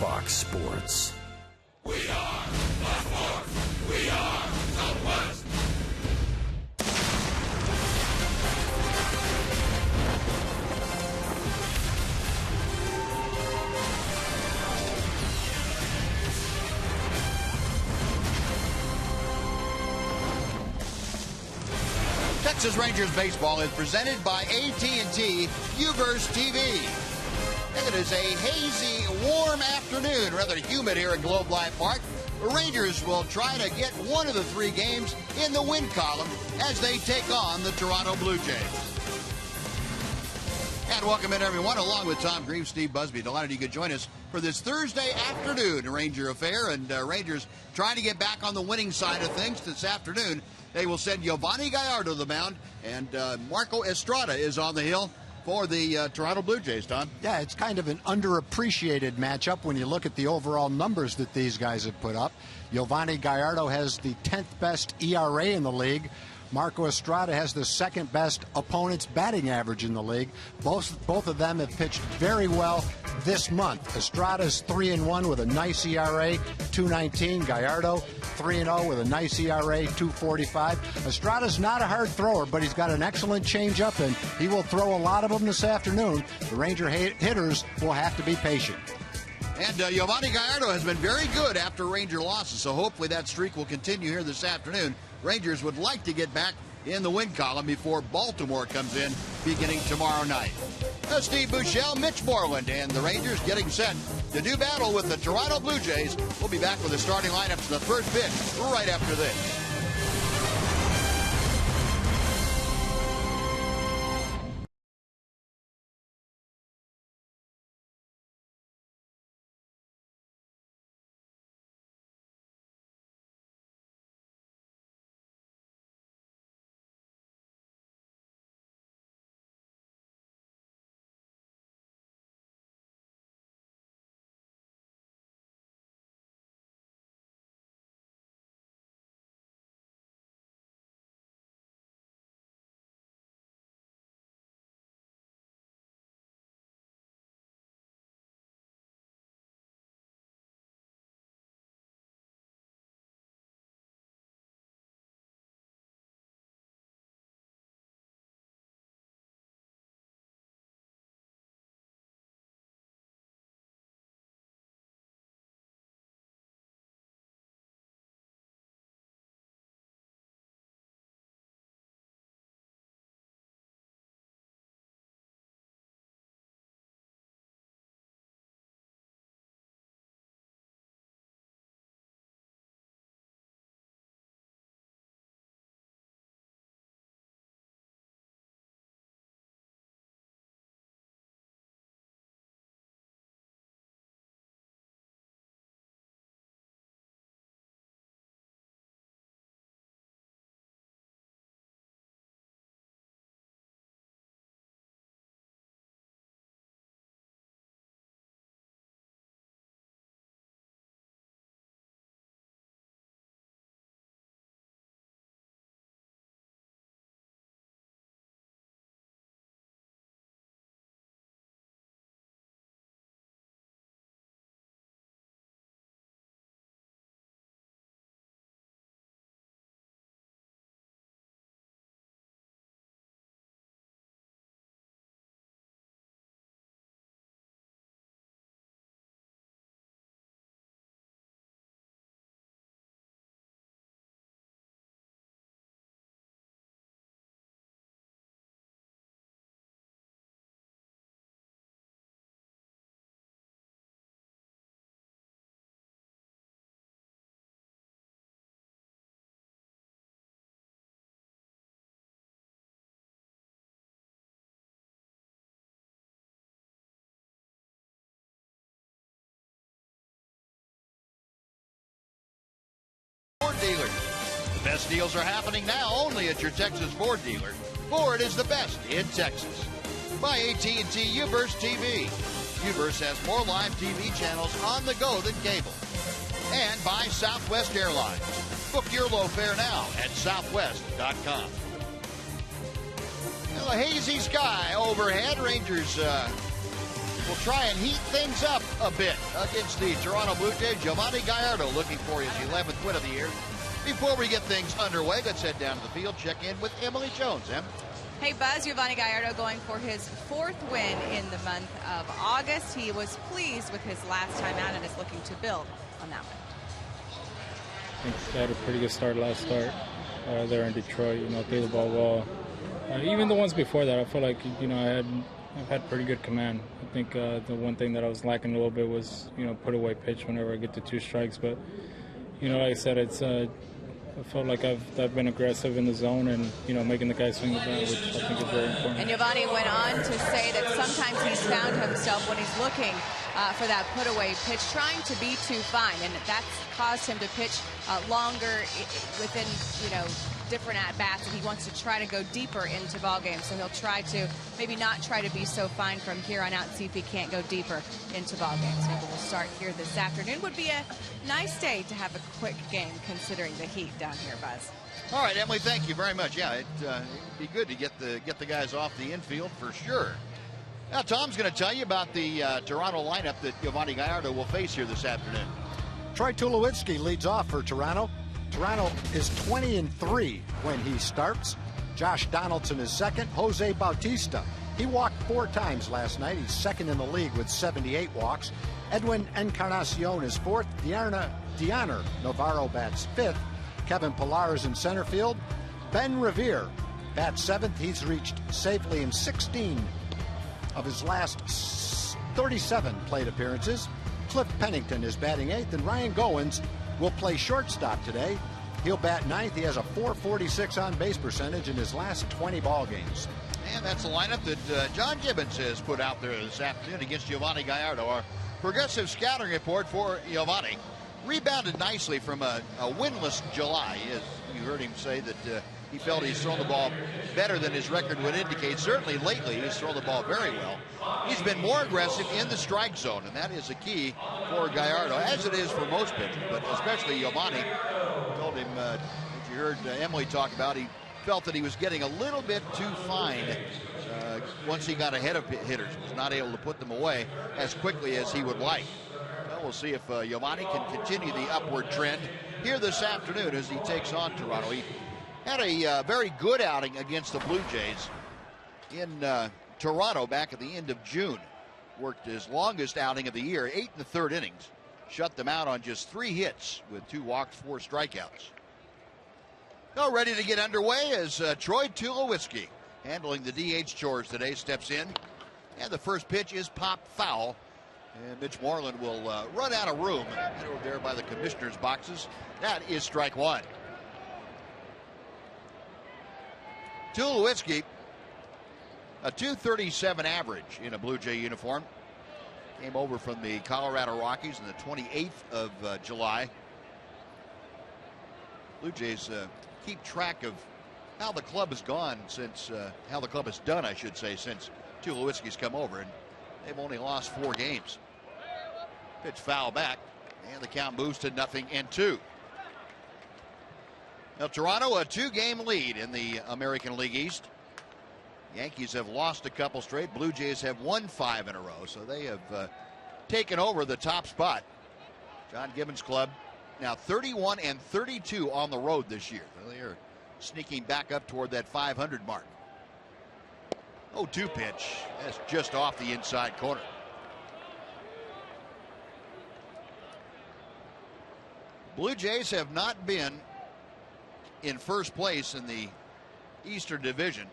Fox Sports. We are the Fourth. We are the West. Texas Rangers baseball is presented by AT&T UVerse TV. It is a hazy, warm afternoon, rather humid here at Globe Life Park. The Rangers will try to get one of the three games in the win column as they take on the Toronto Blue Jays. And welcome in, everyone, along with Tom Green, Steve Busby. Delighted you could join us for this Thursday afternoon Ranger affair. And Rangers trying to get back on the winning side of things this afternoon. They will send Giovanni Gallardo to the mound, and Marco Estrada is on the hill for the Toronto Blue Jays, Tom. Yeah, it's kind of an underappreciated matchup when you look at the overall numbers that these guys have put up. Giovanni Gallardo has the 10th best ERA in the league. Marco Estrada has the second best opponent's batting average in the league. Both of them have pitched very well this month. Estrada's 3-1 with a nice ERA, 2.19. Gallardo 3-0 with a nice ERA, 2.45. Estrada's not a hard thrower, but he's got an excellent changeup, and he will throw a lot of them this afternoon. The Ranger hitters will have to be patient. And Giovanni Gallardo has been very good after Ranger losses, so hopefully that streak will continue here this afternoon. Rangers would like to get back in the win column before Baltimore comes in beginning tomorrow night. Steve Buechele, Mitch Moreland, and the Rangers getting set to do battle with the Toronto Blue Jays. We'll be back with the starting lineups in the first pitch right after this. Dealer. The best deals are happening now only at your Texas Ford dealer. Ford is the best in Texas. By AT&T UVerse TV. UVerse has more live TV channels on the go than cable. And by Southwest Airlines. Book your low fare now at southwest.com. A hazy sky overhead. Rangers will try and heat things up a bit against the Toronto Blue Jays. Yovani Gallardo looking for his 11th win of the year. Before we get things underway, let's head down to the field, check in with Emily Jones. Em? Hey Buzz, Yovani Gallardo going for his 4th win in the month of August. He was pleased with his last time out and is looking to build on that one. I think I had a pretty good start last start there in Detroit. Threw the ball well. Even the ones before that, I feel like I've had pretty good command. I think the one thing that I was lacking a little bit was put away pitch whenever I get to 2 strikes. But like I said, it's I felt like I've been aggressive in the zone and making the guys swing the bat, which I think is very important. And Yovani went on to say that sometimes he's found himself when he's looking for that put away pitch, trying to be too fine, and that's caused him to pitch longer within different at-bats, and he wants to try to go deeper into ball games. So he'll try to maybe not try to be so fine from here on out, see if he can't go deeper into ball games. Maybe we'll start here this afternoon. Would be a nice day to have a quick game considering the heat down here, Buzz. All right, Emily, thank you very much. Yeah, it'd be good to get the guys off the infield for sure. Now, Tom's going to tell you about the Toronto lineup that Yovani Gallardo will face here this afternoon. Troy Tulowitzki leads off for Toronto. Toronto is 20-3 when he starts. Josh Donaldson is second. Jose Bautista, he walked 4 times last night. He's second in the league with 78 walks. Edwin Encarnacion is fourth. Diana Navarro bats fifth. Kevin Pillar is in center field. Ben Revere bats seventh. He's reached safely in 16 of his last 37 plate appearances. Cliff Pennington is batting eighth, and Ryan Goins will play shortstop today. He'll bat ninth. He has a .446 on-base percentage in his last 20 ball games. And that's the lineup that John Gibbons has put out there this afternoon against Yovani Gallardo. Our progressive scouting report for Yovani rebounded nicely from a winless July. As you heard him say that he felt he's thrown the ball better than his record would indicate. Certainly lately he's thrown the ball very well. He's been more aggressive in the strike zone, and that is a key for Gallardo, as it is for most pitchers, but especially Yovani. Told him, as you heard Emily talk about, he felt that he was getting a little bit too fine once he got ahead of hitters. Was not able to put them away as quickly as he would like. Well, we'll see if Yovani can continue the upward trend here this afternoon as he takes on Toronto. He had a very good outing against the Blue Jays in Toronto back at the end of June. Worked his longest outing of the year, 8 1/3 innings. Shut them out on just 3 hits with 2 walks, 4 strikeouts. Now ready to get underway as Troy Tulowitzki, handling the DH chores today, steps in. And the first pitch is pop foul. And Mitch Moreland will run out of room over there by the commissioner's boxes. That is strike 1. Tulowitzki, a .237 average in a Blue Jay uniform. Came over from the Colorado Rockies on the 28th of July. Blue Jays keep track of how the club has gone since, how the club has done, I should say, since Tulowitzki's come over. And they've only lost 4 games. Pitch foul back, and the count moves to 0-2. Now, Toronto, a 2-game lead in the American League East. Yankees have lost a couple straight. Blue Jays have won 5 in a row, so they have taken over the top spot. John Gibbons' club now 31-32 on the road this year. They are sneaking back up toward that 500 mark. 0-2 pitch. That's just off the inside corner. Blue Jays have not been in first place in the Eastern Division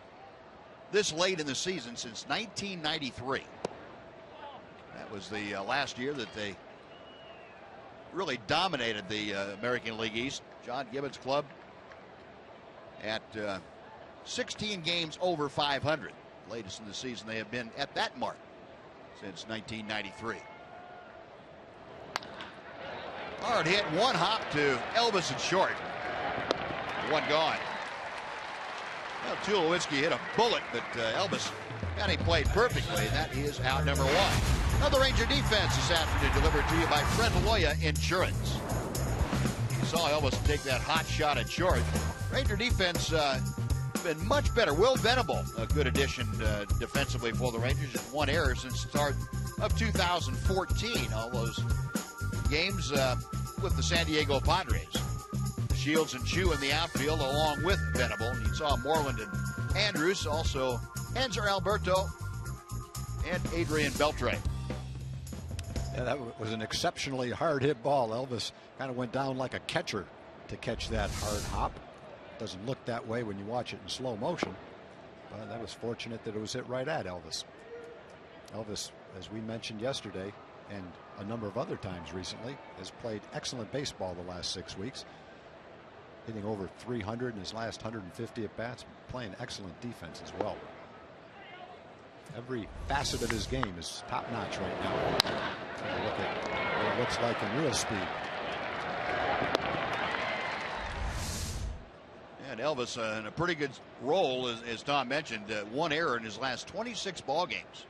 this late in the season since 1993. That was the last year that they really dominated the American League East. John Gibbons' club at 16 games over 500. Latest in the season they have been at that mark since 1993. Hard hit, 1 hop to Elvis at short. 1 gone. Well, Tulowitzki hit a bullet, but Elvis got him played perfectly. That is out number 1. Now the Ranger defense this afternoon, delivered to you by Fred Loya Insurance. You saw Elvis take that hot shot at short. Ranger defense been much better. Will Venable, a good addition defensively for the Rangers. Just one error since the start of 2014. All those games with the San Diego Padres. Shields and Chu in the outfield along with Venable. You saw Moreland and Andrews, also Hanser Alberto and Adrian Beltre. Yeah, that was an exceptionally hard hit ball. Elvis kind of went down like a catcher to catch that hard hop. Doesn't look that way when you watch it in slow motion, but that was fortunate that it was hit right at Elvis. Elvis, as we mentioned yesterday and a number of other times recently, has played excellent baseball the last 6 weeks, hitting over 300 in his last 150 at bats, playing excellent defense as well. Every facet of his game is top notch right now. Look at what it looks like in real speed. And Elvis in a pretty good role, as Tom mentioned, one error in his last 26 ball games.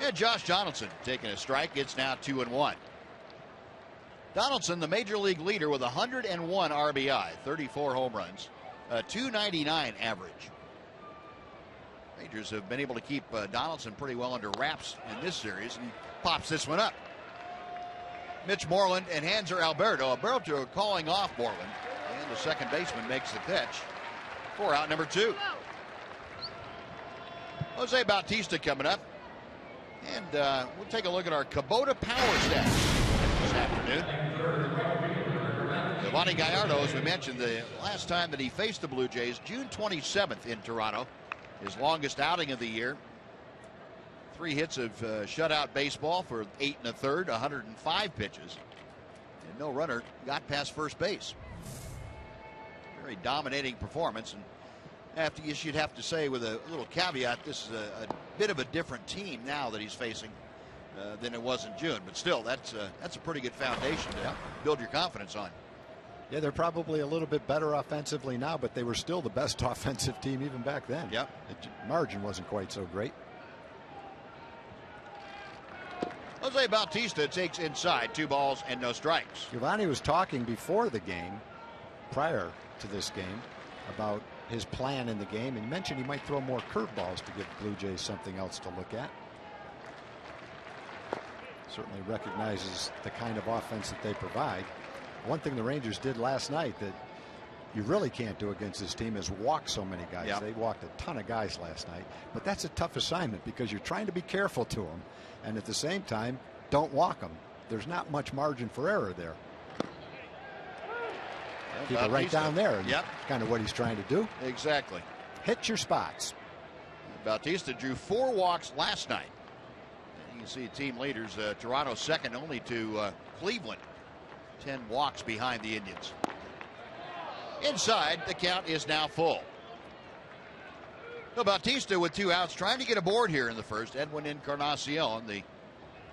Yeah, Josh Donaldson taking a strike. It's now 2-1. Donaldson, the major league leader with 101 RBI, 34 home runs, a .299 average. Rangers have been able to keep Donaldson pretty well under wraps in this series, and he pops this one up. Mitch Moreland and Hanser Alberto. Alberto calling off Moreland, and the second baseman makes the catch for out number 2. Jose Bautista coming up, and we'll take a look at our Kubota power stats this afternoon. Giovanni Gallardo, as we mentioned, the last time that he faced the Blue Jays, June 27th in Toronto. His longest outing of the year. 3 hits of shutout baseball for 8 1/3, 105 pitches. And no runner got past first base. Very dominating performance. And you'd have to say with a little caveat, this is a bit of a different team now that he's facing than it was in June. But still, that's a pretty good foundation to build your confidence on. Yeah, they're probably a little bit better offensively now, but they were still the best offensive team even back then. Yep. The margin wasn't quite so great. Jose Bautista takes inside, 2 balls and no strikes. Giovanni was talking before the game, prior to this game, about his plan in the game, and mentioned he might throw more curveballs to give the Blue Jays something else to look at. Certainly recognizes the kind of offense that they provide. One thing the Rangers did last night that you really can't do against this team is walk so many guys. Yep. They walked a ton of guys last night, but that's a tough assignment because you're trying to be careful to them, and at the same time, don't walk them. There's not much margin for error there. Keep it right down there. Yep. Kind of what he's trying to do. Exactly. Hit your spots. Bautista drew 4 walks last night. And you can see team leaders, Toronto second only to Cleveland. 10 walks behind the Indians. Inside, the count is now full. So Bautista with 2 outs, trying to get aboard here in the first. Edwin Encarnacion, the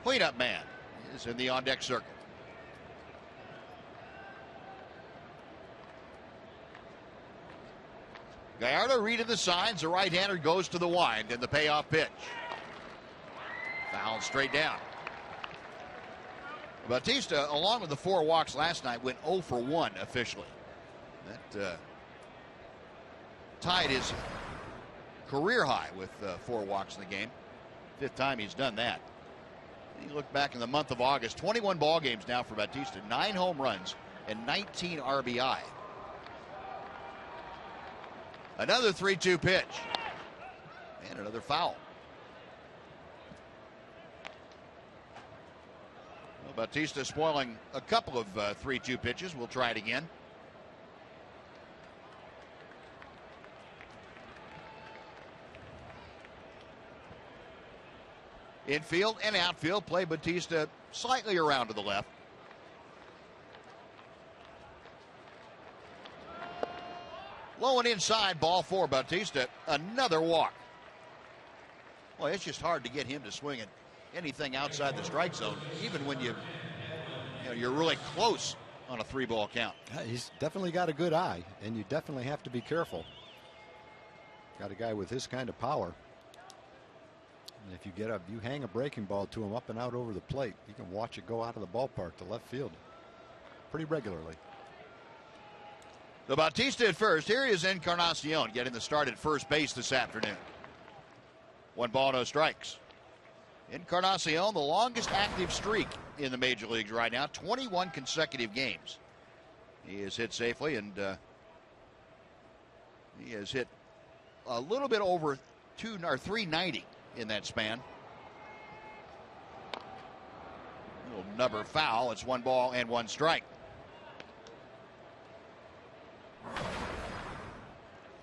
cleanup man, is in the on-deck circle. Gallardo reading the signs. The right-hander goes to the wind, and the payoff pitch. Fouled straight down. Bautista, along with the 4 walks last night, went 0 for 1 officially. That tied his career high with 4 walks in the game. 5th time he's done that. And you look back in the month of August, 21 ball games now for Bautista, 9 home runs and 19 RBI. Another 3-2 pitch. And another foul. Bautista spoiling a couple of 3-2 pitches. We'll try it again. Infield and outfield play Bautista slightly around to the left. Low and inside, ball 4, Bautista. Another walk. Well, it's just hard to get him to swing at anything outside the strike zone, even when you're really close on a 3-ball count. He's definitely got a good eye, and you definitely have to be careful. Got a guy with his kind of power. And if you hang a breaking ball to him up and out over the plate, you can watch it go out of the ballpark to left field pretty regularly. So Bautista at first. Here he is, Encarnacion, getting the start at first base this afternoon. 1 ball, no strikes. Encarnacion, the longest active streak in the major leagues right now, 21 consecutive games. He has hit safely, and he has hit a little bit over 390 in that span. Little number foul. It's 1 ball and 1 strike.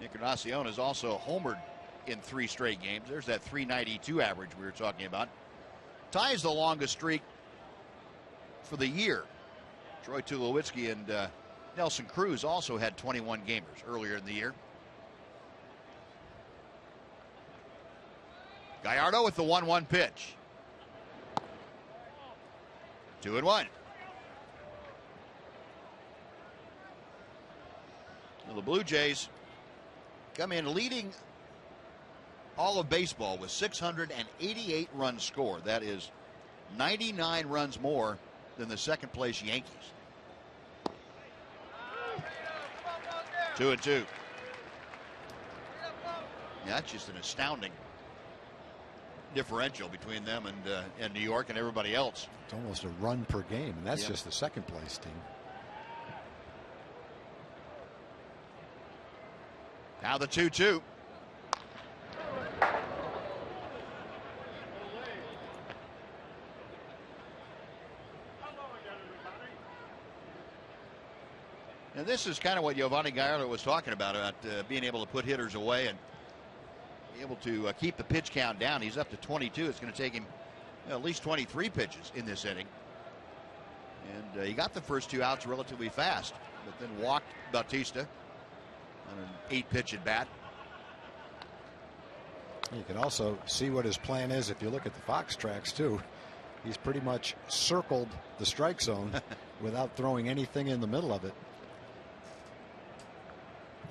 Encarnacion has also homered in 3 straight games. There's that 392 average we were talking about. Ties the longest streak for the year. Troy Tulowitzki and Nelson Cruz also had 21 gamers earlier in the year. Gallardo with the 1-1 pitch. 2-1. Well, the Blue Jays come in leading all of baseball with 688 runs scored. That is 99 runs more than the second place Yankees. 2-2. Yeah, that's just an astounding differential between them and New York and everybody else. It's almost a run per game, and that's just the second place team. Now the 2-2. And this is kind of what Giovanni Gallardo was talking about being able to put hitters away and be able to keep the pitch count down. He's up to 22. It's going to take him at least 23 pitches in this inning. And he got the first 2 outs relatively fast, but then walked Bautista on an 8-pitch at bat. You can also see what his plan is if you look at the Fox tracks too. He's pretty much circled the strike zone without throwing anything in the middle of it.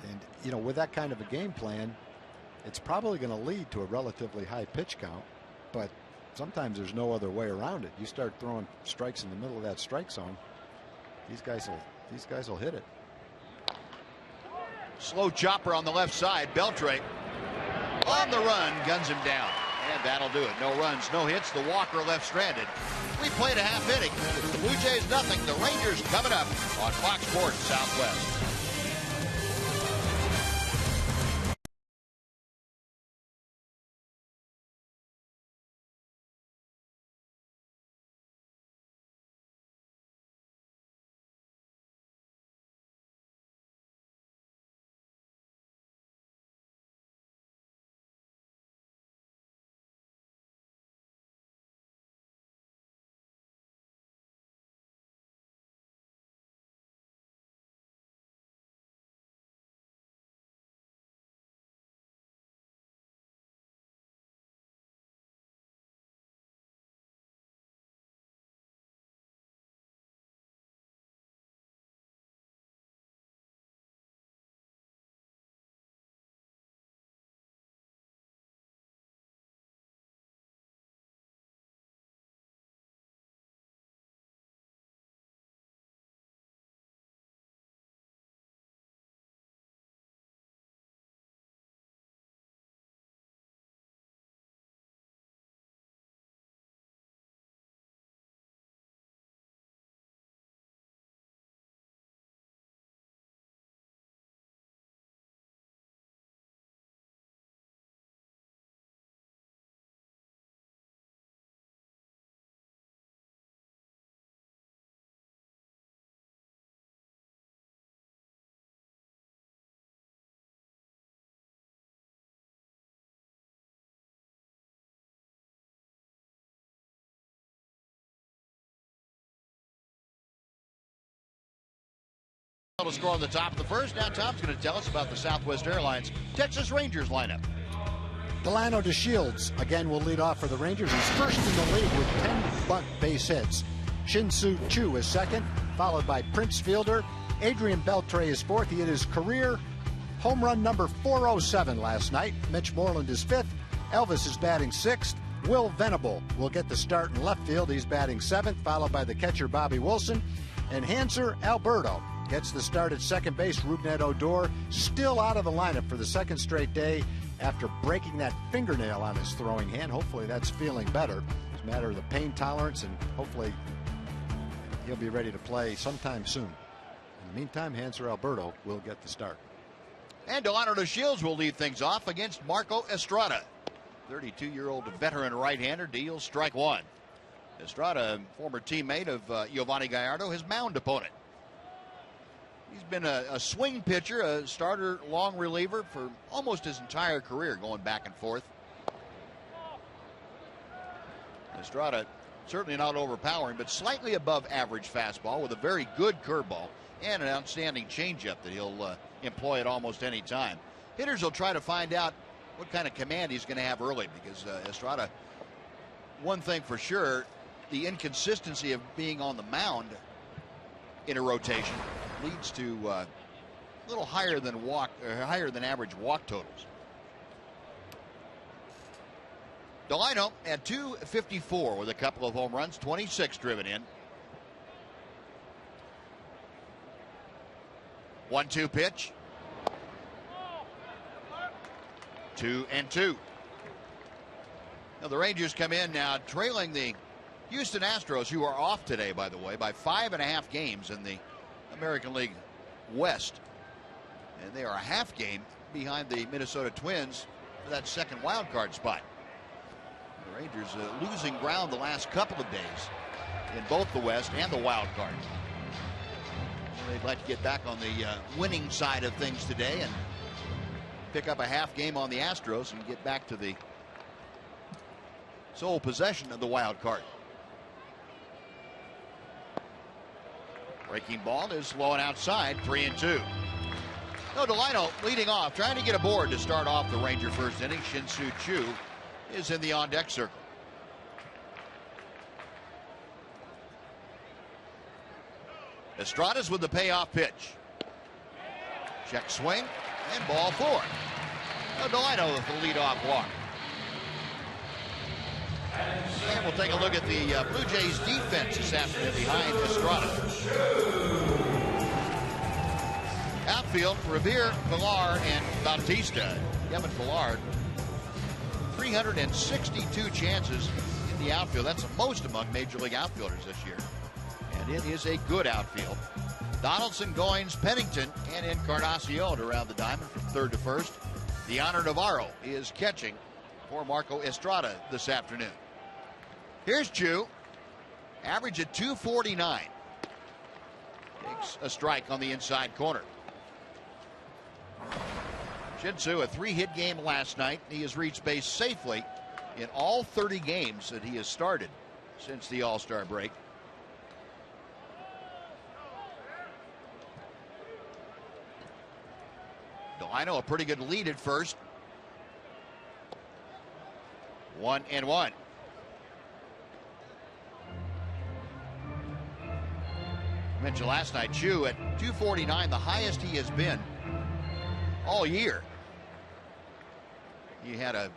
And you know, with that kind of a game plan, it's probably going to lead to a relatively high pitch count, but sometimes there's no other way around it. You start throwing strikes in the middle of that strike zone, these guys will hit it. Slow chopper on the left side. Beltre on the run, guns him down, and that'll do it. No runs, no hits. The walker left stranded. We played a half inning. The Blue Jays nothing. The Rangers coming up on Fox Sports Southwest. To score on the top of the first. Now Tom's going to tell us about the Southwest Airlines Texas Rangers lineup. Delano DeShields again will lead off for the Rangers. He's first in the league with 10 bunt base hits. Shin-Soo Choo is second, followed by Prince Fielder. Adrian Beltre is fourth. He hit his career home run number 407 last night. Mitch Moreland is fifth. Elvis is batting sixth. Will Venable will get the start in left field. He's batting seventh, followed by the catcher Bobby Wilson. And Hanser Alberto gets the start at second base. Rougned Odor still out of the lineup for the second straight day after breaking that fingernail on his throwing hand. Hopefully that's feeling better. It's a matter of the pain tolerance, and hopefully he'll be ready to play sometime soon. In the meantime, Hanser Alberto will get the start. And Delano DeShields will lead things off against Marco Estrada. 32-year-old veteran right-hander deals strike one. Estrada, former teammate of Yovani Gallardo, his mound opponent. He's been a swing pitcher, a starter, long reliever for almost his entire career, going back and forth. Estrada certainly not overpowering, but slightly above average fastball with a very good curveball and an outstanding changeup that he'll employ at almost any time. Hitters will try to find out what kind of command he's going to have early, because Estrada, one thing for sure, the inconsistency of being on the mound in a rotation leads to a little higher than average walk totals. Delano at 254 with a couple of home runs, 26 driven in. 1-2 pitch. 2-2. Now the Rangers come in now trailing the Houston Astros, who are off today, by the way, by 5.5 games in the American League West. And they are a half game behind the Minnesota Twins for that second wild card spot. The Rangers losing ground the last couple of days in both the West and the wild card. They'd like to get back on the winning side of things today and pick up a half game on the Astros and get back to the sole possession of the wild card. Breaking ball is low and outside, 3-2. No, Delano leading off, trying to get aboard to start off the Ranger first inning. Shin-Soo Choo is in the on-deck circle. Estrada's with the payoff pitch. Check swing and ball four. No, Delano with the leadoff walk. And we'll take a look at the Blue Jays defense this afternoon behind Estrada. Outfield, Revere, Pilar, and Bautista. Kevin Pilar, 362 chances in the outfield. That's the most among Major League outfielders this year. And it is a good outfield. Donaldson, Goins, Pennington, and Encarnacion around the diamond from third to first. Deoner Navarro is catching for Marco Estrada this afternoon. Here's Chu. Average at 249. Takes a strike on the inside corner. Shin-Soo, a 3-hit game last night. He has reached base safely in all 30 games that he has started since the All-Star break. Delano, a pretty good lead at first. 1-1. I mentioned last night, Chu at 249, the highest he has been all year. He had a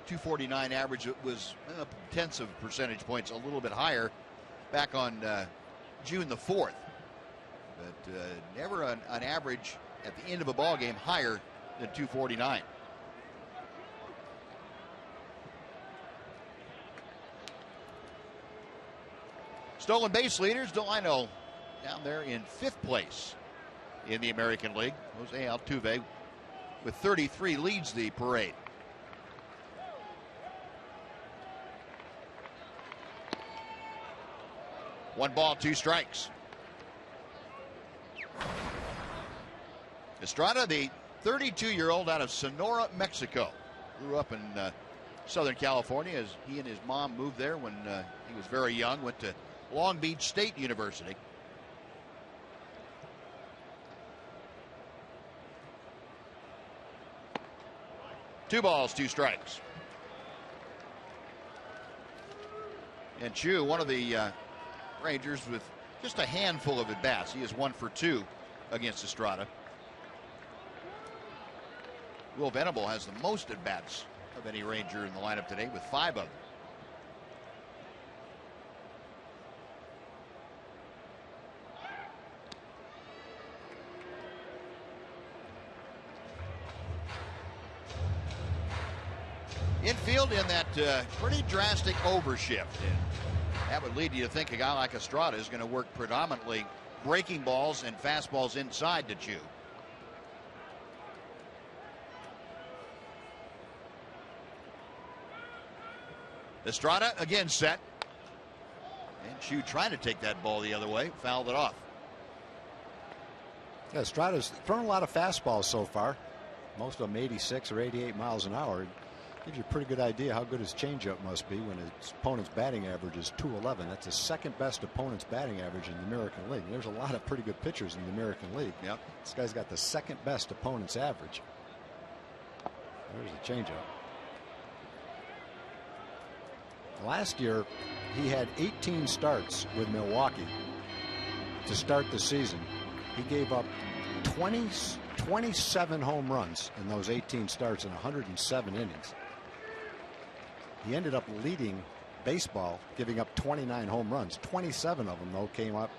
249 average that was tenths of percentage points a little bit higher back on June the 4th. But never an average at the end of a ball game higher than 249. Stolen base leaders, Delano down there in 5th place in the American League. Jose Altuve with 33 leads the parade. One ball, 2 strikes. Estrada, the 32-year-old out of Sonora, Mexico. Grew up in Southern California as he and his mom moved there when he was very young. Went to Long Beach State University. Two balls, 2 strikes. And Chu, one of the Rangers with just a handful of at-bats. He is 1 for 2 against Estrada. Will Venable has the most at-bats of any Ranger in the lineup today with 5 of them. Infield in that pretty drastic overshift. That would lead you to think a guy like Estrada is going to work predominantly breaking balls and fastballs inside to Chu. Estrada again set. And Chu trying to take that ball the other way, fouled it off. Yeah, Estrada's thrown a lot of fastballs so far. Most of them 86 or 88 miles an hour. Gives you a pretty good idea how good his changeup must be when his opponent's batting average is .211. That's the second best opponent's batting average in the American League. There's a lot of pretty good pitchers in the American League. Yep. This guy's got the second best opponent's average. There's the changeup. Last year, he had 18 starts with Milwaukee to start the season. He gave up 27 home runs in those 18 starts in 107 innings. He ended up leading baseball, giving up 29 home runs. 27 of them, though, came up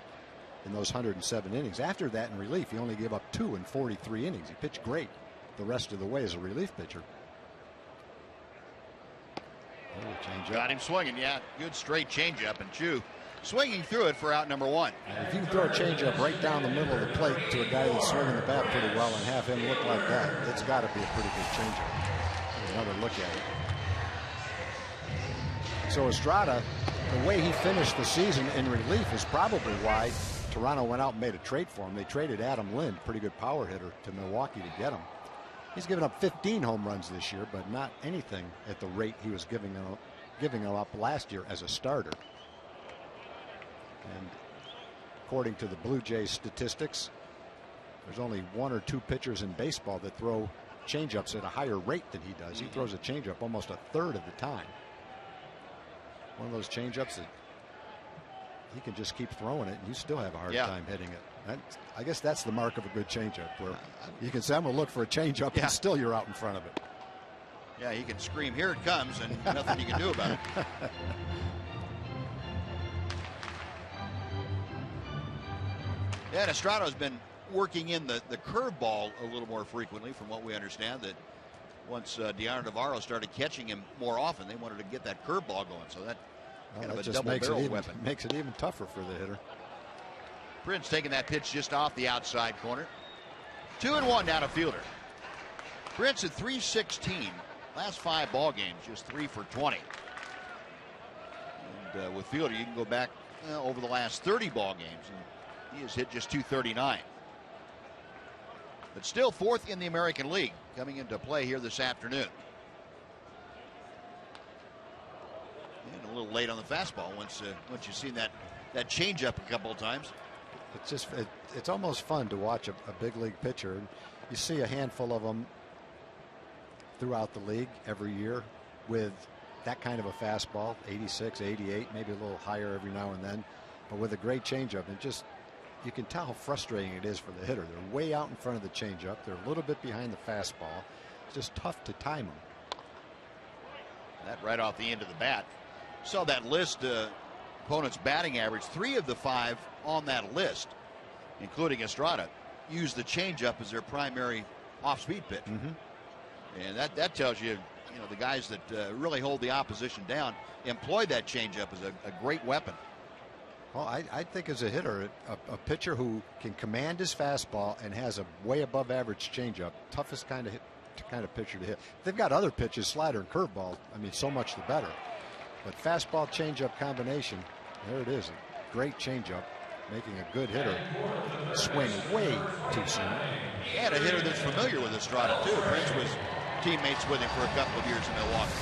in those 107 innings. After that, in relief, he only gave up 2 in 43 innings. He pitched great the rest of the way as a relief pitcher. Got him swinging, yeah. Good straight changeup, and Chu swinging through it for out number 1. If you can throw a changeup right down the middle of the plate to a guy that's swinging the bat pretty well and have him look like that, it's got to be a pretty good changeup. Another look at it. So Estrada, the way he finished the season in relief is probably why Toronto went out and made a trade for him. They traded Adam Lind, pretty good power hitter, to Milwaukee to get him. He's given up 15 home runs this year, but not anything at the rate he was giving them up last year as a starter. And according to the Blue Jays statistics, there's only 1 or 2 pitchers in baseball that throw changeups at a higher rate than he does. He throws a changeup almost a third of the time. One of those changeups that he can just keep throwing it and you still have a hard time hitting it. I guess that's the mark of a good changeup, where you can say, I'm going to look for a changeup, and still you're out in front of it. Yeah, he can scream, here it comes, and nothing you can do about it. Yeah, Estrada's been working in the curveball a little more frequently, from what we understand, that once Deanna Navarro started catching him more often, they wanted to get that curveball going. So that kind of a double-barrel weapon. Makes it even tougher for the hitter. Prince taking that pitch just off the outside corner. 2-1 down to Fielder. Prince at .316. Last 5 ball games, just 3 for 20. And with Fielder, you can go back over the last 30 ball games, and he has hit just .239. But still 4th in the American League, coming into play here this afternoon. And a little late on the fastball once you've seen that changeup a couple of times. It's almost fun to watch a big league pitcher. You see a handful of them throughout the league every year with that kind of a fastball, 86, 88, maybe a little higher every now and then, but with a great changeup. And just, you can tell how frustrating it is for the hitter. They're way out in front of the changeup. They're a little bit behind the fastball. It's just tough to time them. That right off the end of the bat. Saw that list, opponent's batting average. 3 of the 5 on that list, including Estrada, use the changeup as their primary off-speed pitch. And that tells you, the guys that really hold the opposition down employ that changeup as a great weapon. Well, I think as a hitter, a pitcher who can command his fastball and has a way above average changeup, toughest kind of pitcher to hit. They've got other pitches, slider and curveball. I mean, so much the better. But fastball changeup combination, there it is. A great changeup, making a good hitter swing way too soon. And a hitter that's familiar with Estrada too. Prince was teammates with him for a couple of years in Milwaukee.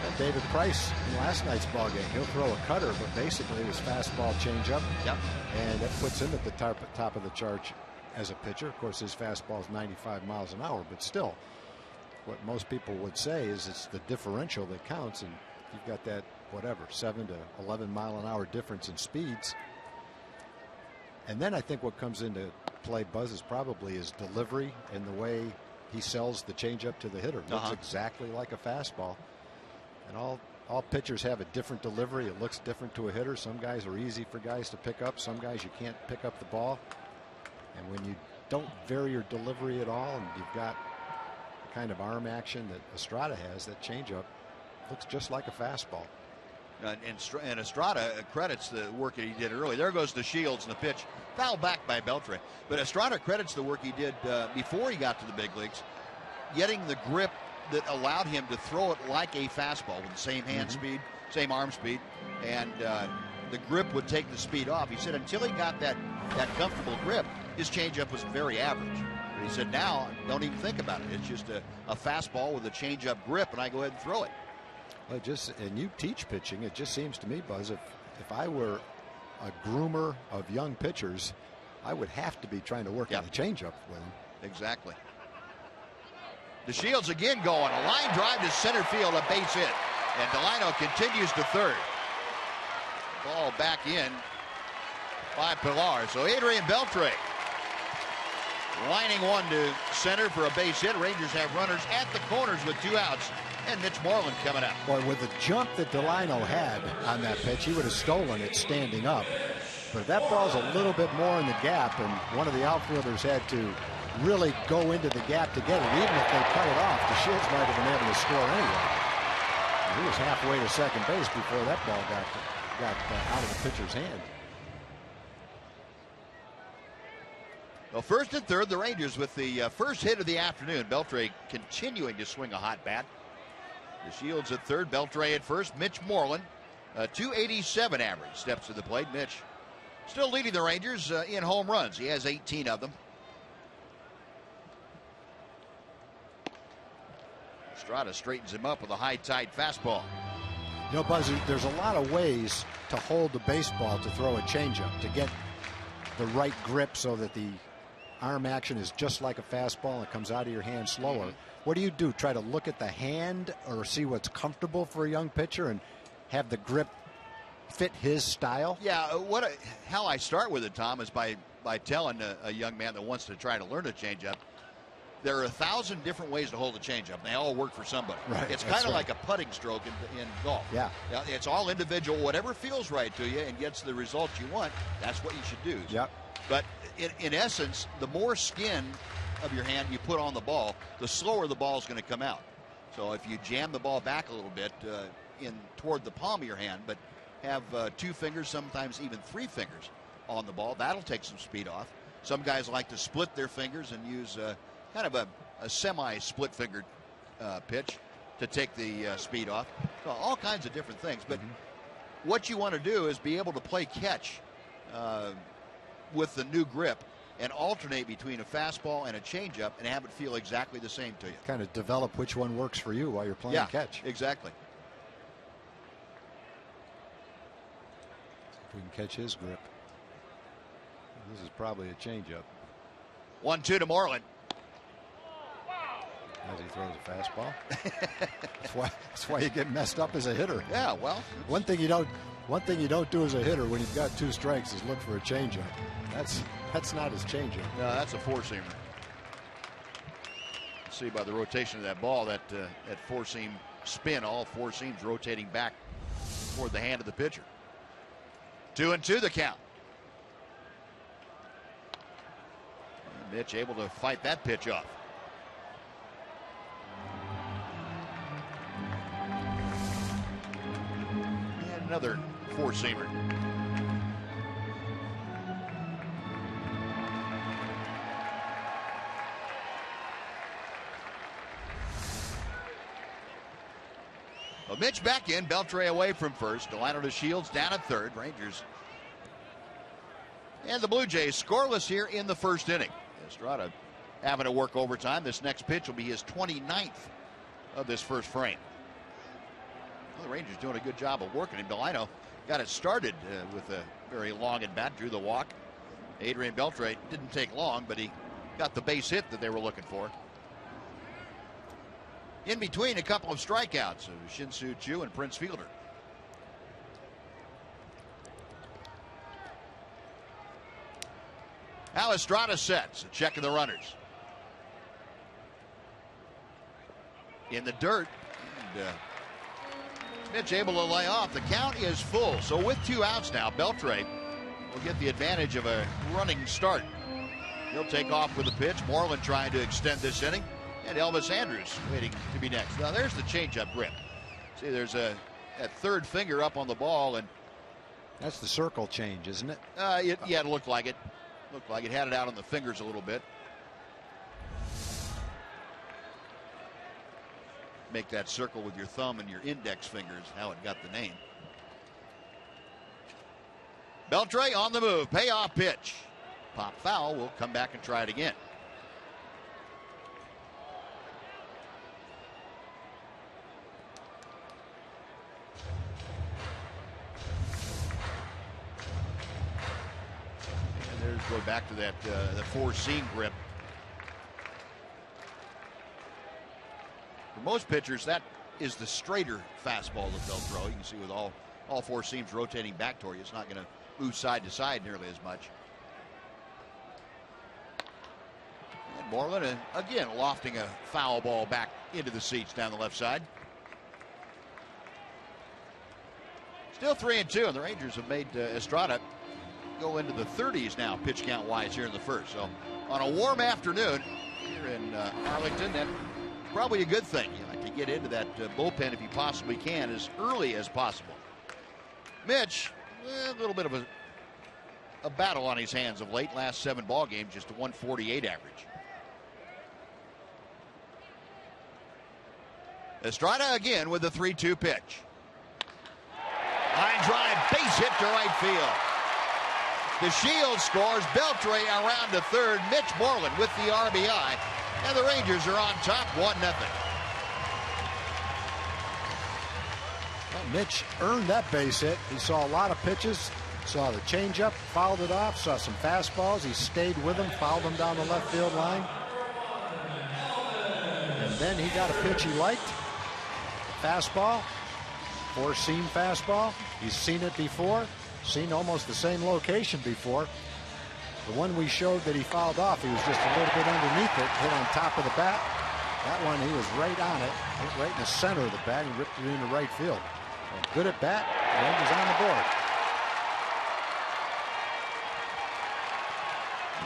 And David Price in last night's ball game, he'll throw a cutter, but basically it was fastball changeup. Yep. And that puts him at the top of the chart as a pitcher. Of course, his fastball is 95 miles an hour, but still, what most people would say is it's the differential that counts, and you've got that, 7 to 11 mile an hour difference in speeds. And then I think what comes into play, Buzz, is probably his delivery and the way he sells the changeup to the hitter. Looks exactly like a fastball. And all pitchers have a different delivery. It looks different to a hitter. Some guys are easy for guys to pick up. Some guys you can't pick up the ball. And when you don't vary your delivery at all, and you've got the kind of arm action that Estrada has, that changeup Looks just like a fastball. And Estrada credits the work that he did early. There goes the Shields, and the pitch fouled back by Beltre. But Estrada credits the work he did before he got to the big leagues, getting the grip that allowed him to throw it like a fastball with the same hand speed, same arm speed, and the grip would take the speed off. He said until he got that comfortable grip, his changeup was very average. But he said now, don't even think about it. It's just a fastball with a changeup grip, and I go ahead and throw it. Well, and you teach pitching. It just seems to me, Buzz, if I were a groomer of young pitchers, I would have to be trying to work on the changeup with them. Exactly. The Shields again going. A line drive to center field, a base hit. And Delino continues to third. Ball back in by Pilar. So Adrian Beltre lining one to center for a base hit. Rangers have runners at the corners with 2 outs. And Mitch Moreland coming up. Boy, with the jump that Delino had on that pitch, he would have stolen it standing up. But if that ball's a little bit more in the gap, and one of the outfielders had to really go into the gap to get it, even if they cut it off, the Shields might have been able to score anyway. He was halfway to second base before that ball got out of the pitcher's hand. Well, first and third, the Rangers with the first hit of the afternoon. Beltre continuing to swing a hot bat. The Shields at third, Beltre at first. Mitch Moreland, 287 average, steps to the plate. Mitch still leading the Rangers in home runs. He has 18 of them. Estrada straightens him up with a high-tight fastball. You know, Buzz, there's a lot of ways to hold the baseball to throw a changeup, to get the right grip so that the arm action is just like a fastball and it comes out of your hand slower. What do? Try to look at the hand or see what's comfortable for a young pitcher and have the grip fit his style? Yeah, how I start with it, Tom, is by telling a young man that wants to try to learn a changeup, there are 1,000 different ways to hold a changeup. They all work for somebody. Right, it's kind of like a putting stroke in golf. Yeah. It's all individual. Whatever feels right to you and gets the results you want, that's what you should do. Yep. But in essence, the more skin of your hand you put on the ball, the slower the ball is going to come out. So if you jam the ball back a little bit in toward the palm of your hand, but have 2 fingers, sometimes even 3 fingers on the ball, that'll take some speed off. Some guys like to split their fingers and use kind of a semi-split fingered pitch to take the speed off. So all kinds of different things. But what you want to do is be able to play catch with the new grip and alternate between a fastball and a changeup and have it feel exactly the same to you. Kind of develop which one works for you while you're playing catch. Exactly. If we can catch his grip. This is probably a changeup. 1-2 to Moreland. As he throws a fastball. That's why you get messed up as a hitter. Yeah, well, one thing you don't do as a hitter when you've got 2 strikes is look for a changeup. That's not his changeup. No, that's a 4-seamer. See by the rotation of that ball that 4-seam spin, all 4 seams rotating back toward the hand of the pitcher. 2-2 the count. And Mitch able to fight that pitch off. And another 4-seamer. Well, Mitch back in, Beltre away from first. Delino to Shields down at third. Rangers and the Blue Jays scoreless here in the first inning. Estrada having to work overtime. This next pitch will be his 29th of this first frame. Well, the Rangers doing a good job of working him. Delino got it started with a very long at bat, drew the walk. Adrian Beltre didn't take long, but he got the base hit that they were looking for. In between, a couple of strikeouts of Shin-Soo Choo and Prince Fielder. Now Estrada sets, checking the runners. In the dirt, and Mitch able to lay off. The count is full, so with 2 outs now, Beltre will get the advantage of a running start. He'll take off with the pitch. Moreland trying to extend this inning. And Elvis Andrus waiting to be next. Now there's the changeup grip. See, there's that third finger up on the ball, and That's the circle change, isn't it? yeah, it looked like it. Looked like it had it out on the fingers a little bit. Make that circle with your thumb and your index fingers, how it got the name. Beltre on the move, payoff pitch. Pop foul, will come back and try it again. And there's go back to that the four-seam grip. For most pitchers, that is the straighter fastball that they'll throw. You can see with all four seams rotating back toward you, it's not going to move side to side nearly as much. And Moreland again lofting a foul ball back into the seats down the left side. Still 3-2, and the Rangers have made Estrada go into the 30s now, pitch count wise, here in the first. So on a warm afternoon here in Arlington, that's probably a good thing. You like to get into that bullpen if you possibly can as early as possible. Mitch, a little bit of a battle on his hands of late. Last 7 ball games, just a 148 average. Estrada again with the 3-2 pitch. Line drive, base hit to right field. The Shield scores. Beltre around to third. Mitch Moreland with the RBI. And the Rangers are on top 1-0. Well, Mitch earned that base hit. He saw a lot of pitches. Saw the changeup, fouled it off. Saw some fastballs. He stayed with them, fouled them down the left field line. And then he got a pitch he liked. Fastball. Four-seam fastball. He's seen it before. Seen almost the same location before. The one we showed that he fouled off, he was just a little bit underneath it, hit on top of the bat. That one, he was right on it, hit right in the center of the bat. He ripped it into right field. So good at bat, Rangers on the board.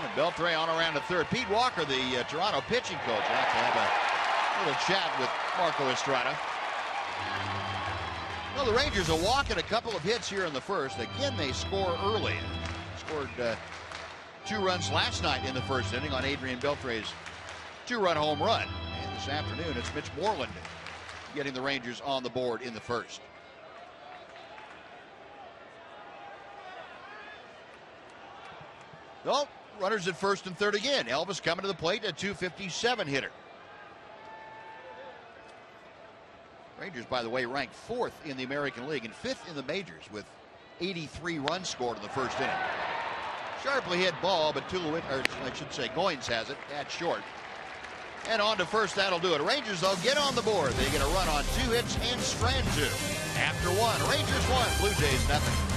And Beltre on around to third. Pete Walker, the Toronto pitching coach, have to have a little chat with Marco Estrada. Well, the Rangers are walking a couple of hits here in the first. Again, they score early. Scored 2 runs last night in the first inning on Adrian Beltre's 2-run home run. And this afternoon, it's Mitch Moreland getting the Rangers on the board in the first. Well, runners at first and third again. Elvis coming to the plate, a .257 hitter. Rangers, by the way, ranked 4th in the American League and 5th in the majors with 83 runs scored in the first inning. Sharply hit ball, but Goins has it at short. And on to first, that'll do it. Rangers, though, get on the board. They get a run on 2 hits and strand 2. After 1, Rangers 1, Blue Jays nothing.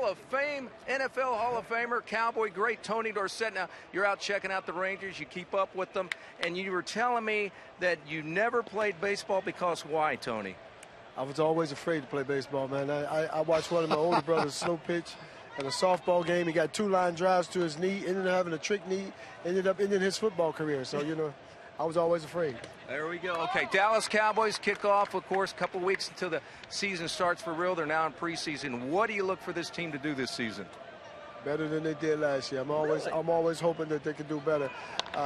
Hall of Fame, NFL Hall of Famer, Cowboy great Tony Dorsett. Now, you're out checking out the Rangers. You keep up with them. And you were telling me that you never played baseball because why, Tony? I was always afraid to play baseball, man. I watched one of my older brothers slow pitch in a softball game. He got 2 line drives to his knee, ended up having a trick knee, ended up ending his football career. So, you know, I was always afraid. There we go. Okay, Dallas Cowboys kick off, of course, a couple weeks until the season starts for real. They're now in preseason. What do you look for this team to do this season? Better than they did last year. I'm always hoping that they can do better.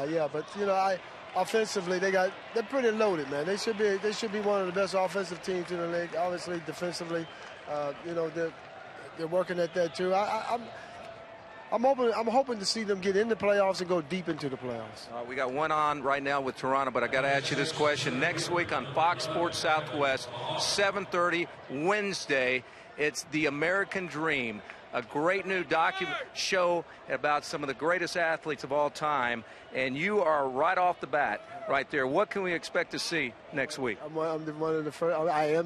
Yeah, but you know, offensively they're pretty loaded, man. They should be one of the best offensive teams in the league. Obviously, defensively, you know, they're working at that too. I'm hoping to see them get in the playoffs and go deep into the playoffs. We got one on right now with Toronto, but I got to ask you this question. Next week on Fox Sports Southwest, 7:30 Wednesday, it's The American Dream, a great new show about some of the greatest athletes of all time, and you are right off the bat right there. What can we expect to see next week? I am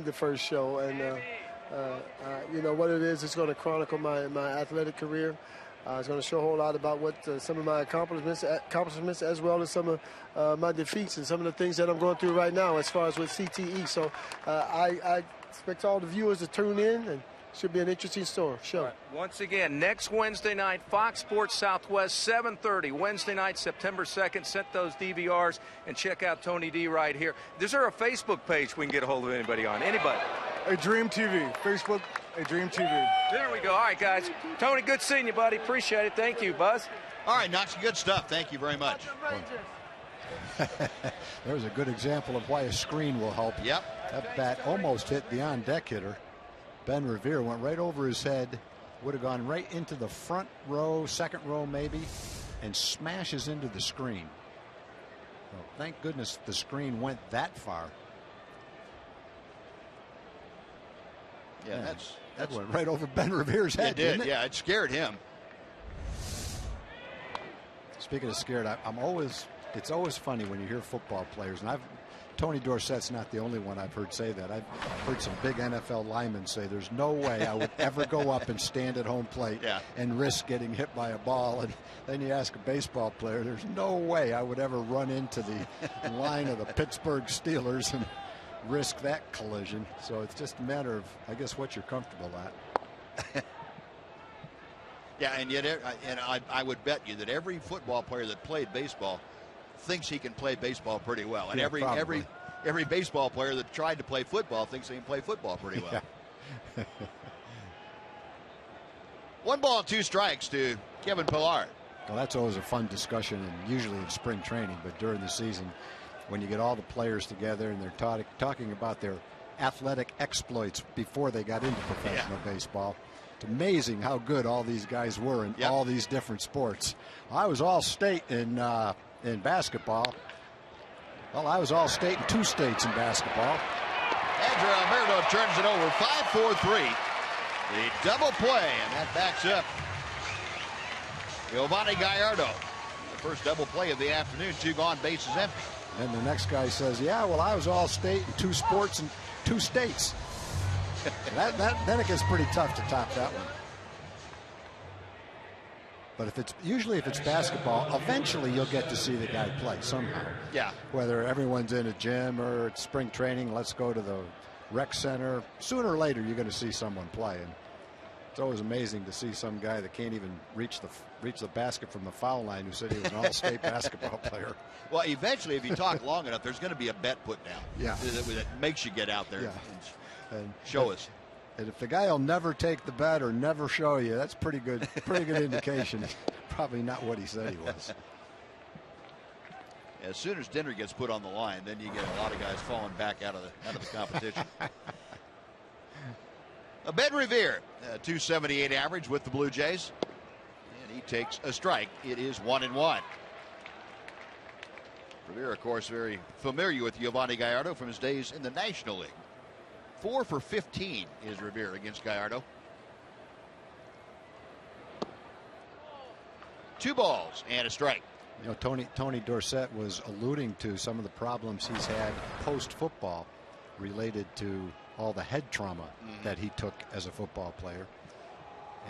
the first show, and you know what it is. It's going to chronicle my athletic career. It's going to show a whole lot about what some of my accomplishments, as well as some of my defeats and some of the things that I'm going through right now as far as with CTE. So I expect all the viewers to tune in, and should be an interesting show. Right. Once again, next Wednesday night, Fox Sports Southwest, 7:30, Wednesday night, September 2nd. Set those DVRs and check out Tony D right here. Is there a Facebook page we can get a hold of anybody on? Anybody? A Dream TV. Facebook, A Dream TV. There we go. All right, guys. Tony, good seeing you, buddy. Appreciate it. Thank you, Buzz. All right, Knox, good stuff. Thank you very much. There's a good example of why a screen will help. Yep. That bat almost hit the on-deck hitter. Ben Revere went right over his head, would have gone right into the front row, second row maybe, and smashes into the screen. Well, thank goodness the screen went that far. Yeah, that went right over Ben Revere's head. It did. Didn't it? Yeah, it scared him. Speaking of scared, it's always funny when you hear football players, and Tony Dorsett's not the only one I've heard say that. I've heard some big NFL linemen say there's no way I would ever go up and stand at home plate and risk getting hit by a ball. And then you ask a baseball player, there's no way I would ever run into the line of the Pittsburgh Steelers and risk that collision. So it's just a matter of, I guess, what you're comfortable at. Yeah, and yet, I would bet you that every football player that played baseball thinks he can play baseball pretty well, and yeah, every baseball player that tried to play football thinks he can play football pretty well. Yeah. 1 ball, 2 strikes to Kevin Pillar. Well, that's always a fun discussion, and usually in spring training, but during the season, when you get all the players together and they're talking about their athletic exploits before they got into professional baseball. It's amazing how good all these guys were in all these different sports. I was all state in basketball. Well, I was all state in 2 states in basketball. Andrew Alberto turns it over, 5-4-3. The double play, and that backs up Giovanni Gallardo. The first double play of the afternoon, 2 gone, bases empty. And the next guy says, yeah, well, I was all state in 2 sports in 2 states. Then it gets pretty tough to top that one. But usually if it's basketball, eventually you'll get to see the guy play somehow. Yeah. Whether everyone's in a gym or it's spring training, let's go to the rec center. Sooner or later you're going to see someone play. And it's always amazing to see some guy that can't even reach the basket from the foul line who said he was an all-state basketball player. Well, eventually, if you talk long enough, there's going to be a bet put down. Yeah. That makes you get out there and show us. And if the guy will never take the bet or never show you, that's pretty good indication. Probably not what he said he was. As soon as dinner gets put on the line, then you get a lot of guys falling back out of the competition. Ben Revere, 278 average with the Blue Jays. And he takes a strike. It is 1-1. Revere, of course, very familiar with Giovanni Gallardo from his days in the National League. 4 for 15 is Revere against Gallardo. 2 balls and a strike. You know, Tony Dorsett was alluding to some of the problems he's had post-football related to all the head trauma that he took as a football player.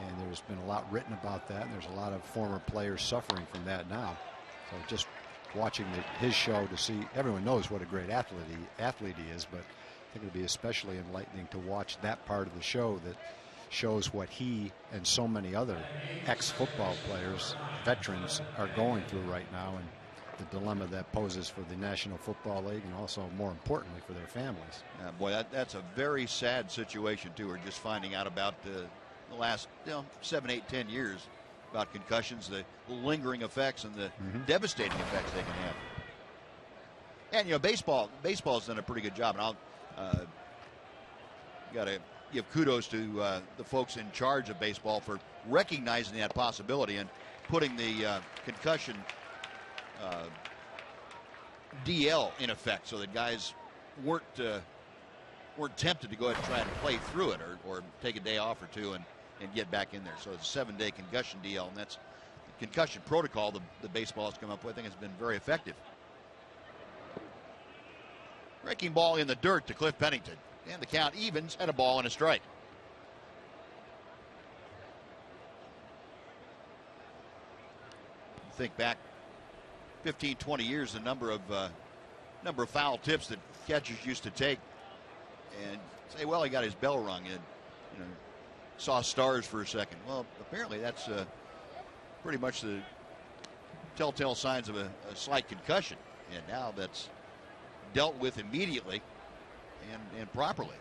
And there's been a lot written about that, and there's a lot of former players suffering from that now. So just watching his show to see, everyone knows what a great athlete he is, but I think it would be especially enlightening to watch that part of the show that shows what he and so many other ex-football players, veterans, are going through right now, and the dilemma that poses for the National Football League, and also more importantly for their families. Boy, that's a very sad situation too. We're just finding out about the last 7, 8, 10 years about concussions, the lingering effects, and the devastating effects they can have. And baseball's done a pretty good job, and I'll got to give kudos to the folks in charge of baseball for recognizing that possibility and putting the concussion DL in effect, so that guys weren't tempted to go ahead and try and play through it, or take a day off or two and get back in there. So it's a 7-day concussion DL, and that's the concussion protocol the baseball has come up with. I think it's been very effective. Breaking ball in the dirt to Cliff Pennington, and the count evens at a ball and a strike. Think back 15, 20 years, the number of foul tips that catchers used to take and say, well, he got his bell rung and saw stars for a second. Well, apparently that's pretty much the telltale signs of a slight concussion, and now that's dealt with immediately and properly.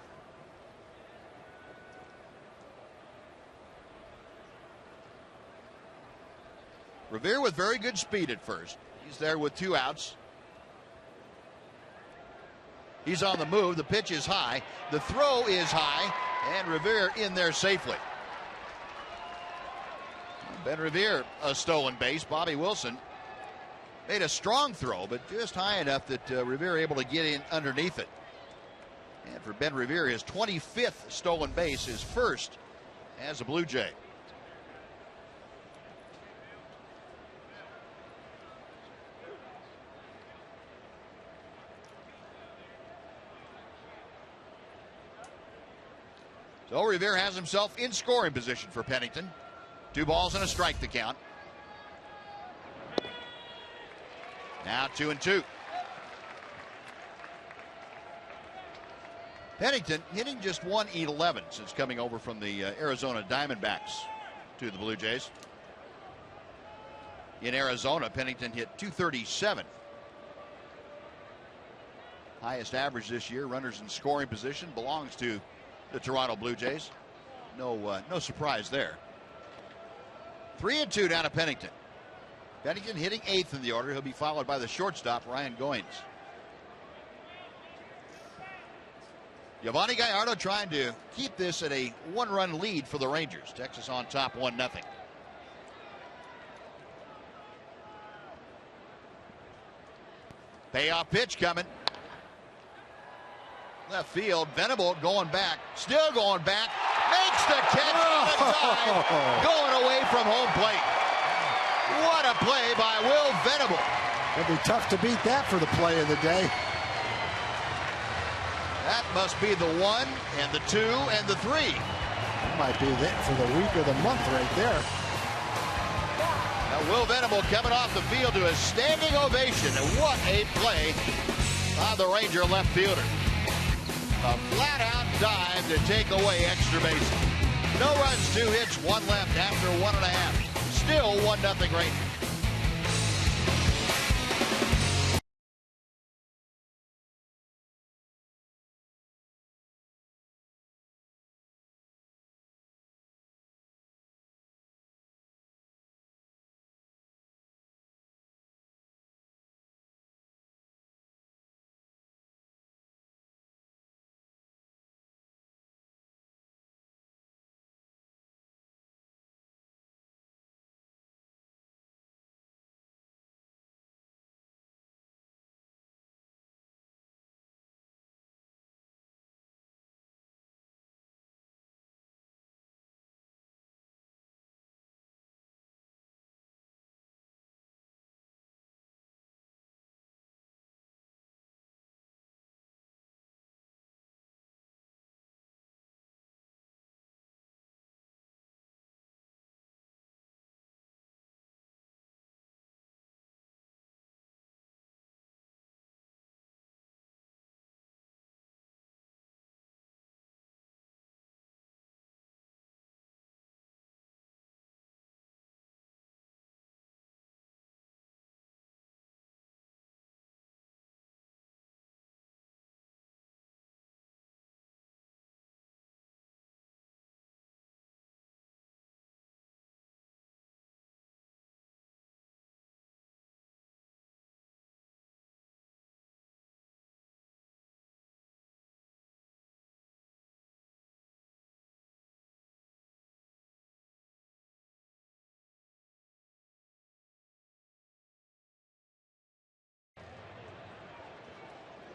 Revere with very good speed at first. He's there with 2 outs. He's on the move. The pitch is high. The throw is high. And Revere in there safely. Ben Revere, a stolen base. Bobby Wilson made a strong throw, but just high enough that Revere able to get in underneath it. And for Ben Revere, his 25th stolen base, his first as a Blue Jay. So Revere has himself in scoring position for Pennington. 2 balls and a strike to count. Now 2-2. Pennington hitting just .111 since coming over from the Arizona Diamondbacks to the Blue Jays. In Arizona, Pennington hit .237. Highest average this year. Runners in scoring position belongs to the Toronto Blue Jays. No surprise there. 3-2 down to Pennington. Pennington hitting 8th in the order. He'll be followed by the shortstop, Ryan Goins. Yovani Gallardo trying to keep this at a 1-run lead for the Rangers. Texas on top 1-0. Payoff pitch coming. Left field, Venable going back, still going back, makes the catch on the dive, going away from home plate. What a play by Will Venable. It'll be tough to beat that for the play of the day. That must be the 1 and the 2 and the 3. That might be it for the week or the month right there. Now Will Venable coming off the field to a standing ovation, and what a play by the Ranger left fielder. A flat-out dive to take away extra bases. No runs, 2 hits, 1 left after 1.5. Still 1-0 Rangers.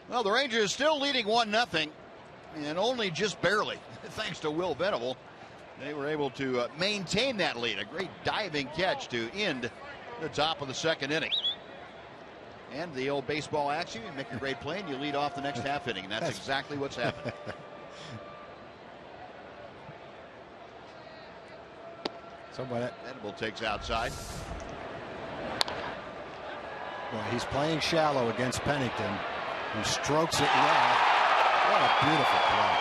Well, the Rangers still leading 1-0, and only just barely, thanks to Will Venable. They were able to maintain that lead. A great diving catch to end the top of the second inning. And the old baseball action, you make a great play and you lead off the next half inning, and that's exactly what's happened. Venable takes outside. Well, he's playing shallow against Pennington, who strokes it well. What a beautiful play.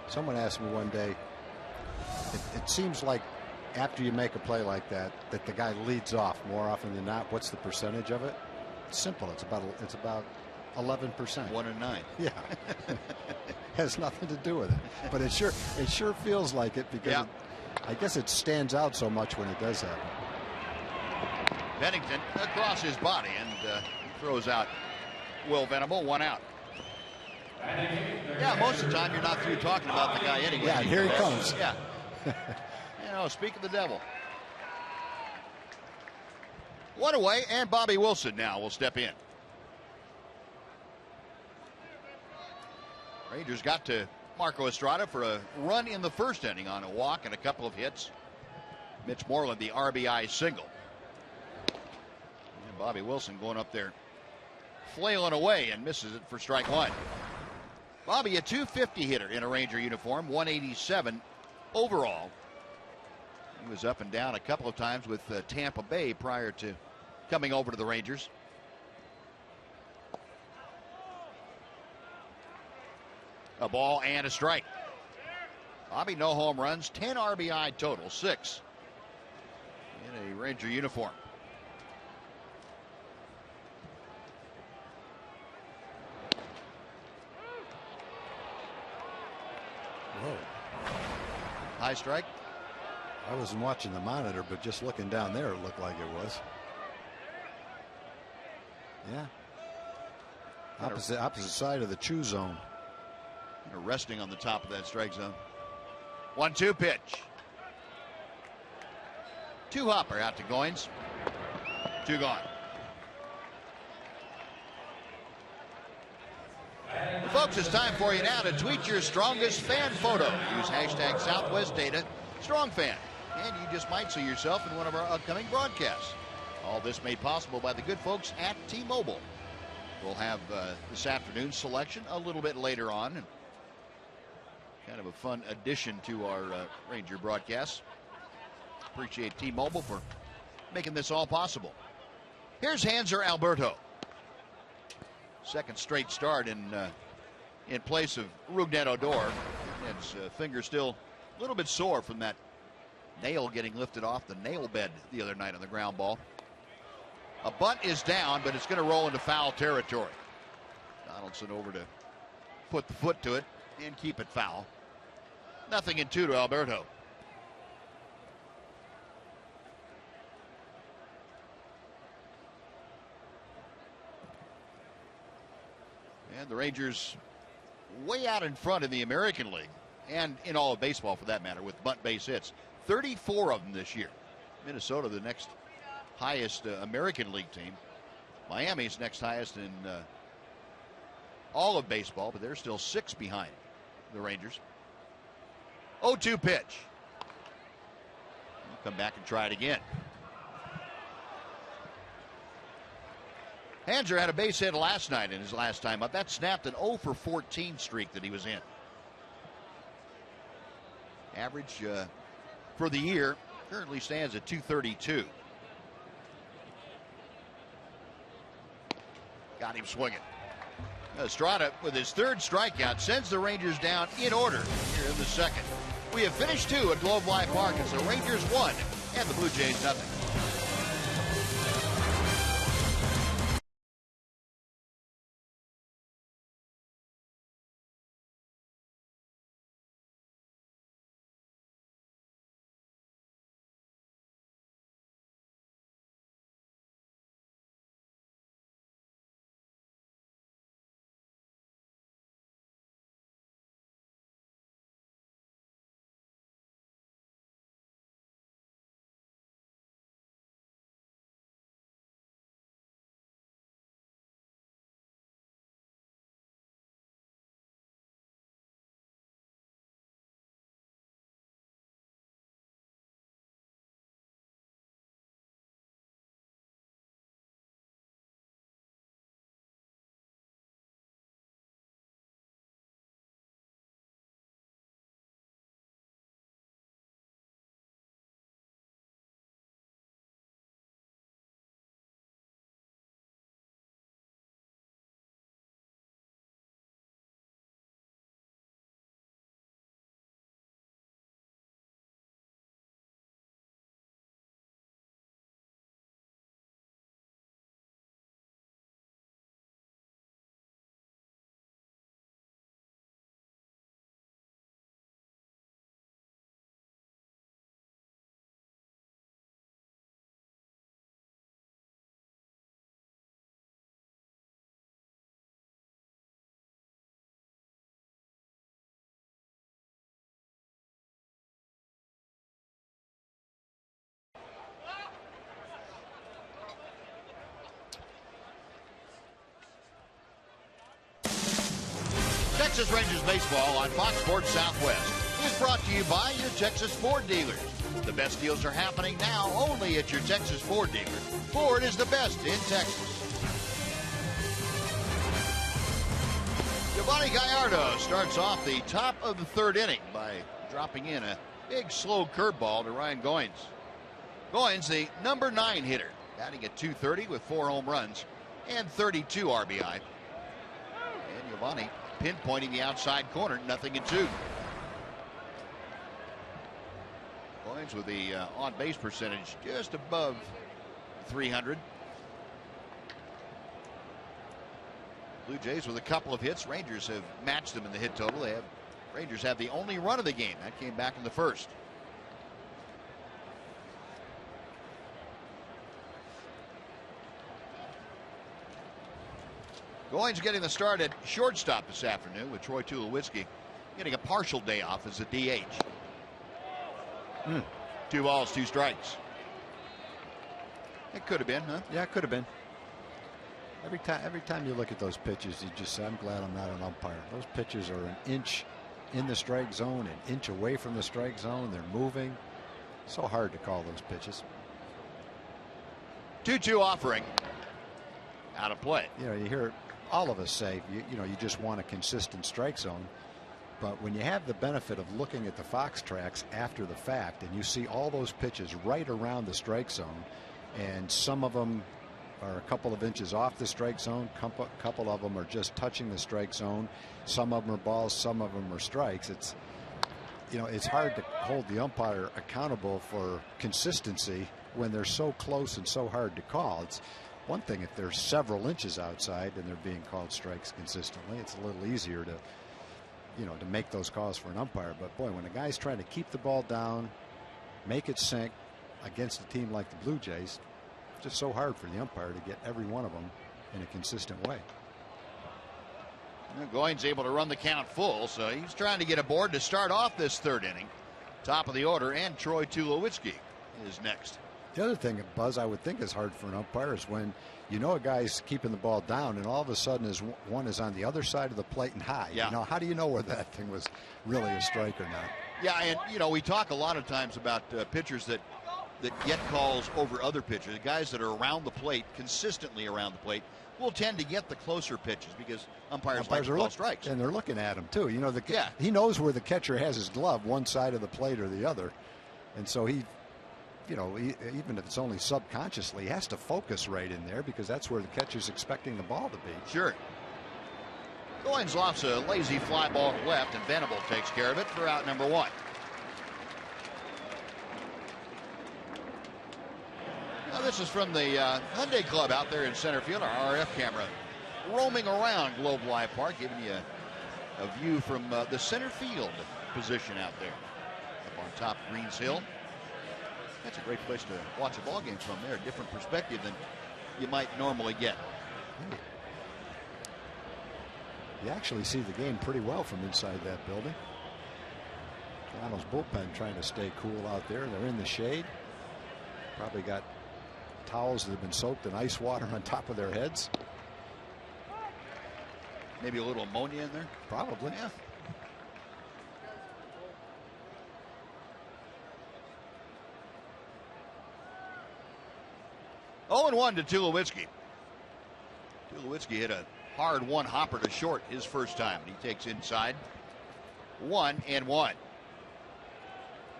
Someone asked me one day, it seems like after you make a play like that, that the guy leads off more often than not. What's the percentage of it? It's simple. It's about 11%. 1 in 9. Yeah. Has nothing to do with it. But it sure feels like it, because I guess it stands out so much when it does happen. Pennington across his body and throws out Will Venable. 1 out. Yeah, most of the time you're not through talking about the guy anyway. Yeah, and here he comes. Yeah. Speak of the devil. 1 away, and Bobby Wilson now will step in. Rangers got to Marco Estrada for a run in the first inning on a walk and a couple of hits. Mitch Moreland, the RBI single. And Bobby Wilson going up there, flailing away, and misses it for strike 1. Bobby, a .250 hitter in a Ranger uniform, 187 overall. He was up and down a couple of times with Tampa Bay prior to coming over to the Rangers. A ball and a strike. Bobby, no home runs, 10 RBI total, 6 in a Ranger uniform. Whoa. High strike. I wasn't watching the monitor, but just looking down there, it looked like it was. Yeah. Opposite side of the chew zone. Resting on the top of that strike zone. 1-2 pitch. 2 hopper out to Goins. 2 gone. Well, folks, it's time for you now to tweet your strongest fan photo. Use hashtag Southwest Data StrongFan, and you just might see yourself in one of our upcoming broadcasts. All this made possible by the good folks at T-Mobile. We'll have this afternoon's selection a little bit later on. And kind of a fun addition to our Ranger broadcast. Appreciate T-Mobile for making this all possible. Here's Hanser Alberto. Second straight start in place of Rougned Odor. His finger still a little bit sore from that nail getting lifted off the nail bed the other night on the ground ball. A bunt is down, but it's going to roll into foul territory. Donaldson over to put the foot to it and keep it foul. 0-2 to Alberto. And the Rangers way out in front in the American League, and in all of baseball for that matter, with bunt base hits. 34 of them this year. Minnesota, the next highest American League team. Miami's next highest in all of baseball, but they're still 6 behind the Rangers. 0-2 pitch. Come back and try it again. Hanser had a base hit last night in his last time up. That snapped an 0-for-14 streak that he was in. Average for the year currently stands at .232. Got him swinging. Estrada, with his 3rd strikeout, sends the Rangers down in order here in the second. We have finished 2 at Globe Life Park. It's the Rangers 1 and the Blue Jays 0. Texas Rangers baseball on Fox Sports Southwest is brought to you by your Texas Ford dealers. The best deals are happening now only at your Texas Ford dealer. Ford is the best in Texas. Yovani Gallardo starts off the top of the third inning by dropping in a big slow curveball to Ryan Goins. Goins, the number 9 hitter, batting at .230 with 4 home runs and 32 RBI. And Yovani pinpointing the outside corner, 0-2. Goins with the on-base percentage just above 300. Blue Jays with a couple of hits. Rangers have matched them in the hit total. Rangers have the only run of the game. That came back in the first. Goins getting the start at shortstop this afternoon with Troy Tulowitzki getting a partial day off as a DH. 2 balls, 2 strikes. It could have been, huh? Yeah, it could have been. Every time you look at those pitches, you just say, I'm glad I'm not an umpire. Those pitches are an inch in the strike zone, an inch away from the strike zone. They're moving. So hard to call those pitches. 2-2 offering. Out of play. You know, you hear all of us say, you know, you just want a consistent strike zone. But when you have the benefit of looking at the Fox tracks after the fact, and you see all those pitches right around the strike zone, and some of them are a couple of inches off the strike zone, couple of them are just touching the strike zone, some of them are balls, some of them are strikes. It's, you know, it's hard to hold the umpire accountable for consistency when they're so close and so hard to call. It's one thing if they're several inches outside and they're being called strikes consistently. It's a little easier to, you know, to make those calls for an umpire. But boy, when a guy's trying to keep the ball down, make it sink against a team like the Blue Jays, it's just so hard for the umpire to get every one of them in a consistent way. Goins able to run the count full, so he's trying to get aboard to start off this third inning. Top of the order, and Troy Tulowitzki is next. The other thing, Buzz, I would think is hard for an umpire is when you know a guy's keeping the ball down and all of a sudden one is on the other side of the plate and high. Yeah. You know, how do you know whether that thing was really a strike or not? Yeah, and you know, we talk a lot of times about pitchers that get calls over other pitchers. The guys that are around the plate, consistently around the plate, will tend to get the closer pitches because umpires like to call strikes. And they're looking at him too. You know, he knows where the catcher has his glove, one side of the plate or the other, and so he, you know, even if it's only subconsciously, he has to focus right in there because that's where the catcher's expecting the ball to be. Sure. Goins lofts a lazy fly ball to left, and Venable takes care of it for out number 1. Now this is from the Hyundai Club out there in center field. Our RF camera roaming around Globe Life Park, giving you a view from the center field position out there up on top of Greens Hill. That's a great place to watch a ball game from there. A different perspective than you might normally get. You actually see the game pretty well from inside that building. Toronto's bullpen trying to stay cool out there. They're in the shade. Probably got towels that have been soaked in ice water on top of their heads. Maybe a little ammonia in there? Probably. Yeah. Oh, 0-1 to Tulowitzki. Tulowitzki hit a hard one-hopper to short his first time, and he takes inside 1-1.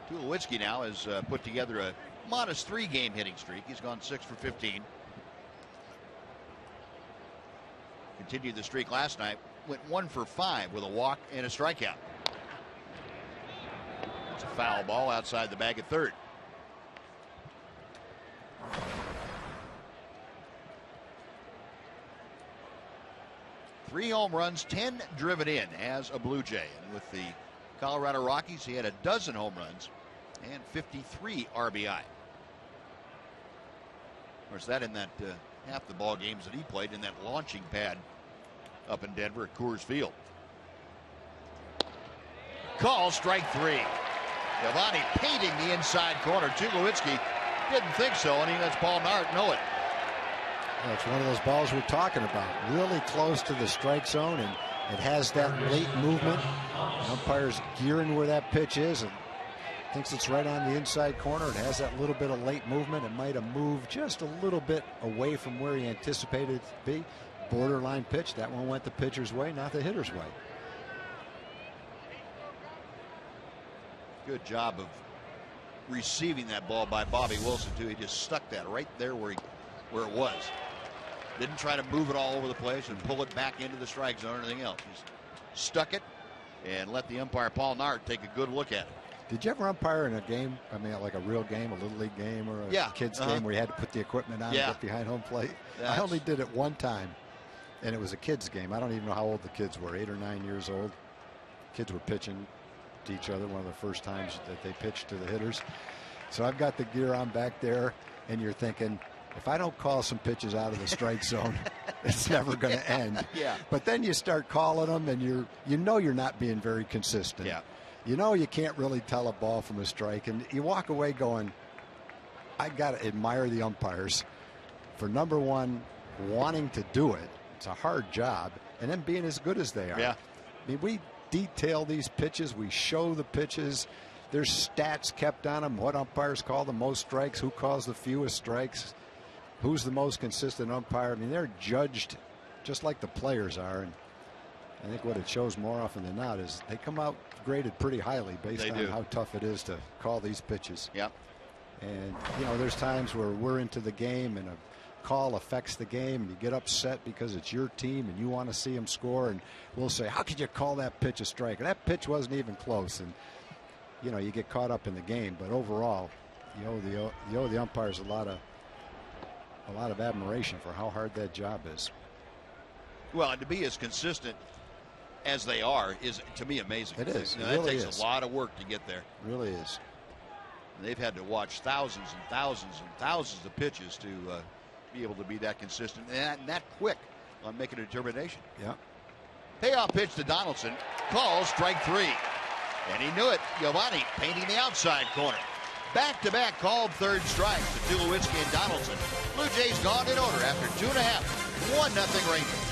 Tulowitzki now has put together a modest 3-game hitting streak. He's gone 6 for 15. Continued the streak last night. Went 1 for 5 with a walk and a strikeout. It's a foul ball outside the bag at third. Three home runs, 10 driven in as a Blue Jay. And with the Colorado Rockies, he had a dozen home runs and 53 RBI. Of course, that in that half the ball games that he played in that launching pad up in Denver at Coors Field. Call strike 3. Yovani painting the inside corner. Tulowitzki didn't think so, and he lets Paul Nart know it. It's one of those balls we're talking about. Really close to the strike zone, and It has that late movement. The umpire's gearing where that pitch is and thinks it's right on the inside corner. It has that little bit of late movement. It might have moved just a little bit away from where he anticipated it to be. Borderline pitch. That one went the pitcher's way, not the hitter's way. Good job of receiving that ball by Bobby Wilson, too. He just stuck that right there where it was. Didn't try to move it all over the place and pull it back into the strike zone or anything else. Just stuck it and let the umpire, Paul Nard, take a good look at it. Did you ever umpire in a game? I mean, like a real game, a little league game, or a kids game where you had to put the equipment on and get behind home plate? I only did it one time, and it was a kids game. I don't even know how old the kids were, 8 or 9 years old. Kids were pitching to each other, one of the first times that they pitched to the hitters. So I've got the gear on back there, and you're thinking, if I don't call some pitches out of the strike zone, it's never going to end. But then you start calling them, and you know you're not being very consistent. You know you can't really tell a ball from a strike, and you walk away going, I got to admire the umpires for, number one, wanting to do it. It's a hard job, and then being as good as they are. I mean, we detail these pitches. We show the pitches. There's stats kept on them. What umpires call the most strikes? Who calls the fewest strikes? Who's the most consistent umpire? I mean, they're judged just like the players are. And I think what it shows more often than not is they come out graded pretty highly based on how tough it is to call these pitches. And, you know, there's times where we're into the game and a call affects the game and you get upset because it's your team and you want to see them score, and we'll say, how could you call that pitch a strike? And that pitch wasn't even close, and you know, you get caught up in the game. But overall, you owe the umpires a lot of admiration for how hard that job is. Well, and to be as consistent as they are is, to me, amazing. It is. That really takes a lot of work to get there. It really is. They've had to watch thousands and thousands and thousands of pitches to be able to be that consistent and that quick on making a determination. Payoff pitch to Donaldson. Calls strike 3. And he knew it. Giovanni painting the outside corner. Back-to-back called third strike to Tulowitzki and Donaldson. Blue Jays gone in order after 2.5. 1-0 Rangers.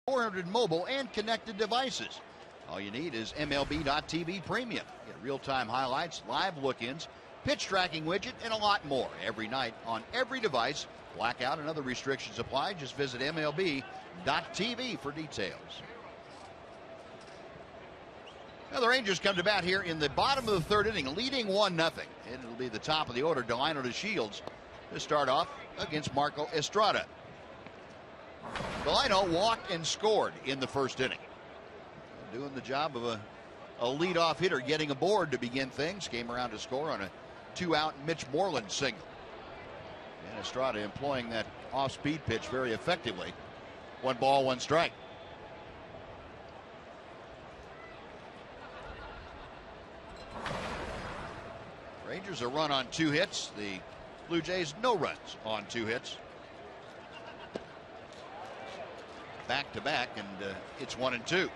.400 mobile and connected devices. All you need is MLB.TV Premium. Get real-time highlights, live look-ins, pitch tracking widget, and a lot more every night on every device. Blackout and other restrictions apply. Just visit MLB.TV for details. Now the Rangers come to bat here in the bottom of the third inning, leading 1-0. And it'll be the top of the order, Delino to Shields, to start off against Marco Estrada. Delino walked and scored in the first inning. Doing the job of a leadoff hitter, getting aboard to begin things. Came around to score on a 2-out Mitch Moreland single. And Estrada employing that off-speed pitch very effectively. 1 ball, 1 strike. Rangers a run on 2 hits. The Blue Jays no runs on 2 hits. Back to back, and it's 1-2.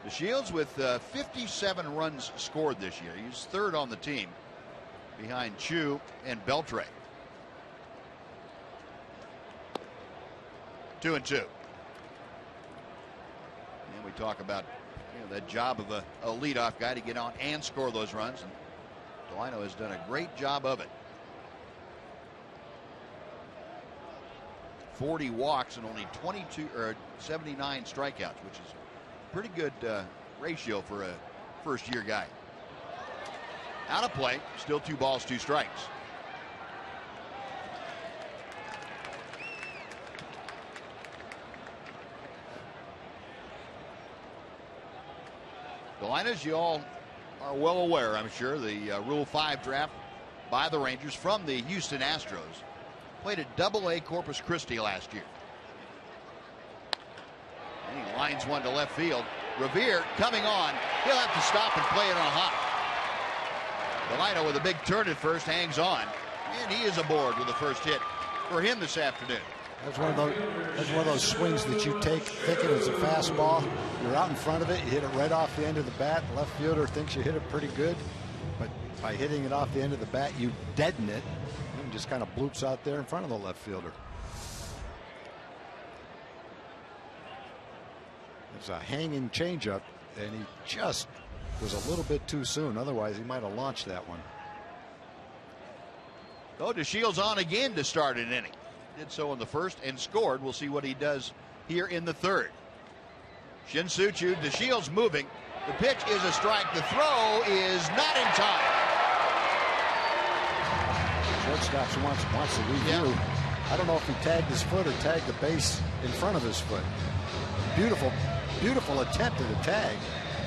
The Shields with 57 runs scored this year. He's 3rd on the team behind Chu and Beltre. 2-2. And we talk about that job of a leadoff guy to get on and score those runs. And Delino has done a great job of it. 40 walks and only 79 strikeouts, which is a pretty good ratio for a first-year guy. Out of play, still 2 balls, 2 strikes. Delino, you all are well aware, I'm sure, the Rule 5 draft by the Rangers from the Houston Astros. Played at Double-A Corpus Christi last year. And he lines one to left field. Revere coming on. He'll have to stop and play it on high. Delino with a big turn at first, hangs on, and he is aboard with the first hit for him this afternoon. That's one of those swings that you take thinking it's a fastball. You're out in front of it. You hit it right off the end of the bat. The left fielder thinks you hit it pretty good, but by hitting it off the end of the bat, you deaden it. And just kind of bloops out there in front of the left fielder. It's a hanging changeup, and he just was a little bit too soon. Otherwise, he might have launched that one. Oh, DeShields on again to start an inning. Did so in the first and scored. We'll see what he does here in the third. Shin-Soo Choo, DeShields moving. The pitch is a strike. The throw is not in time. Shortstop wants to review. Yeah. I don't know if he tagged his foot or tagged the base in front of his foot. Beautiful attempt at a tag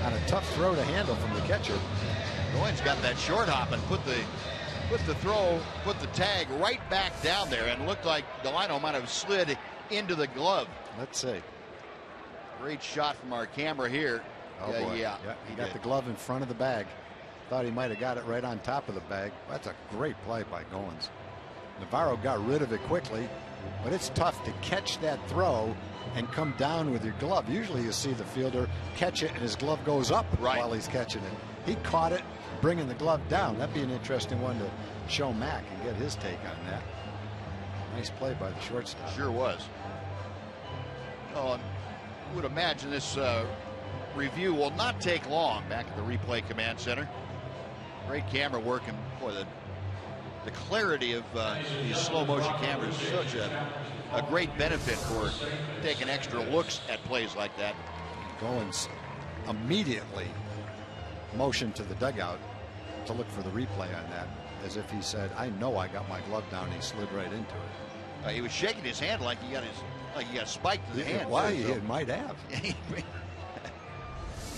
on a tough throw to handle from the catcher. Goins got that short hop and put the tag right back down there, and looked like Delino might have slid into the glove. Let's see. Great shot from our camera here. Oh boy. Yeah, he got the glove in front of the bag. Thought he might have got it right on top of the bag. That's a great play by Goins. Navarro got rid of it quickly, but it's tough to catch that throw and come down with your glove. Usually you see the fielder catch it and his glove goes up while he's catching it. He caught it, bringing the glove down. That'd be an interesting one to show Mac and get his take on that. Nice play by the shortstop. Sure was. Oh, I would imagine this review will not take long back at the replay command center. Great camera work, and boy, the clarity of these slow motion cameras is such a great benefit for taking extra looks at plays like that. Goins immediately motioned to the dugout to look for the replay on that, as if he said, "I know I got my glove down." He slid right into it. He was shaking his hand like he got spiked to the hand. Why? He might have.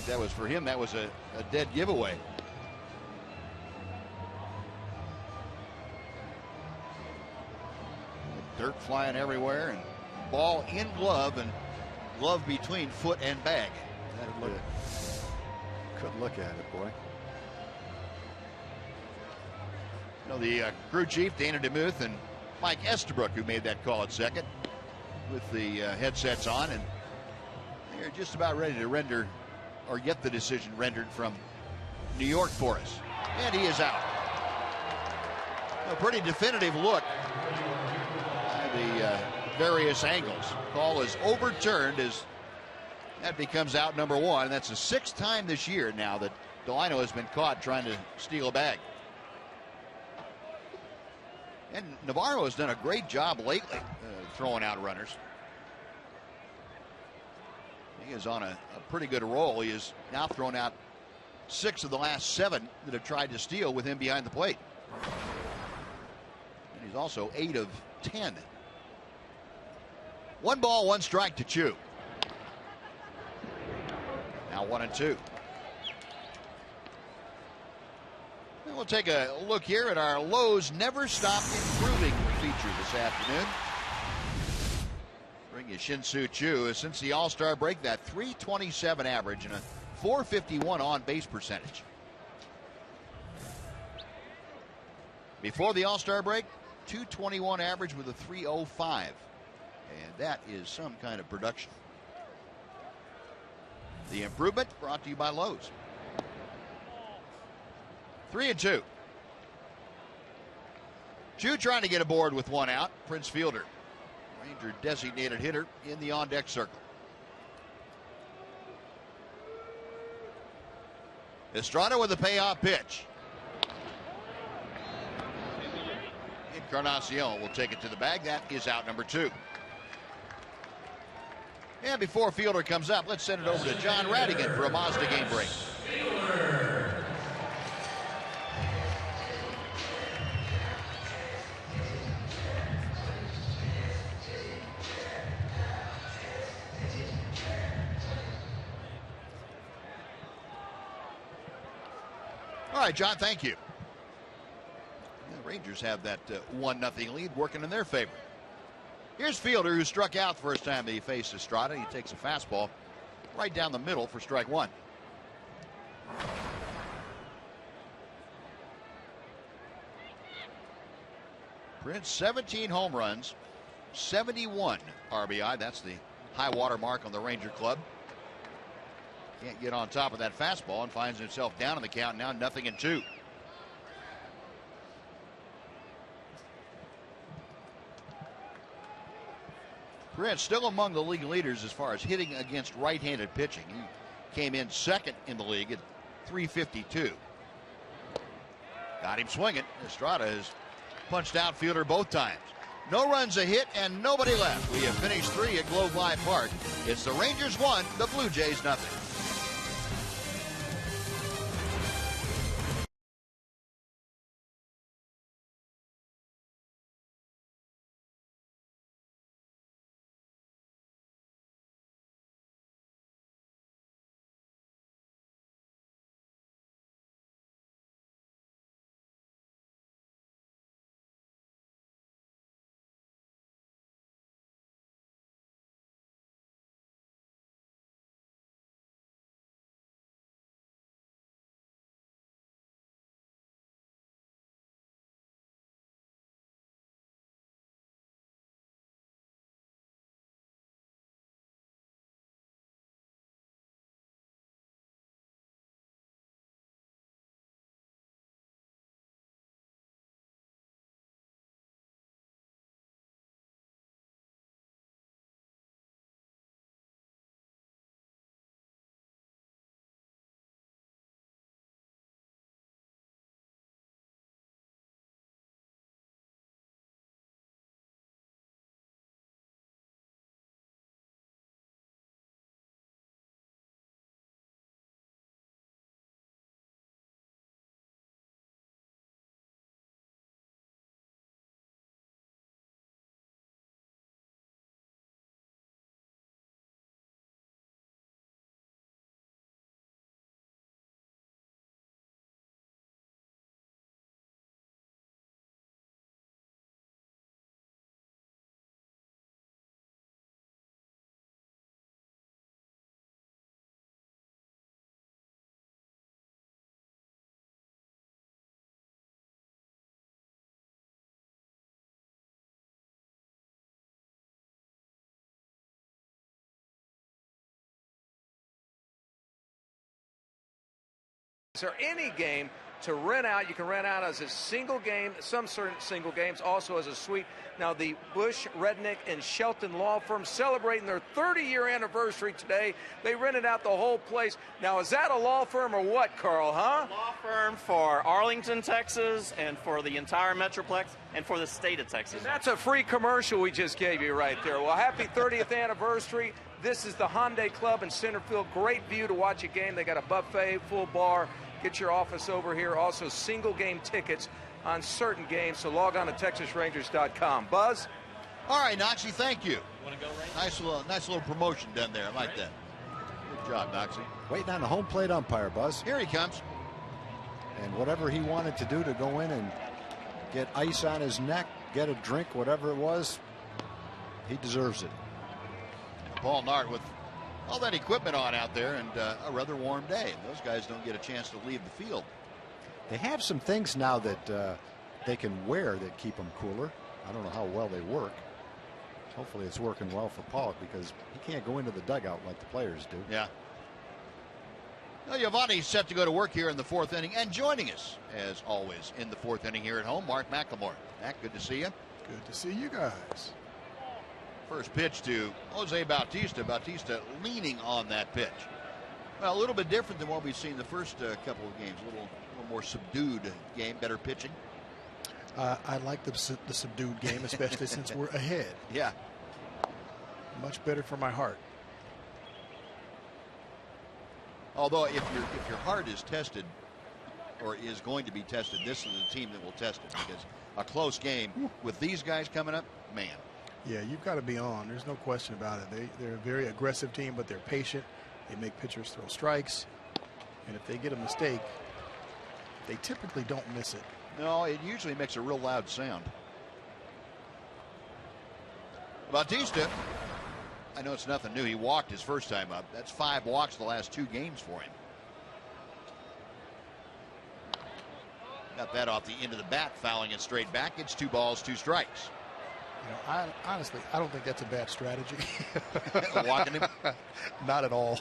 That was for him. That was a dead giveaway. Dirt flying everywhere, and ball in glove, and glove between foot and bag. Couldn't look at it, boy. You know, the crew chief, Dana DeMuth, and Mike Estabrook, who made that call at second, with the headsets on, and they're just about ready to render or get the decision rendered from New York for us. And he is out. A pretty definitive look at the various angles. Call is overturned as that becomes out number one. That's the 6th time this year now that Delino has been caught trying to steal a bag. And Navarro has done a great job lately throwing out runners. He is on a pretty good roll. He has now thrown out 6 of the last 7 that have tried to steal with him behind the plate. And he's also 8 of 10. 1 ball, 1 strike to Chu. Now 1-2. And we'll take a look here at our Lowe's Never Stop Improving feature this afternoon. Bring you Shin-Soo Choo. Since the All-Star break, that .327 average and a .451 on-base percentage. Before the All-Star break, .221 average with a .305. And that is some kind of production. The improvement brought to you by Lowe's. 3-2. Choo trying to get aboard with one out. Prince Fielder, Ranger designated hitter, in the on-deck circle. Estrada with a payoff pitch. Encarnacion will take it to the bag. That is out number 2. And before Fielder comes up, let's send it over to John Radigan for a Mazda game break. All right, John, thank you. The Rangers have that 1-0 lead working in their favor. Here's Fielder, who struck out the first time he faced Estrada. He takes a fastball right down the middle for strike 1. Prince, 17 home runs, 71 RBI. That's the high water mark on the Ranger club. Can't get on top of that fastball and finds himself down in the count now, 0-2. Prince still among the league leaders as far as hitting against right-handed pitching. He came in second in the league at .352. Got him swinging. Estrada has punched out Fielder both times. No runs a hit and nobody left. We have finished 3 at Globe Life Park. It's the Rangers 1, the Blue Jays 0. Is there any game to rent out? You can rent out as a single game, some certain single games, also as a suite. Now, the Bush, Rednick, and Shelton law firm celebrating their 30-year anniversary today. They rented out the whole place. Now, is that a law firm or what, Carl, huh? Law firm for Arlington, Texas, and for the entire Metroplex, and for the state of Texas. And that's a free commercial we just gave you right there. Well, happy 30th anniversary. This is the Hyundai Club in Centerfield. Great view to watch a game. They got a buffet, full bar. Get your office over here. Also, single game tickets on certain games. So log on to TexasRangers.com. Buzz? All right, Noxie, thank you. Want to go, Rangers? Nice little promotion done there. I like that. Good job, Noxie. Waiting on the home plate umpire, Buzz. Here he comes. And whatever he wanted to do to go in and get ice on his neck, get a drink, whatever it was, he deserves it. Paul Nart with all that equipment on out there and a rather warm day. Those guys don't get a chance to leave the field. They have some things now that they can wear that keep them cooler. I don't know how well they work. Hopefully it's working well for Paul because he can't go into the dugout like the players do. Yeah. Well, Giovanni's set to go to work here in the 4th inning, and joining us, as always, in the 4th inning here at home, Mark McLemore. Mac, good to see you. Good to see you guys. First pitch to Jose Bautista. Bautista leaning on that pitch. Well, a little bit different than what we've seen the first couple of games. A little more subdued game, better pitching. I like the subdued game, especially since we're ahead. Yeah. Much better for my heart. Although if your heart is tested or is going to be tested, this is the team that will test it, because a close game with these guys coming up, man. Yeah, you've got to be on. There's no question about it. They're a very aggressive team, but they're patient. They make pitchers throw strikes. And if they get a mistake, they typically don't miss it. No, it usually makes a real loud sound. Bautista, I know it's nothing new. He walked his first time up. That's 5 walks the last 2 games for him. Got that off the end of the bat, fouling it straight back. It's 2 balls, 2 strikes. You know, honestly, I don't think that's a bad strategy. Walking him? Not at all.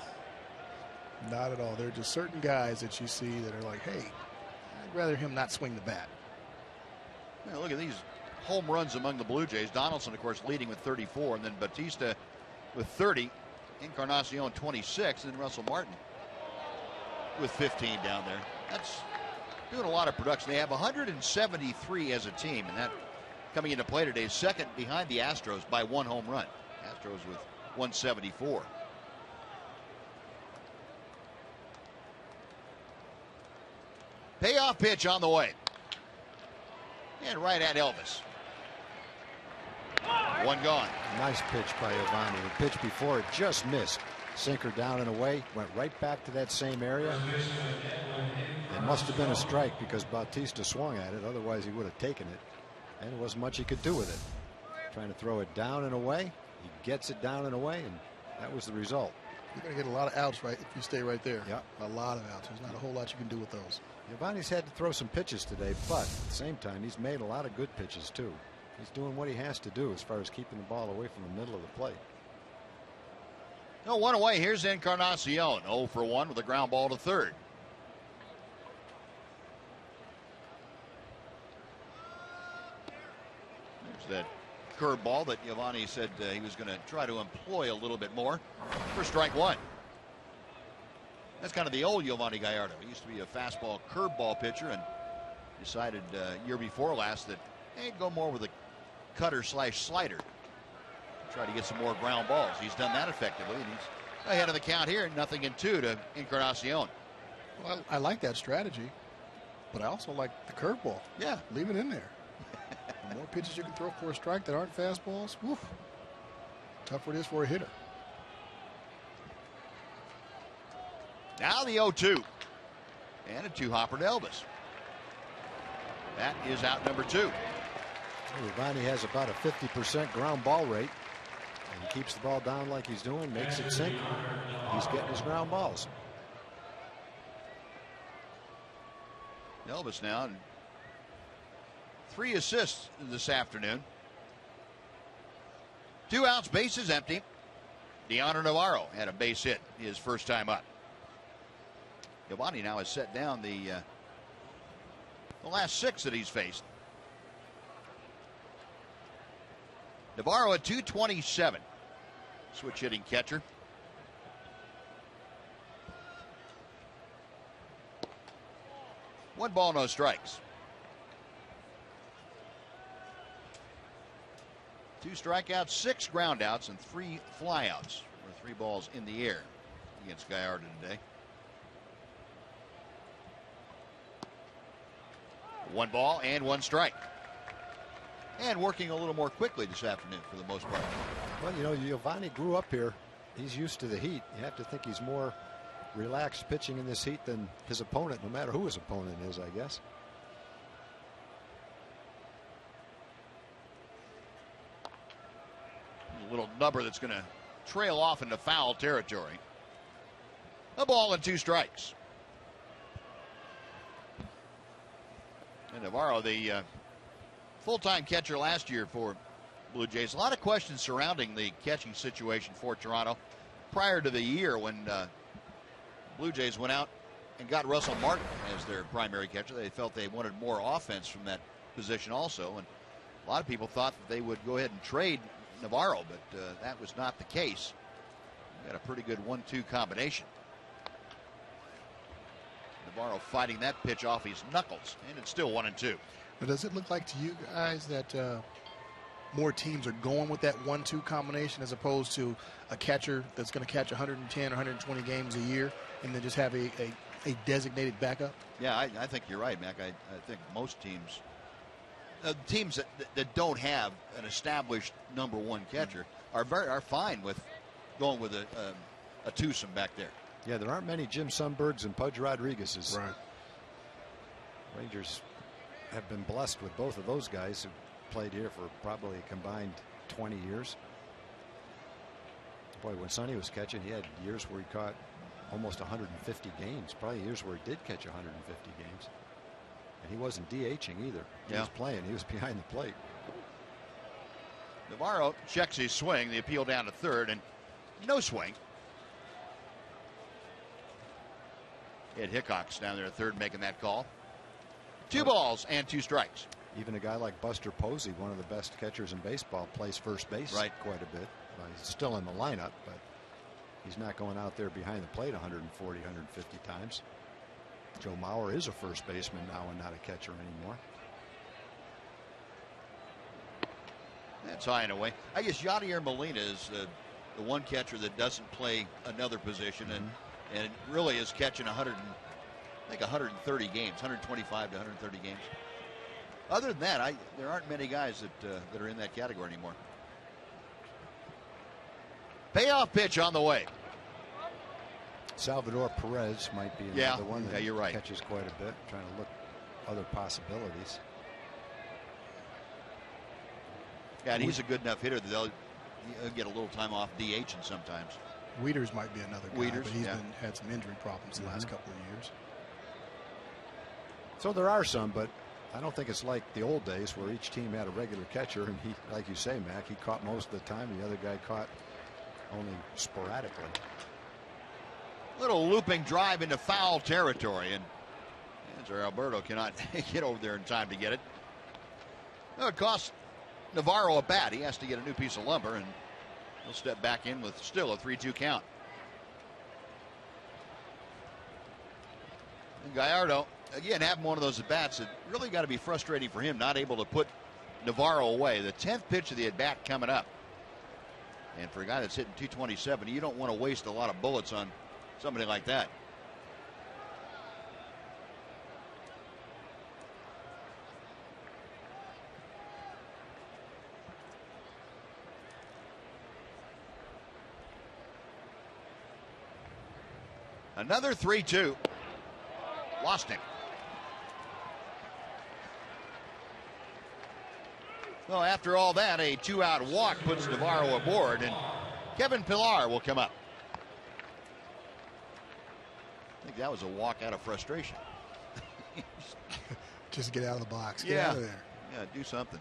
Not at all. There are just certain guys that you see that are like, hey, I'd rather him not swing the bat. Well, look at these home runs among the Blue Jays. Donaldson, of course, leading with 34, and then Bautista with 30, Encarnacion 26, and then Russell Martin with 15 down there. That's doing a lot of production. They have 173 as a team, and that coming into play today is second behind the Astros by 1 home run. Astros with 174. Payoff pitch on the way. And right at Elvis. 1 gone. Nice pitch by Giovanni. The pitch before it just missed. Sinker down and away. Went right back to that same area. It must have been a strike because Bautista swung at it. Otherwise, he would have taken it. And there wasn't much he could do with it. Trying to throw it down and away. He gets it down and away, and that was the result. You're going to get a lot of outs right if you stay right there. Yeah. A lot of outs. There's not a whole lot you can do with those. Giovanni's had to throw some pitches today, but at the same time, he's made a lot of good pitches, too. He's doing what he has to do as far as keeping the ball away from the middle of the plate. No, 1 away. Here's Encarnacion. 0 for 1 with a ground ball to third. There's that curveball that Giovanni said he was going to try to employ a little bit more for strike 1. That's kind of the old Giovanni Gallardo. He used to be a fastball curveball pitcher and decided year before last that he'd go more with a cutter / slider. Try to get some more ground balls. He's done that effectively, and he's ahead of the count here. 0-2 to Encarnacion. Well, I like that strategy, but I also like the curveball. Yeah. Leave it in there. The more pitches you can throw for a strike that aren't fastballs, woof, tougher it is for a hitter. Now the 0-2. And a 2-hopper to Elvis. That is out number 2. Giovanni has about a 50% ground ball rate. And he keeps the ball down like he's doing, makes it sink. He's getting his ground balls. Elvis now, 3 assists this afternoon. 2 outs, bases empty. Deoner Navarro had a base hit his first time up. Giovanni now has set down the last 6 that he's faced. Navarro at 227. Switch hitting catcher. One ball, no strikes. 2 strikeouts, 6 groundouts, and 3 flyouts, or 3 balls in the air against Gallardo today. 1 ball and 1 strike. And working a little more quickly this afternoon for the most part. Well, you know, Giovanni grew up here. He's used to the heat. You have to think he's more relaxed pitching in this heat than his opponent, no matter who his opponent is, I guess. A little number that's going to trail off into foul territory. A ball and 2 strikes. And Navarro, the full-time catcher last year for Blue Jays. A lot of questions surrounding the catching situation for Toronto prior to the year when Blue Jays went out and got Russell Martin as their primary catcher. They felt they wanted more offense from that position also, and a lot of people thought that they would go ahead and trade Navarro, but that was not the case. Got a pretty good 1-2 combination. Navarro fighting that pitch off his knuckles, and it's still 1-2. Now, does it look like to you guys that more teams are going with that 1-2 combination as opposed to a catcher that's going to catch 110 or 120 games a year and then just have a designated backup? Yeah, I think you're right, Mac. I think most teams, teams that don't have an established number 1 catcher are fine with going with a twosome back there. Yeah, there aren't many Jim Sundbergs and Pudge Rodriguez's. Right. Rangers have been blessed with both of those guys who played here for probably a combined 20 years. Boy, when Sonny was catching, he had years where he caught almost 150 games. Probably years where he did catch 150 games. And he wasn't DHing either. He was playing. He was behind the plate. Navarro checks his swing. The appeal down to third, and no swing. Ed Hickok's down there at third making that call. 2 balls and 2 strikes. Even a guy like Buster Posey, one of the best catchers in baseball, plays first base quite a bit. He's still in the lineup, but he's not going out there behind the plate 140, 150 times. Joe Mauer is a first baseman now and not a catcher anymore. That's high and away. I guess Yadier Molina is the one catcher that doesn't play another position and really is catching 130 games, 125 to 130 games. Other than that, there aren't many guys that are in that category anymore. Payoff pitch on the way. Salvador Perez might be another one that you're right. Catches quite a bit, trying to look other possibilities. Yeah, and he's a good enough hitter that they'll get a little time off DHing sometimes. Wieters might be another guy, but he's had some injury problems the last couple of years. So there are some, but I don't think it's like the old days where each team had a regular catcher, and he, like you say, Mac, he caught most of the time. The other guy caught only sporadically. Little looping drive into foul territory, and Alberto cannot get over there in time to get it. Well, it costs Navarro a bat. He has to get a new piece of lumber, and he'll step back in with still a 3-2 count. And Gallardo, again, having one of those at-bats that really got to be frustrating for him, not able to put Navarro away. The 10th pitch of the at-bat coming up. And for a guy that's hitting 227, you don't want to waste a lot of bullets on somebody like that. Another 3-2. Lost him. Well, after all that, a 2-out walk puts Navarro aboard, and Kevin Pillar will come up. I think that was a walk out of frustration. Just get out of the box. Get out of there. Yeah, do something.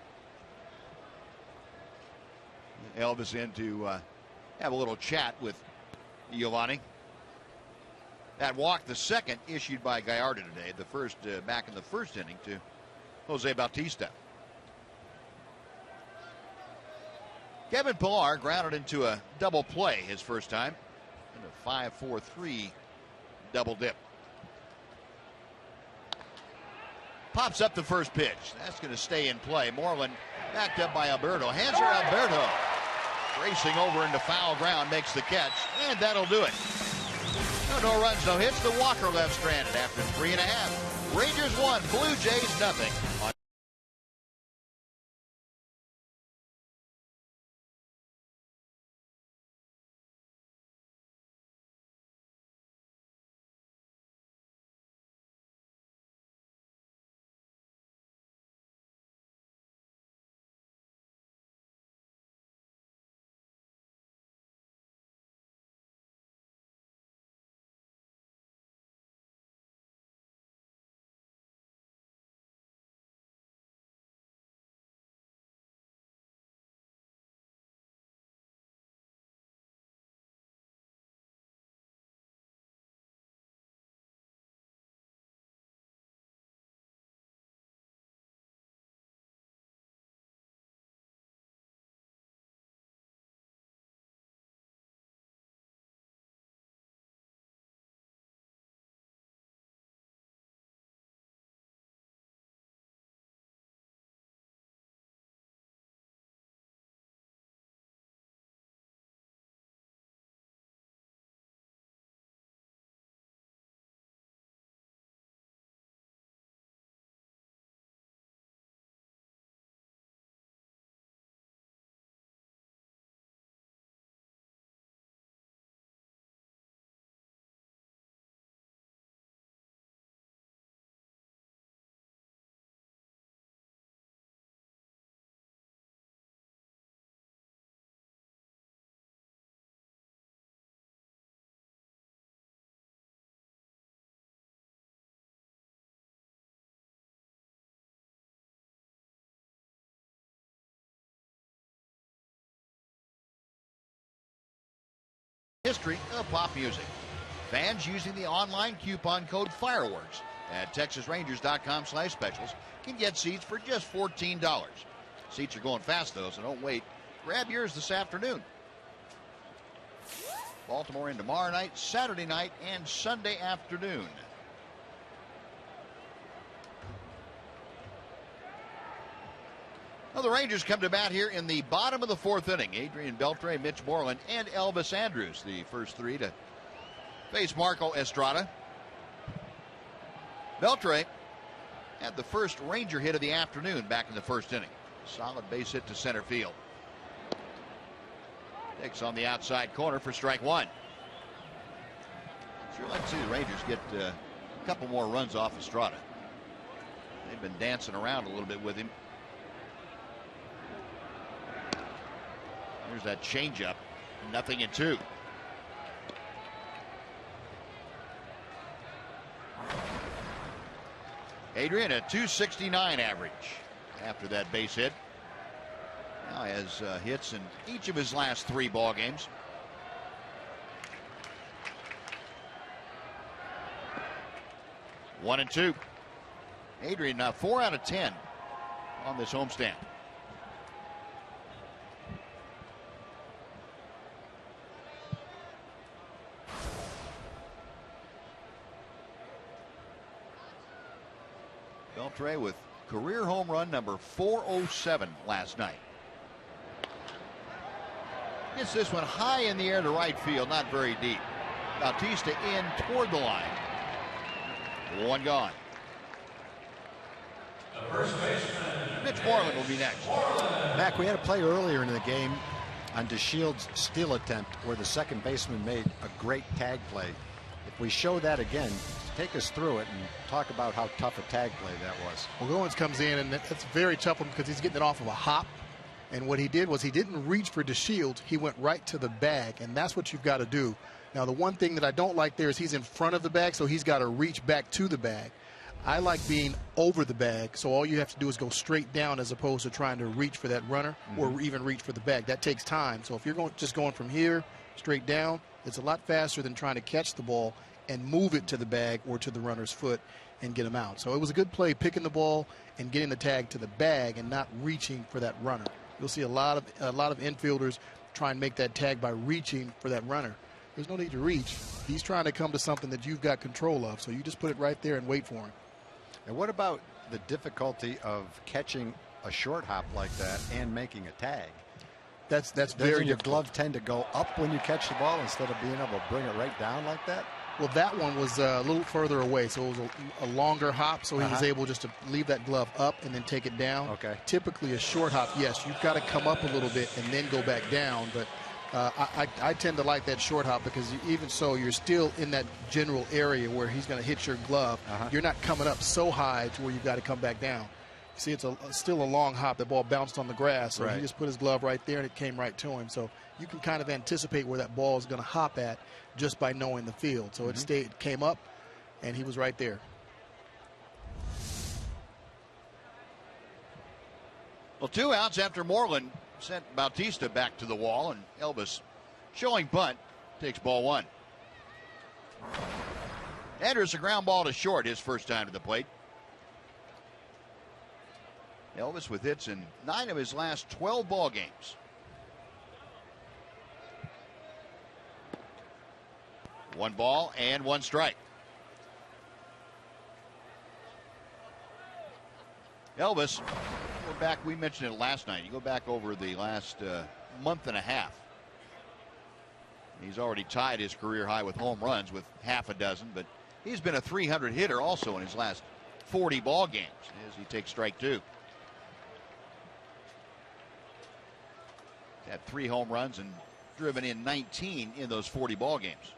Elvis in to have a little chat with Giovanni. That walk, the second issued by Gallardo today, the first back in the first inning to Jose Bautista. Kevin Pillar grounded into a double play his first time in a 5-4-3 double dip. Pops up the first pitch. That's going to stay in play. Moreland backed up by Alberto. Hanser Alberto racing over into foul ground, makes the catch, and that'll do it. No runs, no hits. The Walker left stranded after 3.5. Rangers 1, Blue Jays nothing. history of pop music. Fans using the online coupon code FIREWORKS at TexasRangers.com/specials can get seats for just $14. Seats are going fast, though, so don't wait. Grab yours this afternoon. Baltimore in tomorrow night, Saturday night, and Sunday afternoon. Well, the Rangers come to bat here in the bottom of the fourth inning. Adrian Beltre, Mitch Moreland, and Elvis Andrus, the first three to face Marco Estrada. Beltre had the first Ranger hit of the afternoon back in the first inning. Solid base hit to center field. Takes on the outside corner for strike one. Sure like to see the Rangers get a couple more runs off Estrada. They've been dancing around a little bit with him. There's that changeup. 0-2. Adrian, a .269 average after that base hit. Now has hits in each of his last 3 ball games. One and two. Adrian now 4 out of 10 on this homestand. Beltre with career home run number 407 last night. Gets this one high in the air to right field, not very deep. Bautista in toward the line. One gone. Mitch Moreland will be next. Mac, we had a play earlier in the game on DeShield's steal attempt where the second baseman made a great tag play. If we show that again, take us through it and talk about how tough a tag play that was. Well, Goins comes in, and that's very tough because he's getting it off of a hop. And what he did was he didn't reach for DeShield. He went right to the bag, and that's what you've got to do. Now, the one thing that I don't like there is he's in front of the bag, so he's got to reach back to the bag. I like being over the bag, so all you have to do is go straight down as opposed to trying to reach for that runner or even reach for the bag. That takes time. So if you're just going from here straight down, it's a lot faster than trying to catch the ball and move it to the bag or to the runner's foot and get him out. So it was a good play picking the ball and getting the tag to the bag and not reaching for that runner. You'll see a lot of infielders try and make that tag by reaching for that runner. There's no need to reach. He's trying to come to something that you've got control of, so you just put it right there and wait for him. And what about the difficulty of catching a short hop like that and making a tag? That's very difficult. Doesn't your glove tend to go up when you catch the ball instead of being able to bring it right down like that? Well, that one was a little further away, so it was a longer hop, so he was able just to leave that glove up and then take it down. Okay. Typically a short hop, yes, you've got to come up a little bit and then go back down, but I tend to like that short hop because even so, you're still in that general area where he's going to hit your glove. You're not coming up so high to where you've got to come back down. See, it's still a long hop. The ball bounced on the grass, so he just put his glove right there and it came right to him. So you can kind of anticipate where that ball is going to hop at just by knowing the field. So it came up, and he was right there. Well, 2 outs after Moreland sent Bautista back to the wall, and Elvis showing bunt takes ball one. Andrews a ground ball to short his first time to the plate. Elvis with hits in 9 of his last 12 ball games. One ball and one strike. Elvis, we mentioned it last night. You go back over the last month and a half. He's already tied his career high with home runs with half a dozen, but he's been a 300 hitter also in his last 40 ball games as he takes strike two. Had 3 home runs and driven in 19 in those 40 ball games.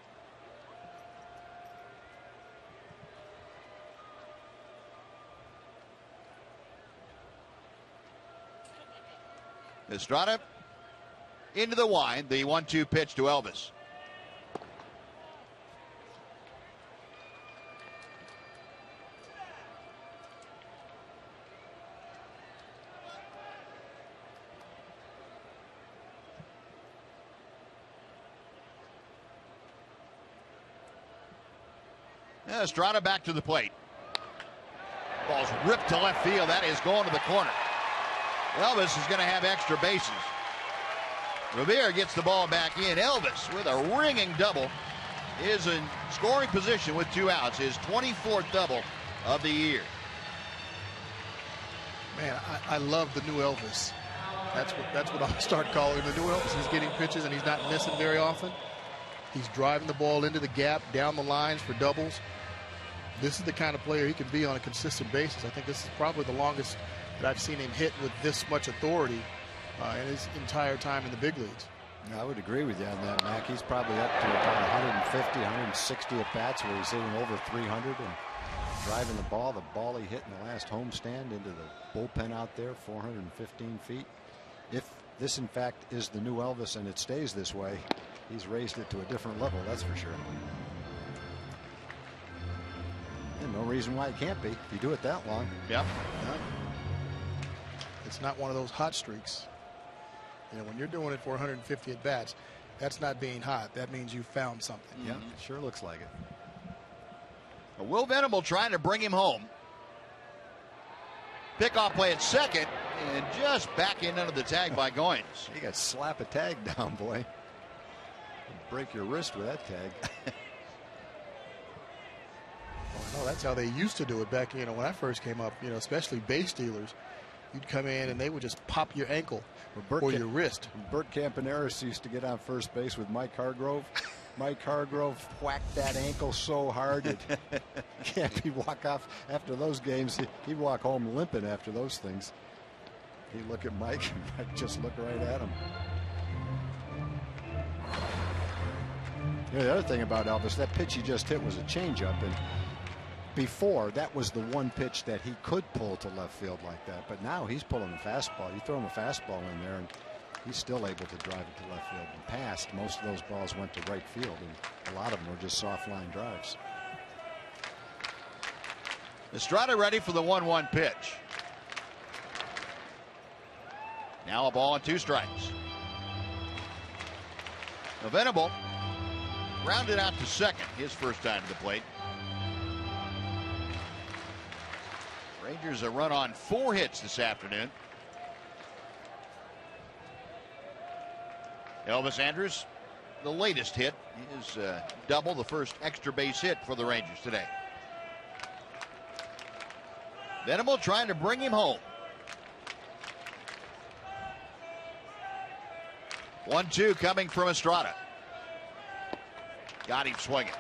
Estrada into the wind, the 1-2 pitch to Elvis. Estrada back to the plate. Ball's ripped to left field. That is going to the corner. Elvis is going to have extra bases. Revere gets the ball back in. Elvis with a ringing double is in scoring position with 2 outs. His 24th double of the year. Man, I love the new Elvis. That's what I'll start calling him, the new Elvis. He's getting pitches and he's not missing very often. He's driving the ball into the gap, down the lines for doubles. This is the kind of player he can be on a consistent basis. I think this is probably the longest that I've seen him hit with this much authority in his entire time in the big leagues. I would agree with you on that, Mac. He's probably up to about 150, 160 at bats where he's hitting over 300 and driving the ball he hit in the last homestand into the bullpen out there, 415 feet. If this, in fact, is the new Elvis and it stays this way, he's raised it to a different level, that's for sure. And no reason why it can't be if you do it that long. Yep. It's not one of those hot streaks. You know, when you're doing it for 150 at bats, that's not being hot. That means you found something. Yeah, it sure looks like it. Will Venable trying to bring him home. Pickoff play at second and just back in under the tag by Goins. You got to slap a tag down, boy. Break your wrist with that tag. Oh, that's how they used to do it back, you know, when I first came up, you know, especially base stealers. You'd come in and they would just pop your ankle or your wrist. Bert Campaneris used to get on first base with Mike Hargrove. Mike Hargrove whacked that ankle so hard it can't be walk off after those games. He'd walk home limping after those things. He'd look at Mike and Mike just look right at him. You know, the other thing about Elvis, that pitch he just hit was a changeup, and before that was the one pitch that he could pull to left field like that, but now he's pulling a fastball. You throw him a fastball in there and he's still able to drive it to left field. In the past, most of those balls went to right field, and a lot of them were just soft line drives. Estrada ready for the 1-1 pitch. Now a ball and 2 strikes. Venable rounded out to second, his first time to the plate. Rangers a run on 4 hits this afternoon. Elvis Andrus, the latest hit, is double, the first extra base hit for the Rangers today. Venable trying to bring him home. 1-2 coming from Estrada. Got him swinging.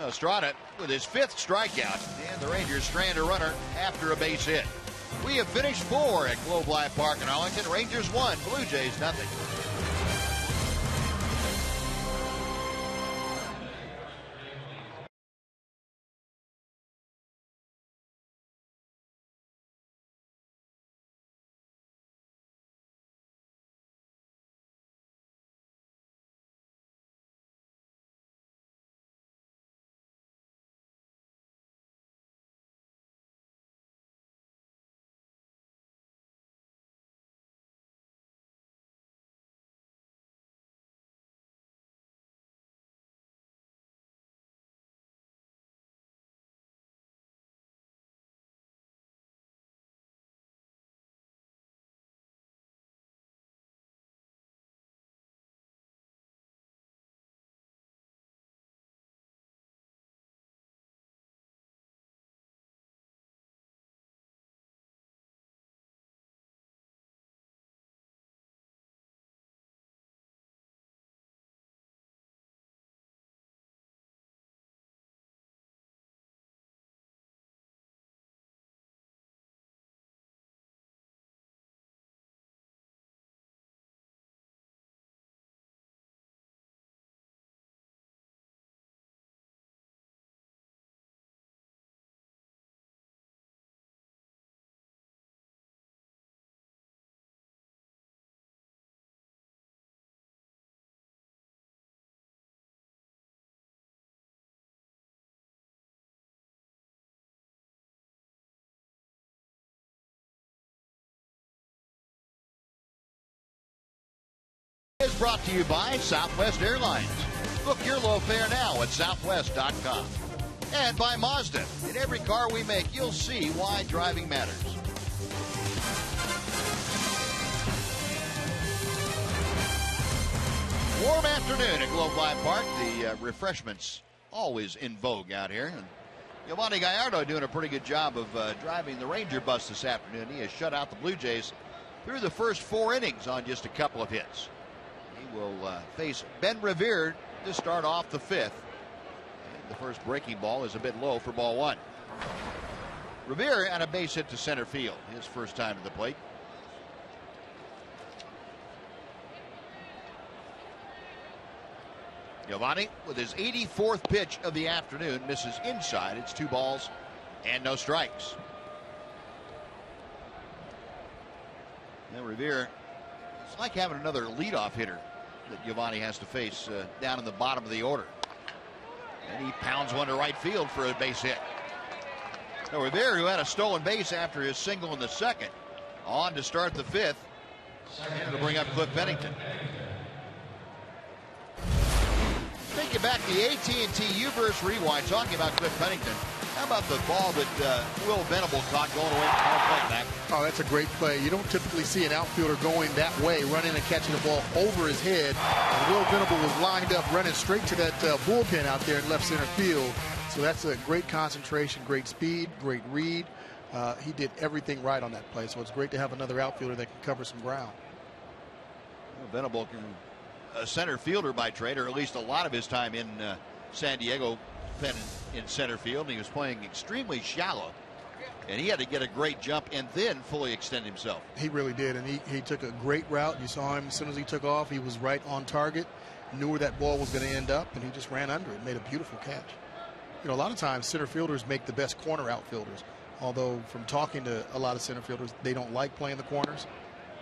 Estrada with his 5th strikeout, and the Rangers strand a runner after a base hit. We have finished 4 at Globe Life Park in Arlington. Rangers 1, Blue Jays nothing. Is brought to you by Southwest Airlines. Book your low fare now at southwest.com. And by Mazda. In every car we make, you'll see why driving matters. Warm afternoon at Globe Life Park. The refreshments always in vogue out here. And Yovani Gallardo doing a pretty good job of driving the Ranger bus this afternoon. He has shut out the Blue Jays through the first 4 innings on just a couple of hits. He will face Ben Revere to start off the 5th. And the first breaking ball is a bit low for ball 1. Revere on a base hit to center field, his first time to the plate. Yovani with his 84th pitch of the afternoon misses inside. It's 2 balls and no strikes. Now Revere, it's like having another leadoff hitter that Yovani has to face down in the bottom of the order. And he pounds one to right field for a base hit. Now Revere, who had a stolen base after his single in the 2nd, on to start the 5th and to bring up Cliff Pennington. Taking back the AT&T U-Verse rewind, talking about Cliff Pennington. How about the ball that Will Venable caught going away from home plate, Mac? Oh, that's a great play. You don't typically see an outfielder going that way, running and catching the ball over his head. And Will Venable was lined up, running straight to that bullpen out there in left center field. So that's a great concentration, great speed, great read. He did everything right on that play. So it's great to have another outfielder that can cover some ground. Well, Venable can a center fielder by trade, or at least a lot of his time in San Diego spent in center field, and he was playing extremely shallow, and he had to get a great jump and then fully extend himself. He really did, and he took a great route. You saw him as soon as he took off. He was right on target, knew where that ball was going to end up, and he just ran under it, made a beautiful catch. You know, a lot of times center fielders make the best corner outfielders, although from talking to a lot of center fielders, they don't like playing the corners.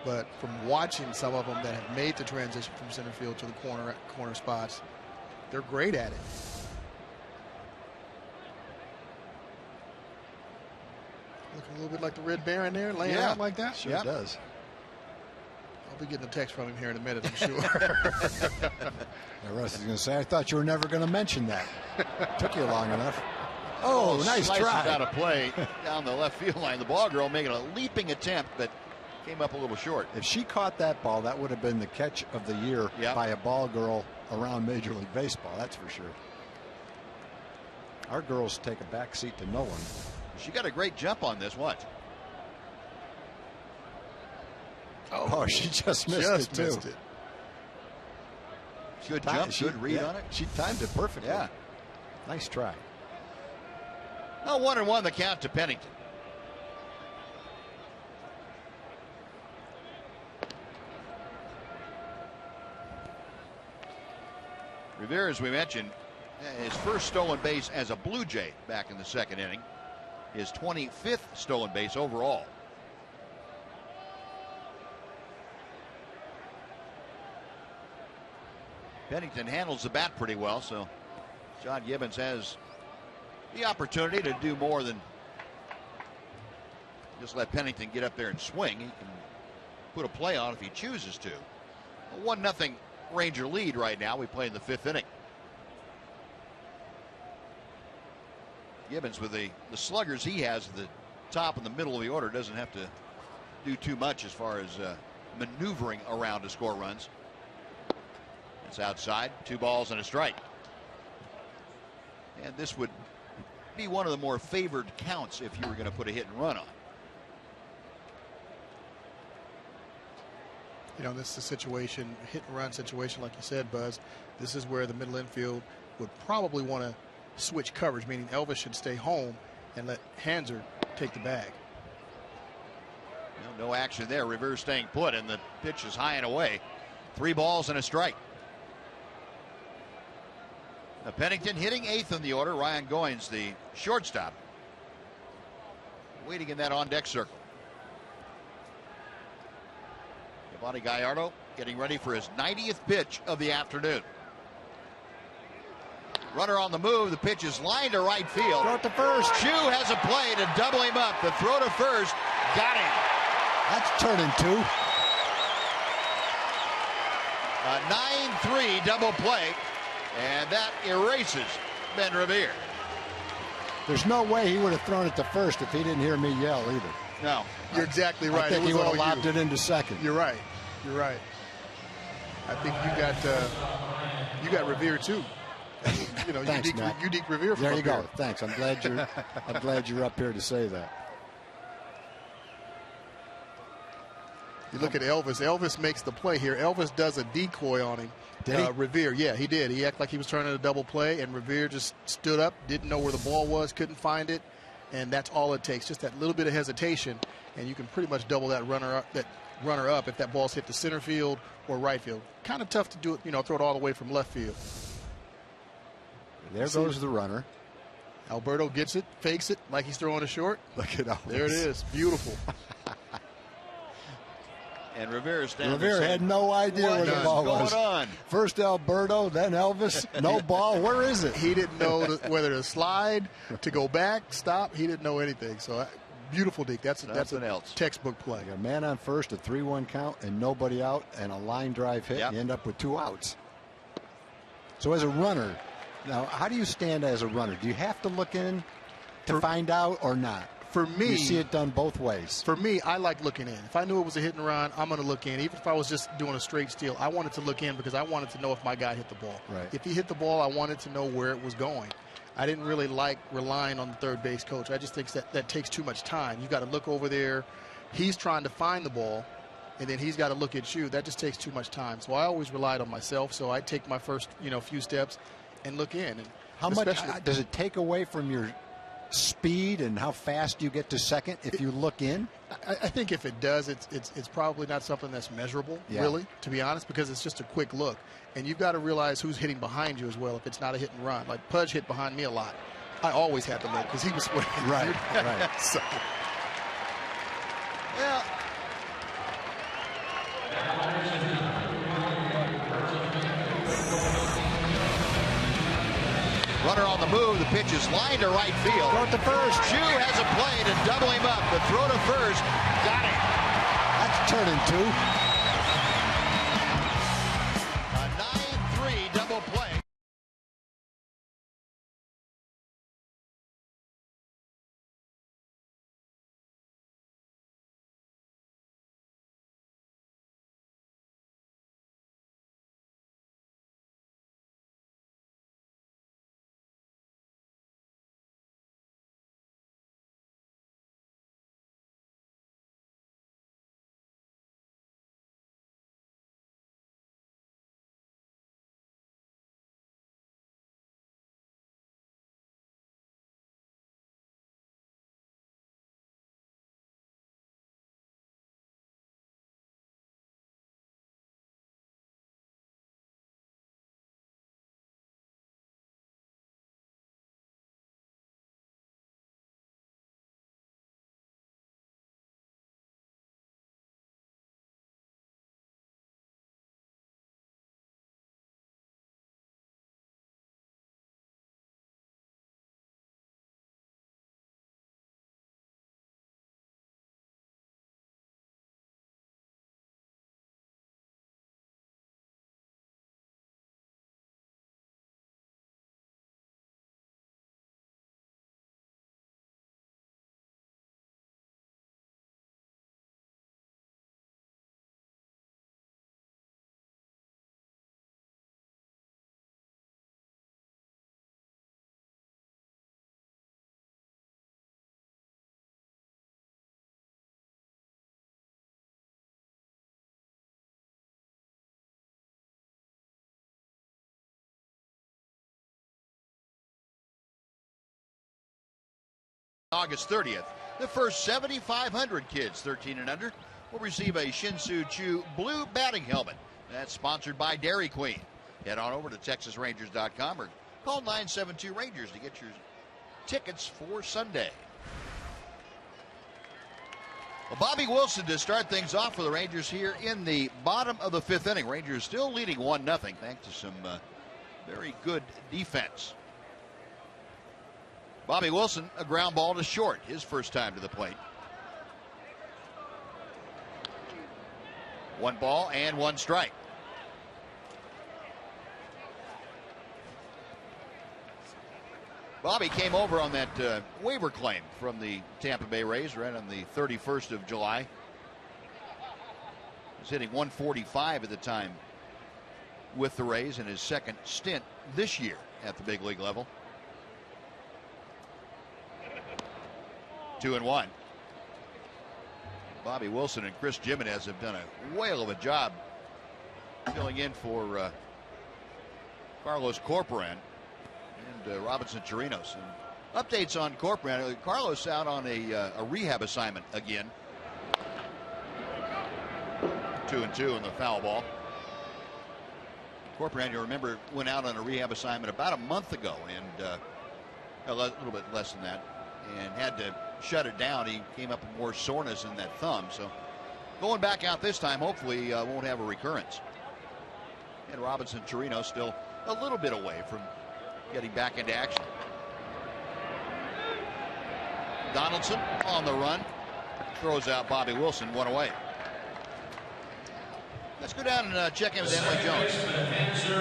But from watching some of them that have made the transition from center field to the corner spots, they're great at it. Looking a little bit like the Red Baron there, laying out like that. Sure does. I'll be getting a text from him here in a minute, I'm sure. Russ is going to say, I thought you were never going to mention that. Took you long enough. Oh, nice try. Out of play down the left field line. The ball girl making a leaping attempt, but came up a little short. If she caught that ball, that would have been the catch of the year by a ball girl around Major League Baseball. That's for sure. Our girls take a back seat to no one. She got a great jump on this. What? Oh, she just missed it. Good jump, good read on it. She timed it perfectly. Yeah. Nice try. Now 1-1 the count to Pennington. Revere, as we mentioned, his first stolen base as a Blue Jay back in the 2nd inning. His 25th stolen base overall. Pennington handles the bat pretty well, so John Gibbons has the opportunity to do more than just let Pennington get up there and swing. He can put a play on if he chooses to. A 1-0 Ranger lead right now. We play in the 5th inning. Gibbons, with the sluggers he has at the top and the middle of the order, doesn't have to do too much as far as maneuvering around to score runs. It's outside, 2 balls and a strike. And this would be one of the more favored counts if you were going to put a hit and run on. You know, this is a situation, hit and run situation, like you said, Buzz. This is where the middle infield would probably want to switch coverage, meaning Elvis should stay home and let Hanser take the bag. No action there. Revere staying put, and the pitch is high and away. 3 balls and a strike. Now Pennington hitting 8th in the order. Ryan Goins, the shortstop, waiting in that on-deck circle. Yovani Gallardo getting ready for his 90th pitch of the afternoon. Runner on the move. The pitch is lined to right field. Throw it to first. Chu has a play to double him up. The throw to first. Got him. That's turning 2. A 9-3 double play. And that erases Ben Revere. There's no way he would have thrown it to first if he didn't hear me yell either. No. You're exactly right. I think it he was would have all lobbed you. it into second. You're right. You're right. I think you got Revere too. You know, Thanks, unique Revere. There you go. Here. Thanks. I'm glad you're up here to say that. You look at Elvis. Elvis makes the play here. Elvis does a decoy on him. Did he? Revere, yeah, he did. He acted like he was turning a double play, and Revere just stood up, didn't know where the ball was, couldn't find it, and that's all it takes. Just that little bit of hesitation, and you can pretty much double that runner up if that ball's hit the center field or right field. Kind of tough to do it, throw it all the way from left field. There goes the runner. Alberto gets it, fakes it like he's throwing a short. Look at Elvis. There it is. Beautiful. And Rivera had no idea where the ball was. On? First Alberto, then Elvis. No ball. Where is it? He didn't know whether to slide, to go back, stop. He didn't know anything. So beautiful, Deke. That's a textbook play. You got a man on first, a 3-1 count, and nobody out, and a line drive hit. Yep. You end up with 2 outs. So as a runner, now how do you stand as a runner? Do you have to look in to find out or not? For me, you see it done both ways. For me, I like looking in. If I knew it was a hit and run, I'm going to look in. Even if I was just doing a straight steal, I wanted to look in because I wanted to know if my guy hit the ball. Right. If he hit the ball, I wanted to know where it was going. I didn't really like relying on the third base coach. I just think that takes too much time. You got to look over there. He's trying to find the ball, and then he's got to look at you. That just takes too much time. So I always relied on myself. So I take my first few steps and look in. And how much does it take away from your speed and how fast you get to second if you look in? I think if it does, it's probably not something that's measurable, really, to be honest, because it's just a quick look. And you've got to realize who's hitting behind you as well if it's not a hit and run. Like Pudge hit behind me a lot. I always had to look because he was swinging. Right. So. Yeah. Runner on the move. The pitch is lined to right field. Throw it to first. Chu has a play to double him up. The throw to first. Got it. That's turning 2. A 9-3 double play. August 30th, the first 7,500 kids 13 and under will receive a Shin-Soo Choo blue batting helmet. That's sponsored by Dairy Queen. Head on over to TexasRangers.com or call 972-RANGERS to get your tickets for Sunday. Well, Bobby Wilson to start things off for the Rangers here in the bottom of the 5th inning. Rangers still leading 1-0 thanks to some very good defense. Bobby Wilson, a ground ball to short, his first time to the plate. 1 ball and 1 strike. Bobby came over on that waiver claim from the Tampa Bay Rays right on the 31st of July. He was hitting 145 at the time with the Rays in his second stint this year at the big league level. 2-1. Bobby Wilson and Chris Jimenez have done a whale of a job filling in for Carlos Corporan and Robinson Chirinos. And updates on Corporan. Carlos out on a rehab assignment again. 2-2 in the foul ball. Corporan, you remember, went out on a rehab assignment about a month ago, and a little bit less than that, and had to shut it down. He came up with more soreness in that thumb, so going back out this time, hopefully won't have a recurrence. And Robinson Chirinos still a little bit away from getting back into action. Donaldson on the run, throws out Bobby Wilson, one away. Let's go down and check in with Emily Jones.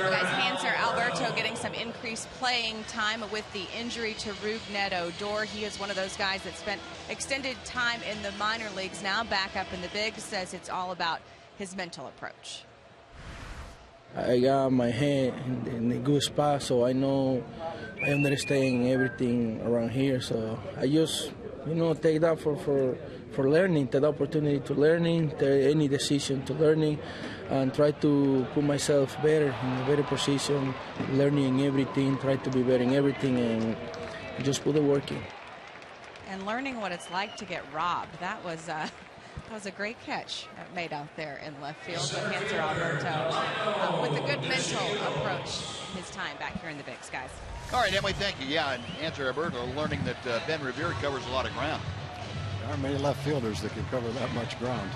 Guys, Hanser Alberto getting some increased playing time with the injury to Rougned Odor. He is one of those guys that spent extended time in the minor leagues, now back up in the bigs. Says it's all about his mental approach. I got my head in a good spot, so I know I understand everything around here. So I just, take that for learning, take the opportunity to learning, take any decision to learning, and try to put myself better in a better position, learning everything, try to be better in everything, and just put the work in. And learning what it's like to get robbed. That was a great catch made out there in left field by Hanser Alberto with a good mental approach his time back here in the bigs, guys. All right, Emily, thank you. Yeah, and Hanser Alberto learning that Ben Revere covers a lot of ground. There aren't many left fielders that can cover that much ground.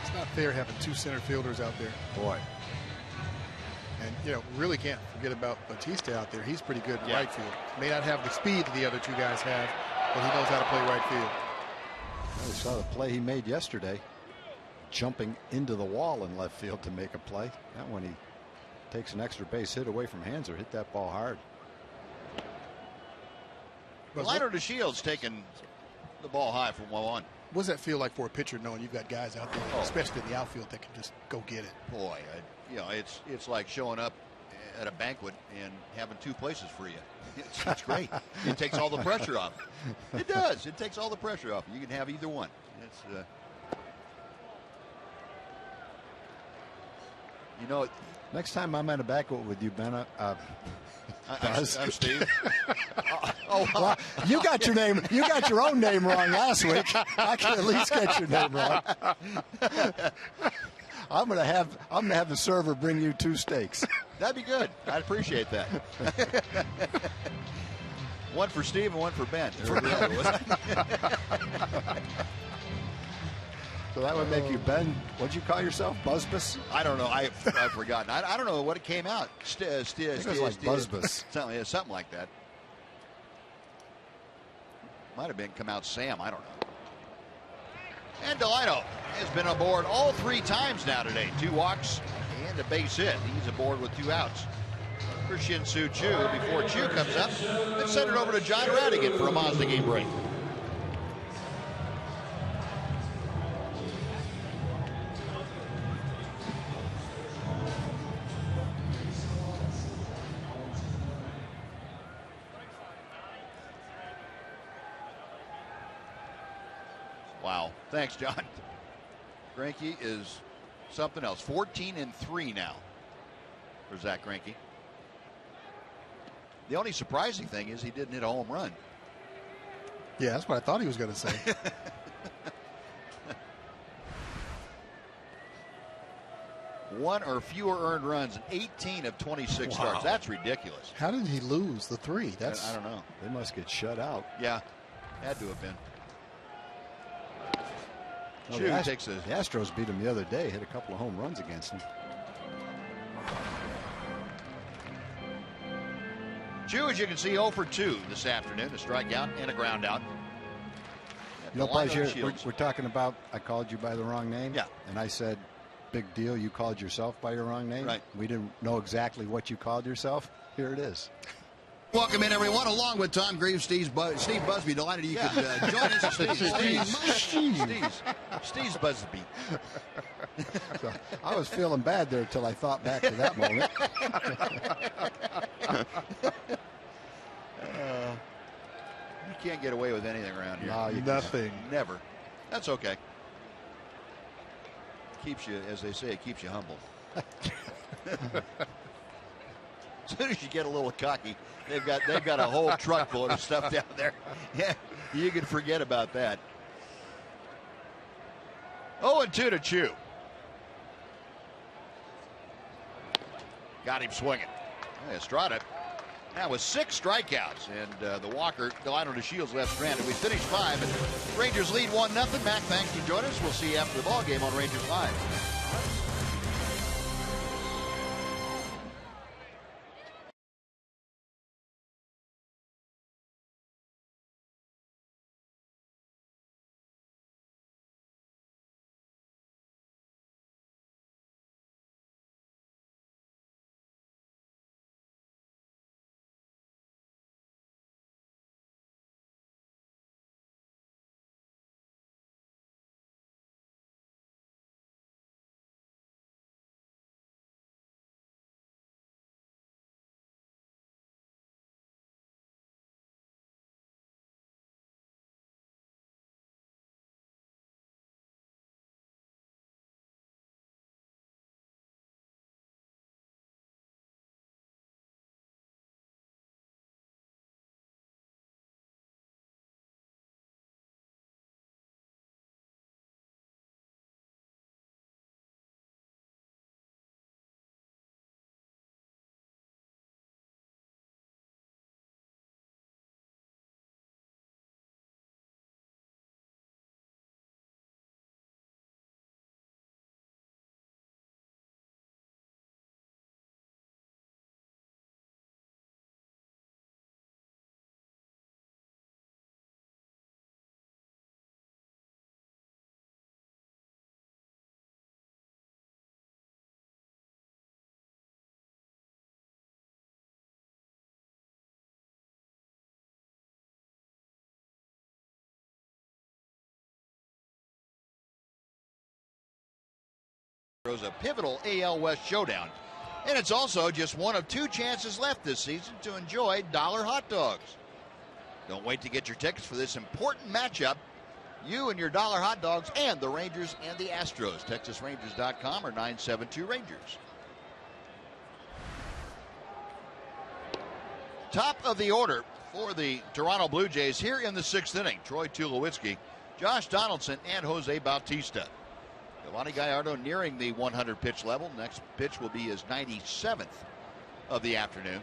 It's not fair having two center fielders out there. Boy. And, really can't forget about Batista out there. He's pretty good in right field. May not have the speed that the other two guys have, but he knows how to play right field. I saw the play he made yesterday, jumping into the wall in left field to make a play. That one, he takes an extra base hit away from Hanser, hit that ball hard. Leonard DeShields taking the ball high from 1-1. What does that feel like for a pitcher knowing you've got guys out there, especially in the outfield, that can just go get it? Boy, it's like showing up at a banquet and having two places for you. It's great. It takes all the pressure off. It does. It takes all the pressure off. You can have either one. It's next time I'm at a banquet with you, Ben, I'm Steve. Well, you got your name. You got your own name wrong last week. I can at least get your name wrong. I'm gonna have the server bring you 2 steaks. That'd be good. I'd appreciate that. One for Steve and one for Ben. So that would make you Ben. What'd you call yourself? Buzzbus? I don't know. I've forgotten. I don't know what it came out. It was like Buzzbus. Something like that. Might have come out Sam. I don't know. And Delino has been aboard all 3 times now today. 2 walks and a base hit. He's aboard with 2 outs. For Shin-Soo Choo. Before Choo comes up, let's send it over to John Radigan for a Mazda game break. Wow. Thanks, John. Greinke is something else. 14-3 now for Zach Greinke. The only surprising thing is he didn't hit a home run. Yeah, that's what I thought he was going to say. One or fewer earned runs in 18 of 26 starts. That's ridiculous. How did he lose the 3? I don't know. They must get shut out. Yeah, had to have been. Well, the Astros beat him the other day, hit a couple of home runs against him. Choo, as you can see, 0 for 2 this afternoon, a strikeout and a ground out. We're talking about, I called you by the wrong name. Yeah. And I said, big deal, you called yourself by your wrong name. Right. We didn't know exactly what you called yourself. Here it is. Welcome in, everyone, along with Tom Greaves, Steve Busby. Delighted you could join us. Steve's Busby. So, I was feeling bad there until I thought back to that moment. You can't get away with anything around here. No, Nothing. Never. That's okay. Keeps you, as they say, it keeps you humble. As soon as you get a little cocky, they've got a whole truck full of stuff down there. Yeah, you can forget about that. 0-2 to Chu. Got him swinging. Estrada now with 6 strikeouts, and the Walker, Delino DeShields left stranded. We finished 5, and Rangers lead 1-0. Mac, thanks for joining us. We'll see you after the ball game on Rangers Live. A pivotal AL West showdown, and it's also just one of 2 chances left this season to enjoy dollar hot dogs. Don't wait to get your tickets for this important matchup. You and your dollar hot dogs and the Rangers and the Astros. TexasRangers.com or 972 Rangers. Top of the order for the Toronto Blue Jays here in the 6th inning. Troy Tulowitzki, Josh Donaldson, and Jose Bautista. Giovanni Gallardo nearing the 100 pitch level. Next pitch will be his 97th of the afternoon.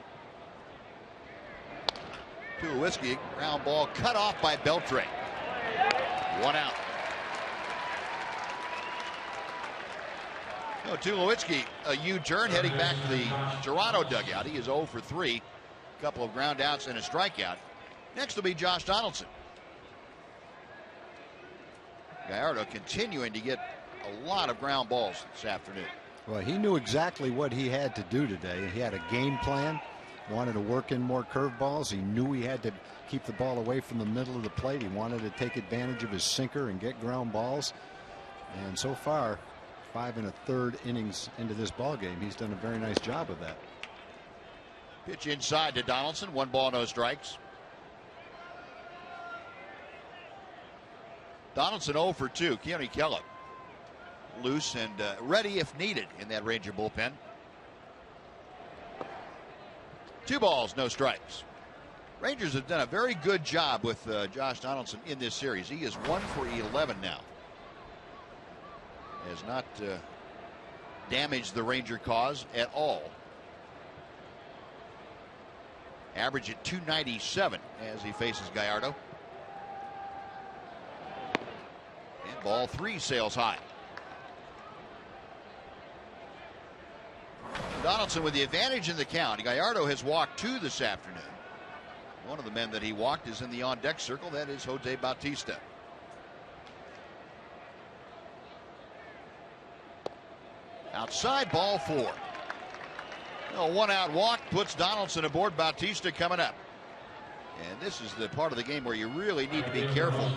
Tulowitzki, ground ball cut off by Beltre. 1 out. No, Tulowitzki, a U-turn heading back to the Toronto dugout. He is 0 for 3. A couple of ground outs and a strikeout. Next will be Josh Donaldson. Gallardo continuing to get a lot of ground balls this afternoon. Well, he knew exactly what he had to do today. He had a game plan, wanted to work in more curveballs. He knew he had to keep the ball away from the middle of the plate. He wanted to take advantage of his sinker and get ground balls. And so far, 5 1/3 innings into this ball game, he's done a very nice job of that. Pitch inside to Donaldson. 1 ball, no strikes. Donaldson 0 for 2. Keone Kela loose and ready if needed in that Ranger bullpen. 2 balls, no strikes. Rangers have done a very good job with Josh Donaldson in this series. He is 1 for 11 now. Has not damaged the Ranger cause at all. Average at 297 as he faces Gallardo. And ball 3 sails high. Donaldson with the advantage in the count. Gallardo has walked 2 this afternoon. One of the men that he walked is in the on-deck circle. That is Jose Bautista. Outside, ball 4. A 1-out walk puts Donaldson aboard. Bautista coming up. And this is the part of the game where you really need to be careful.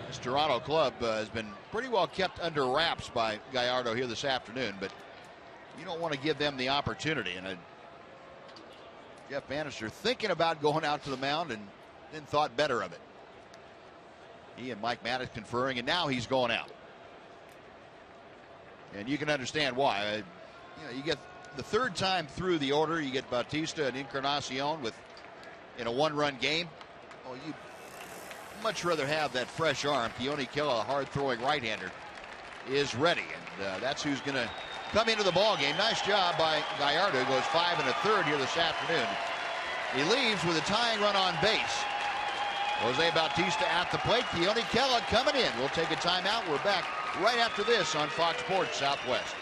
This Toronto club has been pretty well kept under wraps by Gallardo here this afternoon, but you don't want to give them the opportunity. And Jeff Bannister thinking about going out to the mound and then thought better of it. He and Mike Maddox conferring, and now he's going out. And you can understand why. You get the third time through the order, you get Bautista and Encarnacion in a one-run game. Oh, you'd much rather have that fresh arm. Keone Kela, a hard-throwing right-hander, is ready, and that's who's going to come into the ball game. Nice job by Gallardo. Goes 5 1/3 here this afternoon. He leaves with a tying run on base. Jose Bautista at the plate. Keone Kela coming in. We'll take a timeout. We're back right after this on Fox Sports Southwest.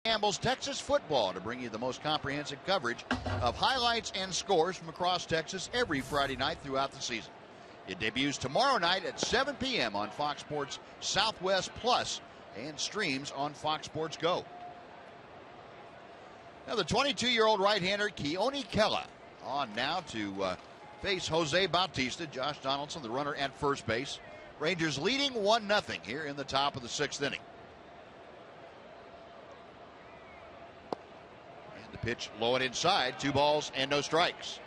Campbell's Texas Football to bring you the most comprehensive coverage of highlights and scores from across Texas every Friday night throughout the season. It debuts tomorrow night at 7 p.m. on Fox Sports Southwest Plus and streams on Fox Sports Go. Now the 22-year-old right-hander Keone Kela on now to face Jose Bautista. Josh Donaldson, the runner at first base. Rangers leading 1-0 here in the top of the 6th inning. Pitch low and inside, 2 balls and no strikes.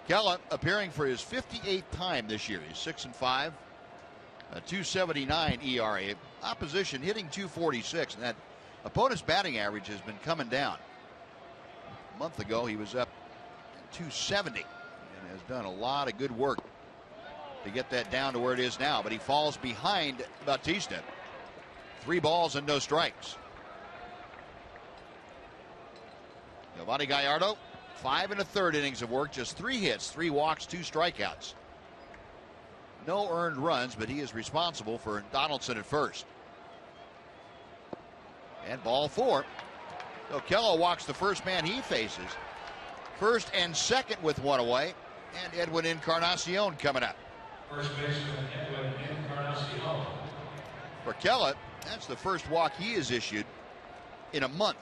Kela appearing for his 58th time this year. He's 6-5, a 2.79 ERA. Opposition hitting 246, and that opponent's batting average has been coming down. A month ago he was up 270 and has done a lot of good work to get that down to where it is now, but he falls behind Bautista. 3 balls and no strikes. Giovanni Gallardo, 5 1/3 innings of work, just 3 hits, 3 walks, 2 strikeouts. No earned runs, but he is responsible for Donaldson at first. And ball 4. So Kela walks the first man he faces. First and second with 1 away, and Edwin Encarnacion coming up. First baseman Edwin Encarnacion. For Kela, that's the first walk he has issued in a month.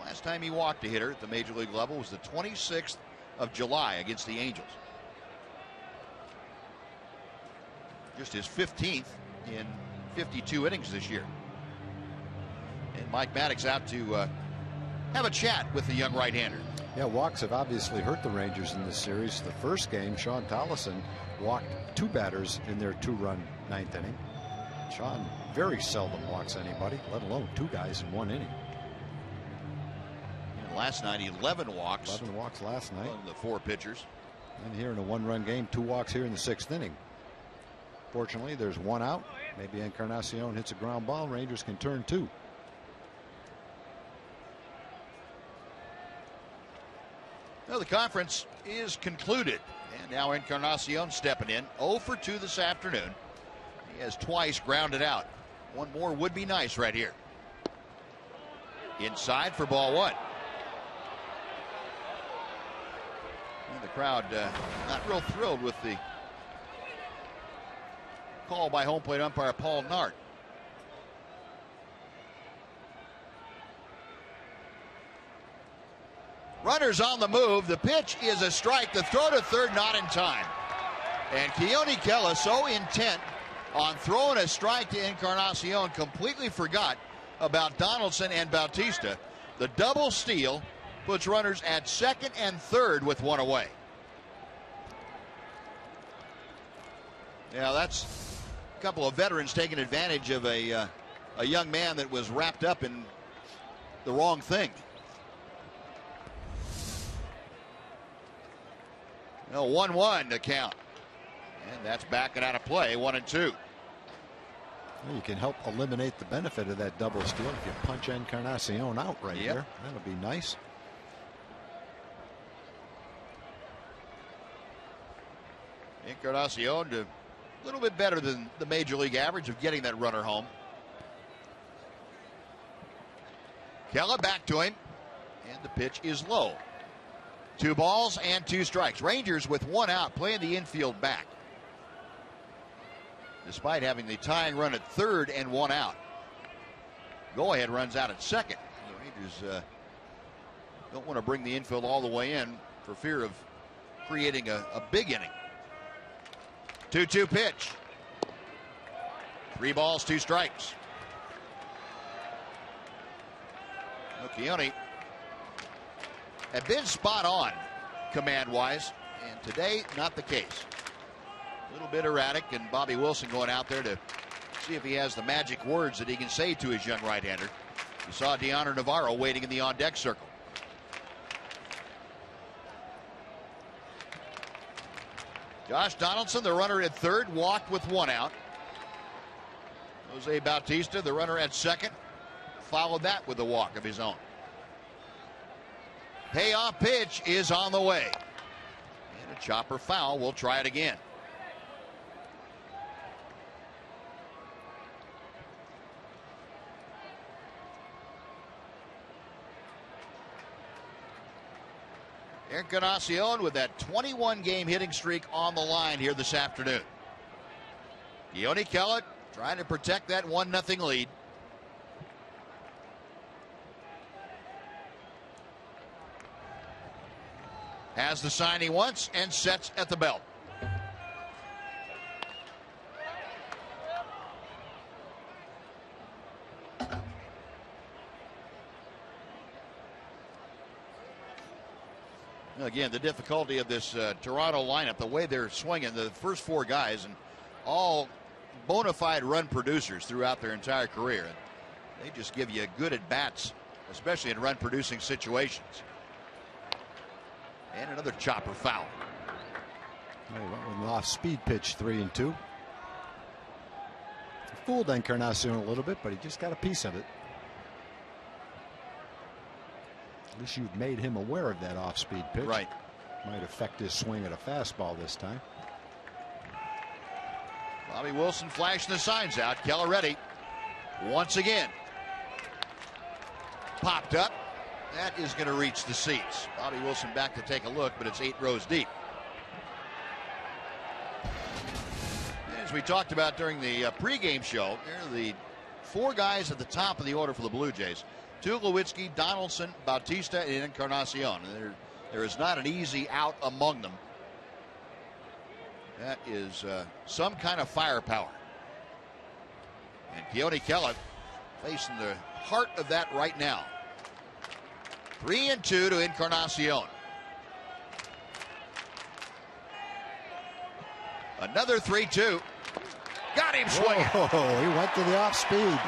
Last time he walked a hitter at the major league level was the 26th of July against the Angels. Just his 15th in 52 innings this year. And Mike Maddox out to have a chat with the young right-hander. Yeah, walks have obviously hurt the Rangers in this series. The first game, Sean Tolleson walked 2 batters in their 2-run 9th inning. Sean very seldom walks anybody, let alone 2 guys in 1 inning. Last night, 11 walks. 11 walks last night. Among the 4 pitchers. And here in a 1-run game, 2 walks here in the 6th inning. Fortunately, there's 1 out. Maybe Encarnacion hits a ground ball. Rangers can turn 2. Well, the conference is concluded, And now Encarnacion stepping in. 0 for 2 this afternoon. He has twice grounded out. One more would be nice right here. Inside for ball 1. And the crowd not real thrilled with the call by home plate umpire Paul Nart. Runners on the move. The pitch is a strike. The throw to third not in time. And Keone Kela, so intent on throwing a strike to Encarnacion, completely forgot about Donaldson and Bautista. The double steal puts runners at second and third with one away. Yeah, that's a couple of veterans taking advantage of a young man that was wrapped up in the wrong thing. No, 1-1 to count. And that's backing out of play, 1-2. Well, you can help eliminate the benefit of that double steal if you punch Encarnacion out right there. That'll be nice. Encarnacion a little bit better than the major league average of getting that runner home. Kela back to him, and the pitch is low. 2 balls and 2 strikes. Rangers with 1 out, playing the infield back. Despite having the tying run at third and 1 out. Go-ahead runs out at second. The Rangers don't want to bring the infield all the way in for fear of creating a big inning. 2-2 pitch. 3 balls, 2 strikes. Keone had been spot on command-wise, and today not the case. A little bit erratic, and Bobby Wilson going out there to see if he has the magic words that he can say to his young right-hander. You saw Deoner Navarro waiting in the on-deck circle. Josh Donaldson, the runner at third, walked with 1 out. Jose Bautista, the runner at second, followed that with a walk of his own. Payoff pitch is on the way. And a chopper foul. We'll try it again. Encarnacion with that 21-game hitting streak on the line here this afternoon. Keone Kela trying to protect that 1-0 lead. Has the sign he wants and sets at the belt. Again, the difficulty of this Toronto lineup, the way they're swinging, the first 4 guys, and all bona fide run producers throughout their entire career. They just give you good at-bats, especially in run-producing situations. And another chopper foul. He went with an off-speed pitch, 3-2. Fooled Encarnacion a little bit, but he just got a piece of it. At least you've made him aware of that off-speed pitch. Right. Might affect his swing at a fastball this time. Bobby Wilson flashing the signs out. Kela ready. Once again. Popped up. That is going to reach the seats. Bobby Wilson back to take a look, but it's 8 rows deep. As we talked about during the pregame show, there are the 4 guys at the top of the order for the Blue Jays. Tulowitzki, Donaldson, Bautista, and Encarnacion. And there is not an easy out among them. That is some kind of firepower. And Keone Kela facing the heart of that right now. 3-2 to Encarnacion. Another 3-2. Got him swinging. Oh, he went to the off speed.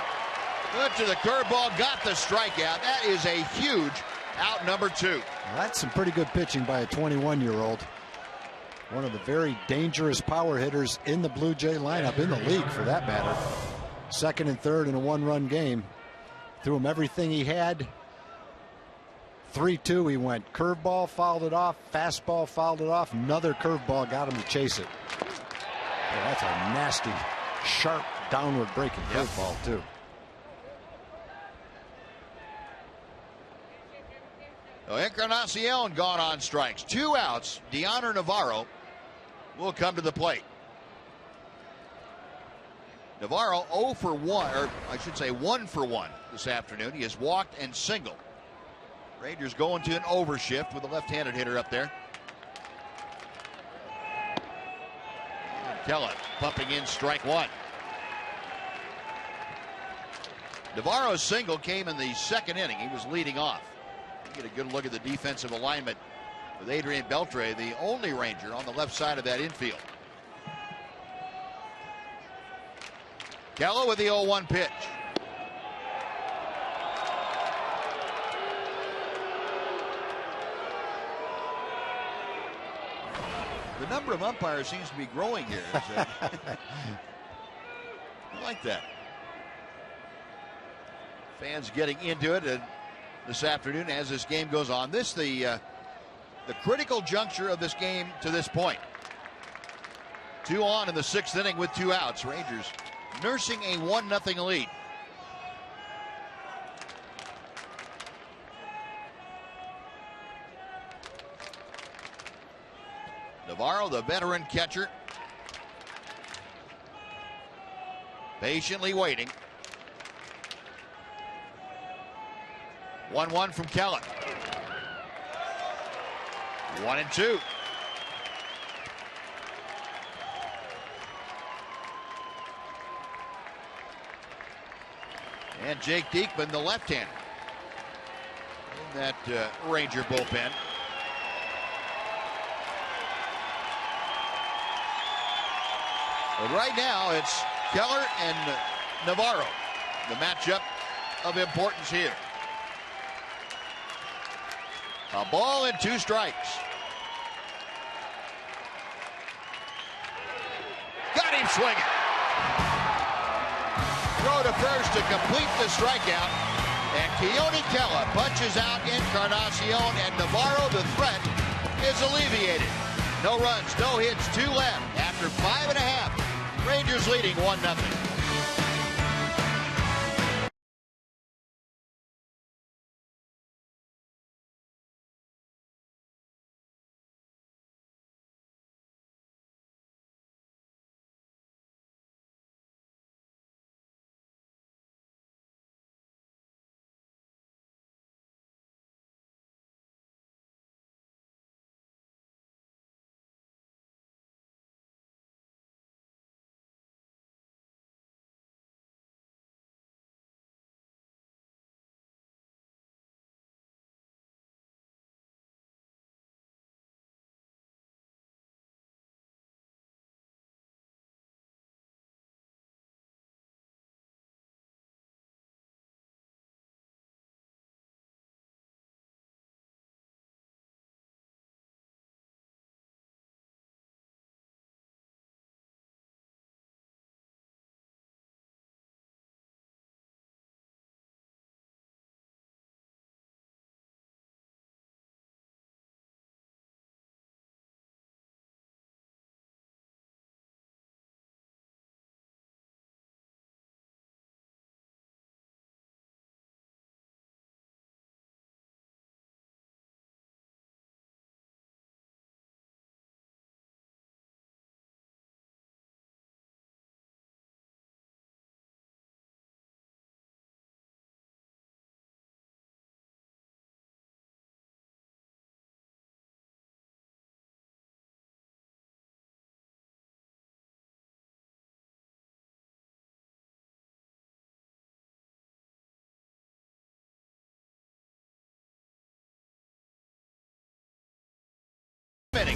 Good to the curveball, got the strikeout. That is a huge out, number 2. Well, that's some pretty good pitching by a 21-year-old. One of the very dangerous power hitters in the Blue Jay lineup, in the league for that matter. Second and third in a 1-run game. Threw him everything he had. 3-2. He went curveball, fouled it off, fastball, fouled it off, another curveball got him to chase it. Boy, that's a nasty, sharp, downward breaking curveball, too. Encarnacion gone on strikes. 2 outs. Deoner Navarro will come to the plate. Navarro 0 for 1, or I should say 1 for 1 this afternoon. He has walked and singled. Rangers going to an overshift with a left-handed hitter up there. Kella pumping in strike 1. Navarro's single came in the 2nd inning. He was leading off. You get a good look at the defensive alignment with Adrian Beltre, the only Ranger on the left side of that infield. Kella with the 0-1 pitch. The number of umpires seems to be growing here. I like that. Fans getting into it this afternoon as this game goes on. This the critical juncture of this game to this point. 2 on in the 6th inning with 2 outs. Rangers nursing a 1-0 lead. Navarro, the veteran catcher, patiently waiting. 1-1 from Kella. 1-2. And Jake Diekman, the left-hander, in that Ranger bullpen. But right now, it's Keller and Navarro, the matchup of importance here. A ball and 2 strikes. Got him swinging. Throw to first to complete the strikeout. And Keone Kella punches out Encarnacion, and Navarro, the threat, is alleviated. No runs, no hits, 2 left after 5.5. Rangers leading 1-0.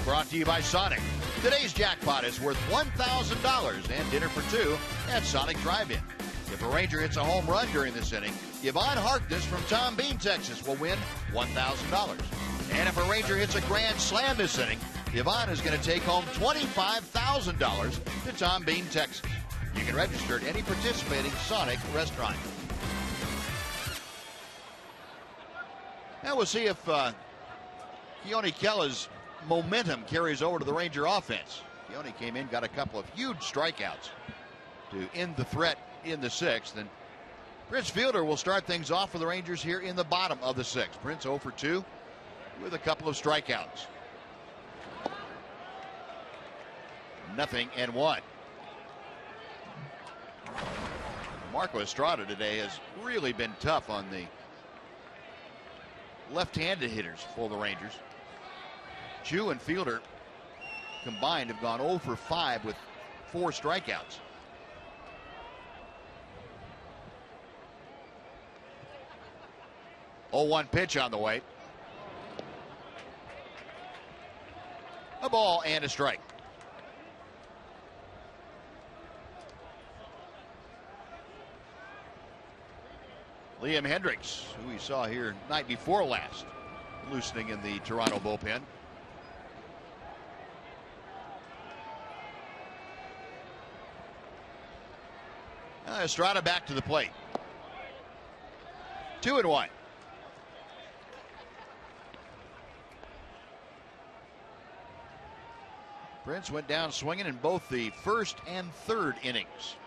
Brought to you by Sonic. Today's jackpot is worth $1,000 and dinner for 2 at Sonic Drive-In. If a Ranger hits a home run during this inning, Yvonne Harkness from Tom Bean, Texas will win $1,000. And if a Ranger hits a grand slam this inning, Yvonne is going to take home $25,000 to Tom Bean, Texas. You can register at any participating Sonic restaurant. Now we'll see if Keone Kella's momentum carries over to the Ranger offense. Keone came in, got a couple of huge strikeouts to end the threat in the sixth. And Prince Fielder will start things off for the Rangers here in the bottom of the sixth. Prince 0 for 2 with a couple of strikeouts. 0-1. Marco Estrada today has really been tough on the left-handed hitters for the Rangers. Chu and Fielder combined have gone 0 for 5 with 4 strikeouts. Oh, 1 pitch on the way. A ball and a strike. Liam Hendricks, who we saw here night before last, loosening in the Toronto bullpen. Estrada back to the plate. 2-1. Prince went down swinging in both the first and third innings.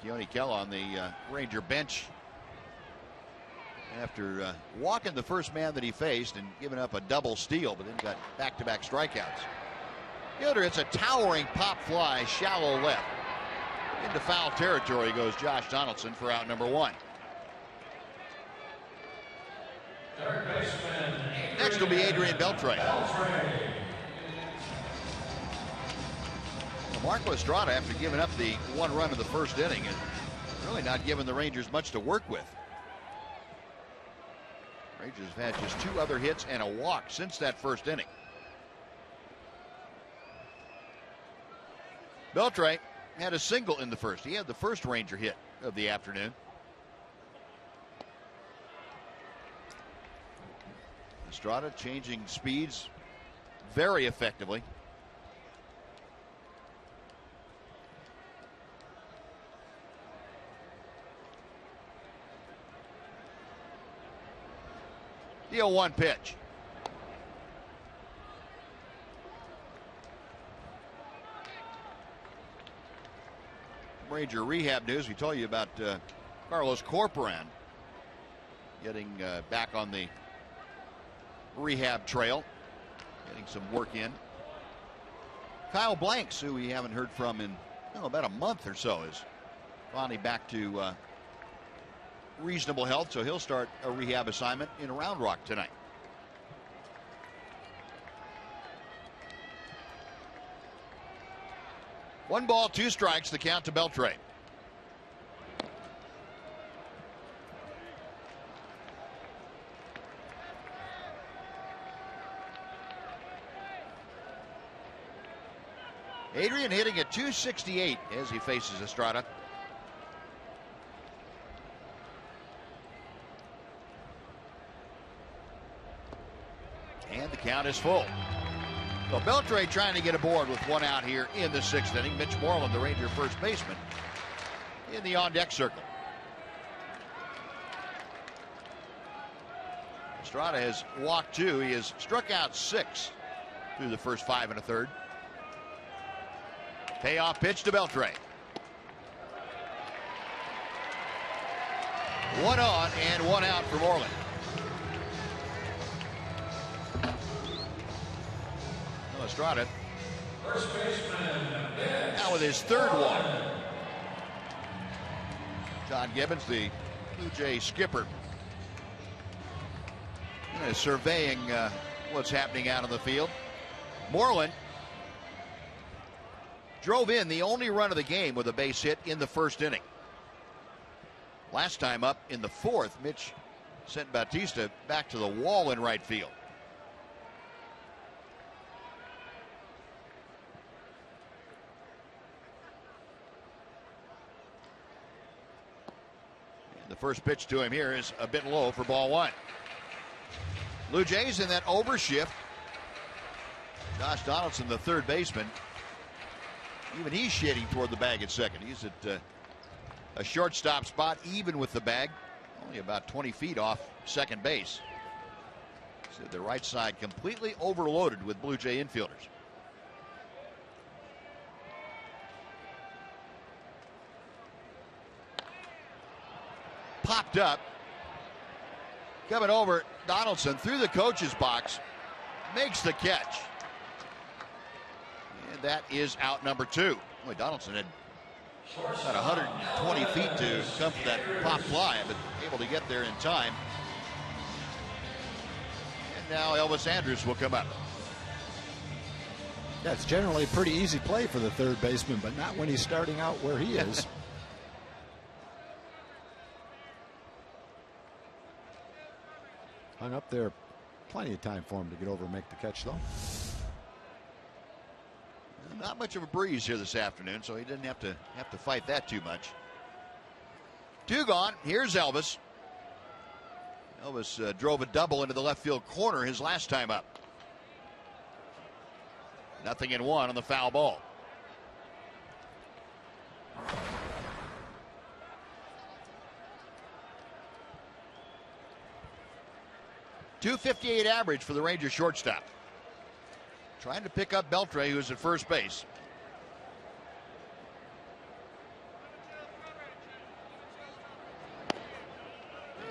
Keone Kella on the Ranger bench after walking the first man that he faced and giving up a double steal, but then got back-to-back strikeouts. Fielder, it's a towering pop fly, shallow left. Into foul territory goes Josh Donaldson for out number 1. Next will be Adrian Beltre. Marco Estrada, after giving up the 1 run in the first inning, is really not giving the Rangers much to work with. Rangers have had just 2 other hits and a walk since that first inning. Beltre had a single in the first. He had the first Ranger hit of the afternoon. Estrada changing speeds very effectively. The 0-1 pitch. Ranger rehab news. We told you about Carlos Corporan getting back on the rehab trail, getting some work in. Kyle Blanks, who we haven't heard from in about a month or so, is finally back to reasonable health, so he'll start a rehab assignment in Round Rock tonight. One ball, 2 strikes, the count to Beltre. Adrian hitting at .268 as he faces Estrada. And the count is full. So Beltre trying to get aboard with 1 out here in the 6th inning. Mitch Moreland, the Ranger first baseman, in the on-deck circle. Estrada has walked 2. He has struck out 6 through the first 5 1/3. Payoff pitch to Beltre. 1 on and 1 out for Moreland. Estrada now with his 3rd walk. John Gibbons, the Blue Jay skipper, surveying what's happening out on the field. Moreland drove in the only run of the game with a base hit in the first inning. Last time up in the 4th, Mitch sent Bautista back to the wall in right field. The first pitch to him here is a bit low for ball 1. Blue Jays in that overshift. Josh Donaldson, the 3rd baseman, even he's shading toward the bag at second. He's at a shortstop spot, even with the bag. Only about 20 feet off second base. So the right side completely overloaded with Blue Jay infielders. Popped up. Coming over, Donaldson through the coach's box. Makes the catch. And that is out number 2. Boy, Donaldson had about 120 feet to come for that pop fly, but able to get there in time. And now Elvis Andrus will come up. Yeah, it's generally a pretty easy play for the third baseman, but not when he's starting out where he is. Hung up there. Plenty of time for him to get over and make the catch, though. Not much of a breeze here this afternoon, so he didn't have to fight that too much. 2 gone. Here's Elvis. Elvis drove a double into the left field corner his last time up. 0-1 on the foul ball. .258 average for the Rangers shortstop. Trying to pick up Beltre, who's at first base.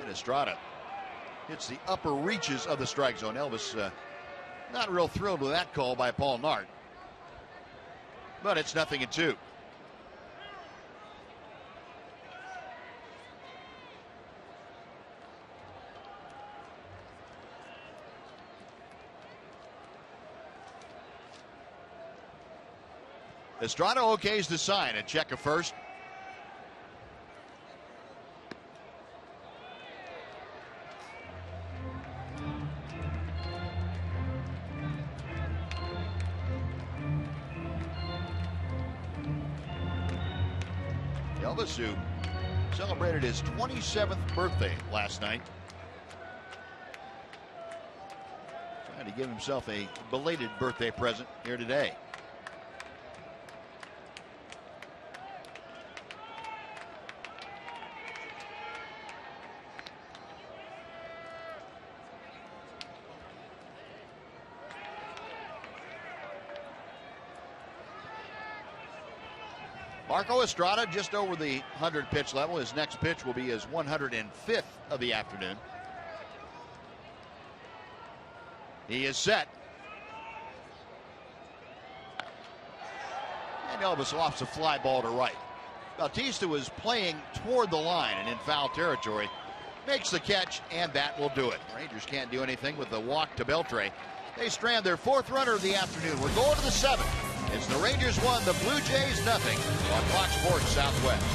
And Estrada hits the upper reaches of the strike zone. Elvis not real thrilled with that call by Paul Nart. But it's 0-2. Estrada okays the sign and check of first. Elvis, who celebrated his 27th birthday last night, trying to give himself a belated birthday present here today. Marco Estrada just over the 100 pitch level. His next pitch will be his 105th of the afternoon. He is set. And Elvis lofts a fly ball to right. Bautista was playing toward the line and in foul territory. Makes the catch, and that will do it. Rangers can't do anything with the walk to Beltre. They strand their 4th runner of the afternoon. We're going to the 7th. It's the Rangers 1, the Blue Jays 0 on Fox Sports Southwest.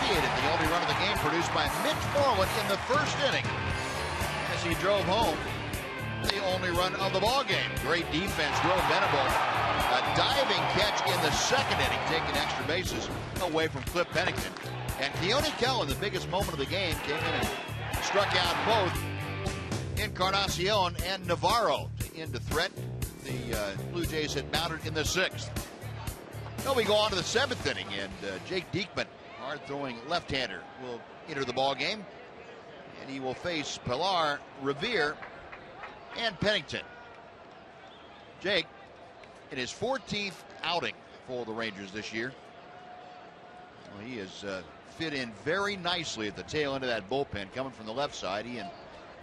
The only run of the game produced by Mitch Moreland in the first inning. As he drove home the only run of the ball game. Great defense drove Venable. A diving catch in the second inning, taking extra bases away from Cliff Pennington. And Keone Kellen, the biggest moment of the game, came in and struck out both Encarnacion and Navarro to end the threat the Blue Jays had mounted in the sixth. Now we go on to the seventh inning, and Jake Diekman, hard-throwing left-hander, will enter the ball game, and he will face Pilar, Revere, and Pennington. Jake, in his 14th outing for the Rangers this year, well, he has fit in very nicely at the tail end of that bullpen, coming from the left side. He and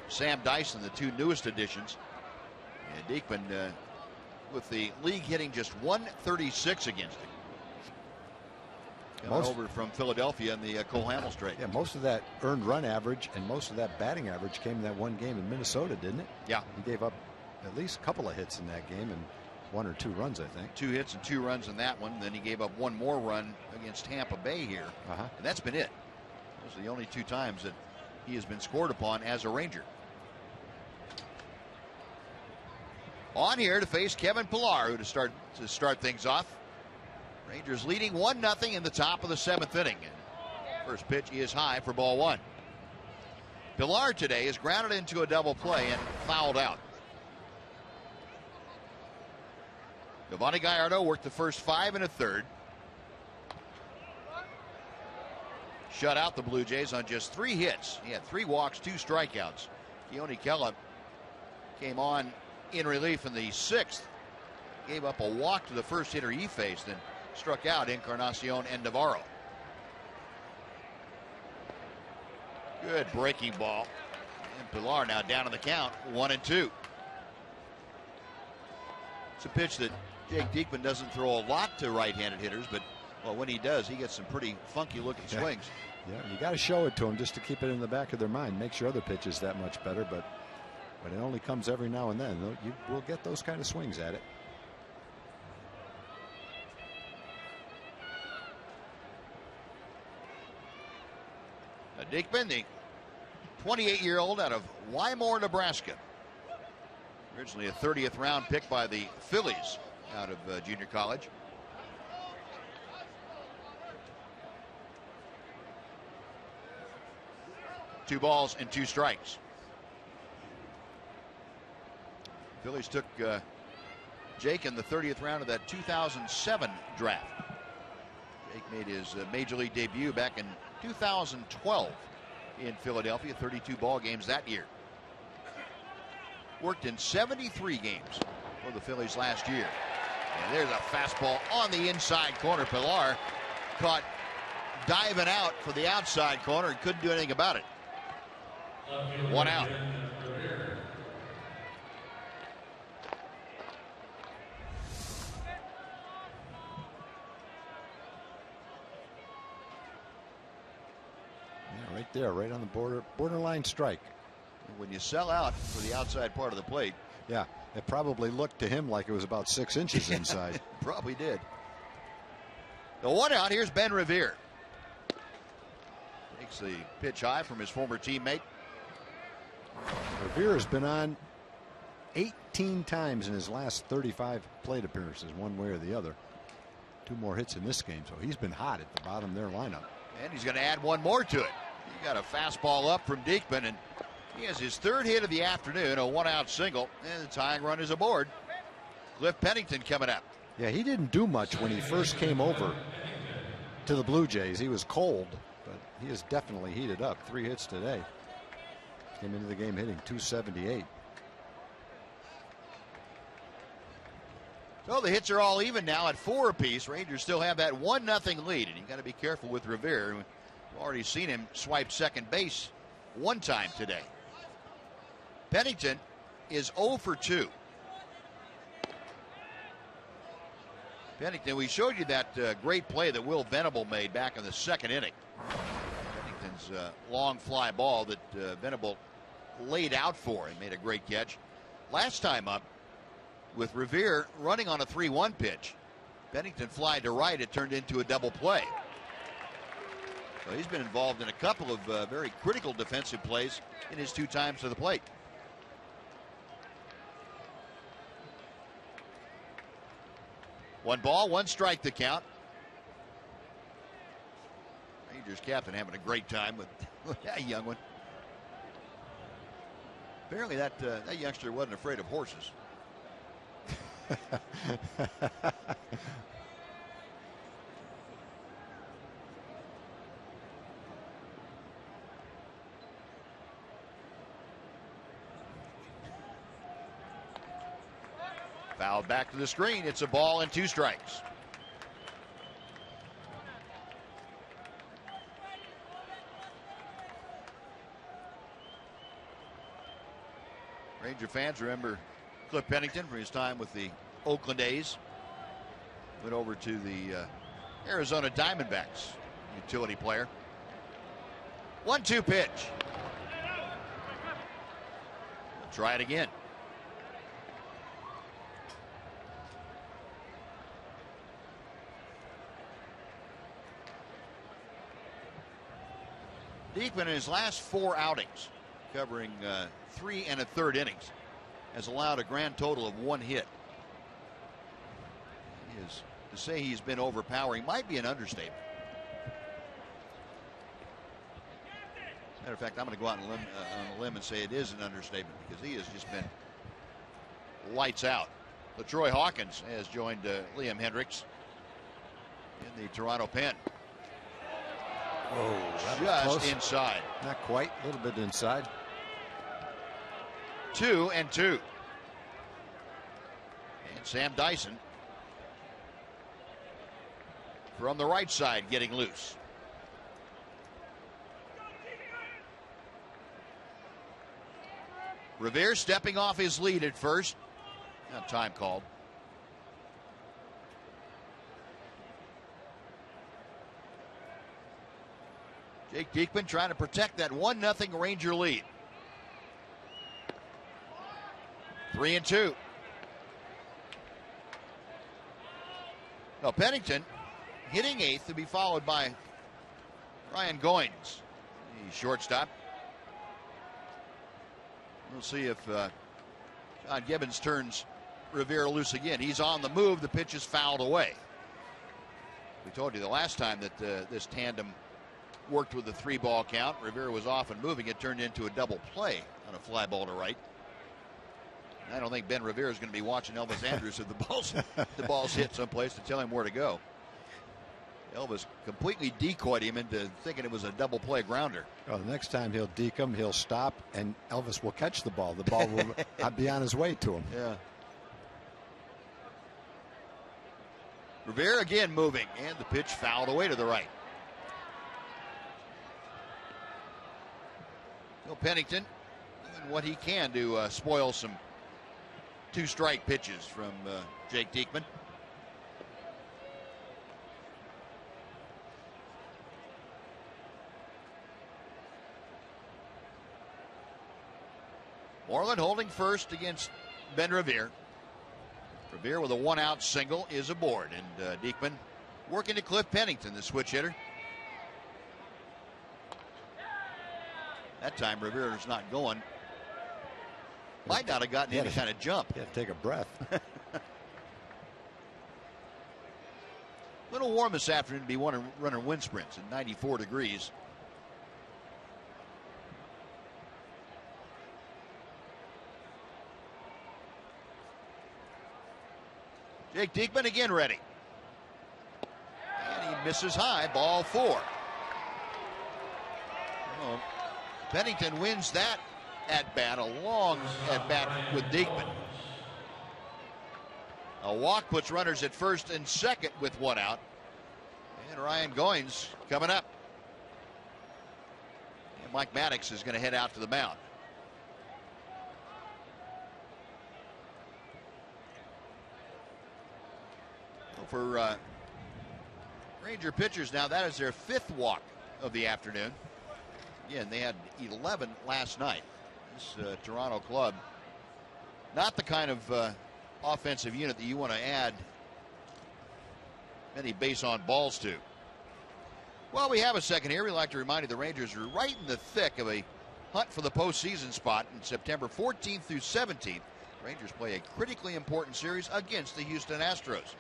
Sam Dyson, the two newest additions. And Diekman with the league hitting just 136 against him. Coming over from Philadelphia in the Cole Hamels trade. Yeah, most of that earned run average and most of that batting average came in that one game in Minnesota, didn't it? Yeah. He gave up at least a couple of hits in that game and 1 or 2 runs, I think. 2 hits and 2 runs in that one. Then he gave up 1 more run against Tampa Bay here. And that's been it. Those are the only 2 times that he has been scored upon as a Ranger. On here to face Kevin Pilar, who to start things off. Rangers leading 1-0 in the top of the 7th inning. And first pitch is high for ball 1. Pilar today is grounded into a double play and fouled out. Giovanni Gallardo worked the first 5 1/3. Shut out the Blue Jays on just 3 hits. He had 3 walks, 2 strikeouts. Keone Kellen came on in relief in the 6th. Gave up a walk to the first hitter he faced and struck out Encarnacion and Navarro. Good breaking ball. And Pilar now down in the count, 1-2. It's a pitch that Jake Diekman doesn't throw a lot to right-handed hitters, but well, when he does, he gets some pretty funky-looking swings. Yeah, you got to show it to them just to keep it in the back of their mind. Makes your other pitches that much better, but it only comes every now and then. You will get those kind of swings at it. Diekman, the 28-year-old out of Wymore, Nebraska. Originally a 30th round pick by the Phillies out of junior college. Two balls and 2 strikes. Phillies took Jake in the 30th round of that 2007 draft. Jake made his major league debut back in 2012 in Philadelphia, 32 ball games that year. Worked in 73 games for the Phillies last year. And there's a fastball on the inside corner. Pilar caught diving out for the outside corner and couldn't do anything about it. 1 out. Yeah, right there, right on the borderline strike. When you sell out for the outside part of the plate. Yeah, it probably looked to him like it was about 6 inches inside. Probably did. The 1 out. Here's Ben Revere. Takes the pitch high from his former teammate. Revere has been on 18 times in his last 35 plate appearances, one way or the other. 2 more hits in this game, so he's been hot at the bottom of their lineup. And he's going to add 1 more to it. He got a fastball up from Diekman, and he has his 3rd hit of the afternoon, a 1-out single, and the tying run is aboard. Cliff Pennington coming up. Yeah, he didn't do much when he first came over to the Blue Jays. He was cold, but he has definitely heated up. 3 hits today. Came into the game hitting .278. So the hits are all even now at 4 apiece. Rangers still have that 1-0 lead, and you got to be careful with Revere. We've already seen him swipe second base 1 time today. Pennington is 0 for 2. Pennington, we showed you that great play that Will Venable made back in the 2nd inning. Pennington's long fly ball that Venable laid out for him, made a great catch. Last time up, with Revere running on a 3-1 pitch, Pennington flied to right. It turned into a double play. So he's been involved in a couple of very critical defensive plays in his 2 times to the plate. 1 ball, 1 strike the count. Rangers captain having a great time with that young one. Apparently that youngster wasn't afraid of horses. Fouled back to the screen. It's a ball and 2 strikes. Ranger fans remember Cliff Pennington from his time with the Oakland A's. Went over to the Arizona Diamondbacks, utility player. 1-2 pitch. We'll try it again. Diekman in his last 4 outings, covering 3 1/3 innings, has allowed a grand total of 1 hit. To say he's been overpowering might be an understatement. Matter of fact, I'm going to go out on a limb and say it is an understatement, because he has just been lights out. LaTroy Hawkins has joined Liam Hendricks in the Toronto pen. Oh, just close. Inside. Not quite, a little bit inside. 2-2. And Sam Dyson from the right side getting loose. Revere stepping off his lead at first. Now time called. Jake Diekman trying to protect that 1-0 Ranger lead. 3-2. Now Pennington hitting 8th to be followed by Ryan Goins, the shortstop. We'll see if John Gibbons turns Revere loose again. He's on the move. The pitch is fouled away. We told you the last time that this tandem worked with the 3-ball count. Revere was off and moving. It turned into a double play on a fly ball to right. I don't think Ben Revere is going to be watching Elvis Andrus if the ball's hit someplace to tell him where to go. Elvis completely decoyed him into thinking it was a double play grounder. Well, the next time he'll deke him, he'll stop, and Elvis will catch the ball. The ball will be on his way to him. Yeah. Revere again moving, and the pitch fouled away to the right. Bill Pennington doing what he can to spoil some 2-strike pitches from Jake Diekman. Moreland holding first against Ben Revere. Revere with a 1-out single is aboard, and Diekman working to Cliff Pennington, the switch hitter. That time Revere is not going. Might not have gotten any kind of jump. Yeah, take a breath. A little warm this afternoon to be running wind sprints at 94 degrees. Jake Diekman again ready. And he misses high, ball 4. Well, Pennington wins that at bat, a long at bat with Diekman. A walk puts runners at first and second with 1 out. And Ryan Goins coming up. And Mike Maddox is going to head out to the mound. For Ranger pitchers now, that is their 5th walk of the afternoon. Again, they had 11 last night. This Toronto club, not the kind of offensive unit that you want to add many base on balls to. Well, we have a second here. We'd like to remind you the Rangers are right in the thick of a hunt for the postseason spot in September 14th through 17th. Rangers play a critically important series against the Houston Astros.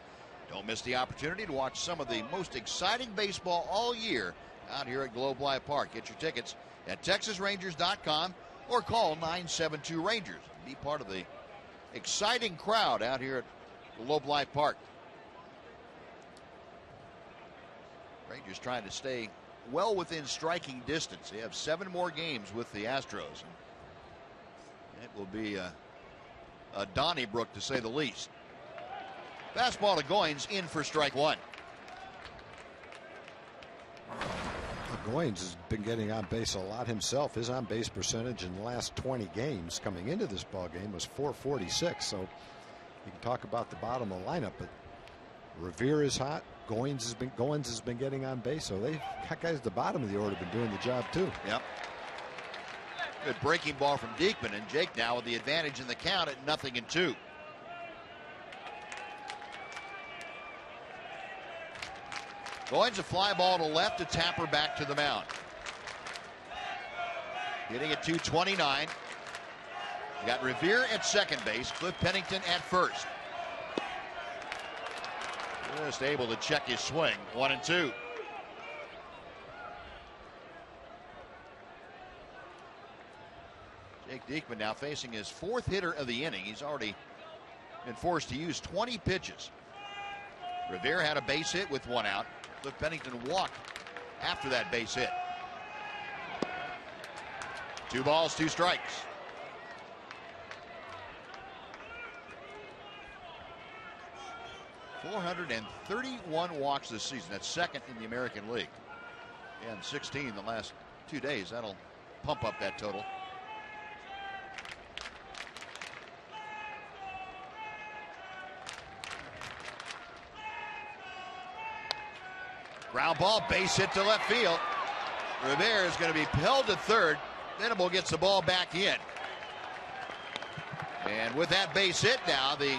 Don't miss the opportunity to watch some of the most exciting baseball all year out here at Globe Life Park. Get your tickets at TexasRangers.com or call 972-RANGERS. Be part of the exciting crowd out here at Globe Life Park. Rangers trying to stay well within striking distance. They have 7 more games with the Astros. It will be a Donnybrook, to say the least. Fastball to Goins, in for strike 1. Goins has been getting on base a lot himself. His on base percentage in the last 20 games coming into this ball game was .446. So you can talk about the bottom of the lineup, but Revere is hot. Goins has been getting on base. So they guys at the bottom of the order have been doing the job too. Yep. Good breaking ball from Diekman, and Jake now with the advantage in the count at 0-2. Goins a fly ball to left to Tapper back to the mound. Hitting at 229. You got Revere at second base, Cliff Pennington at first. Just able to check his swing. 1-2. Jake Diekman now facing his 4th hitter of the inning. He's already been forced to use 20 pitches. Revere had a base hit with 1 out. Cliff Pennington walked after that base hit. 2 balls, 2 strikes. .431 walks this season. That's second in the American League. And 16 the last 2 days. That'll pump up that total. Ground ball, base hit to left field. Rivera is going to be held to third. Venable gets the ball back in. And with that base hit now, the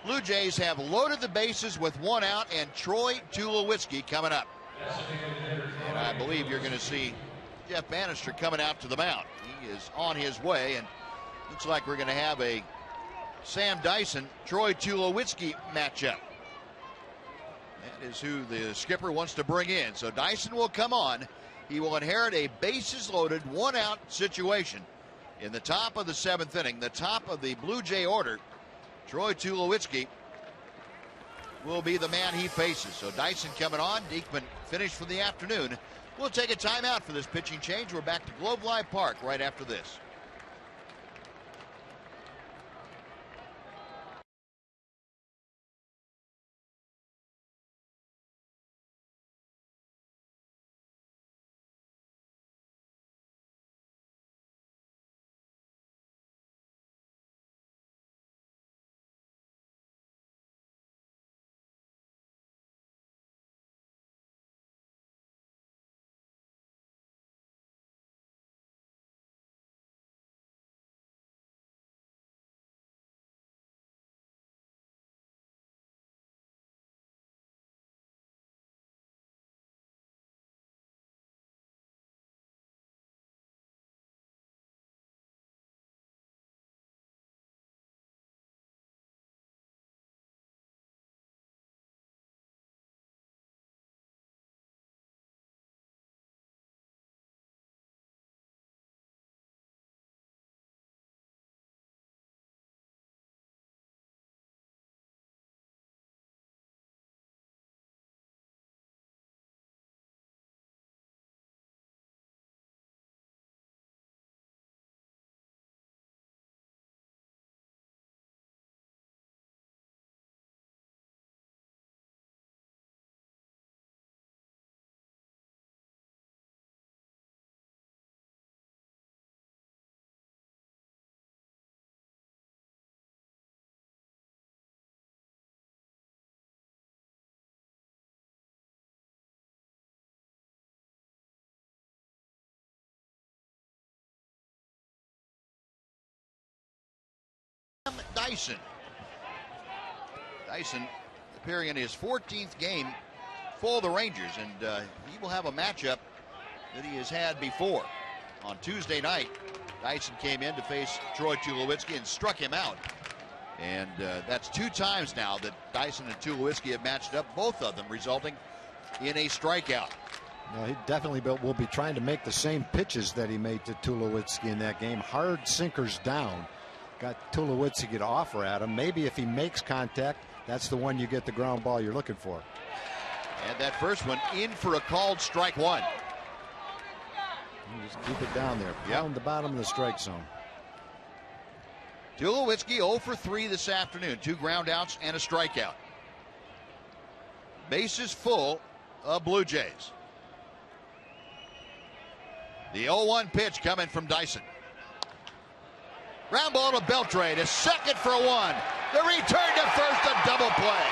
Blue Jays have loaded the bases with 1 out, and Troy Tulowitzki coming up. And I believe you're going to see Jeff Bannister coming out to the mound. He is on his way, and looks like we're going to have a Sam Dyson, Troy Tulowitzki matchup. That is who the skipper wants to bring in. So Dyson will come on. He will inherit a bases loaded 1 out situation in the top of the 7th inning, the top of the Blue Jay order. Troy Tulowitzki will be the man he faces. So Dyson coming on. Diekman finished for the afternoon. We'll take a timeout for this pitching change. We're back to Globe Life Park right after this. Dyson appearing in his 14th game for the Rangers, and he will have a matchup that he has had before. On Tuesday night, Dyson came in to face Troy Tulowitzki and struck him out And that's 2 times now that Dyson and Tulowitzki have matched up, both of them resulting in a strikeout. Well, he definitely will be trying to make the same pitches that he made to Tulowitzki in that game. Hard sinkers down. Got Tulowitzki to offer at him. Maybe if he makes contact, that's the one you get the ground ball you're looking for. And that first one in for a called strike 1. Just keep it down there. Pound the bottom of the strike zone. Tulowitzki 0 for 3 this afternoon. 2 ground outs and a strikeout. Bases full of Blue Jays. The 0-1 pitch coming from Dyson. Ground ball to Beltre to second for 1. The return to first, a double play.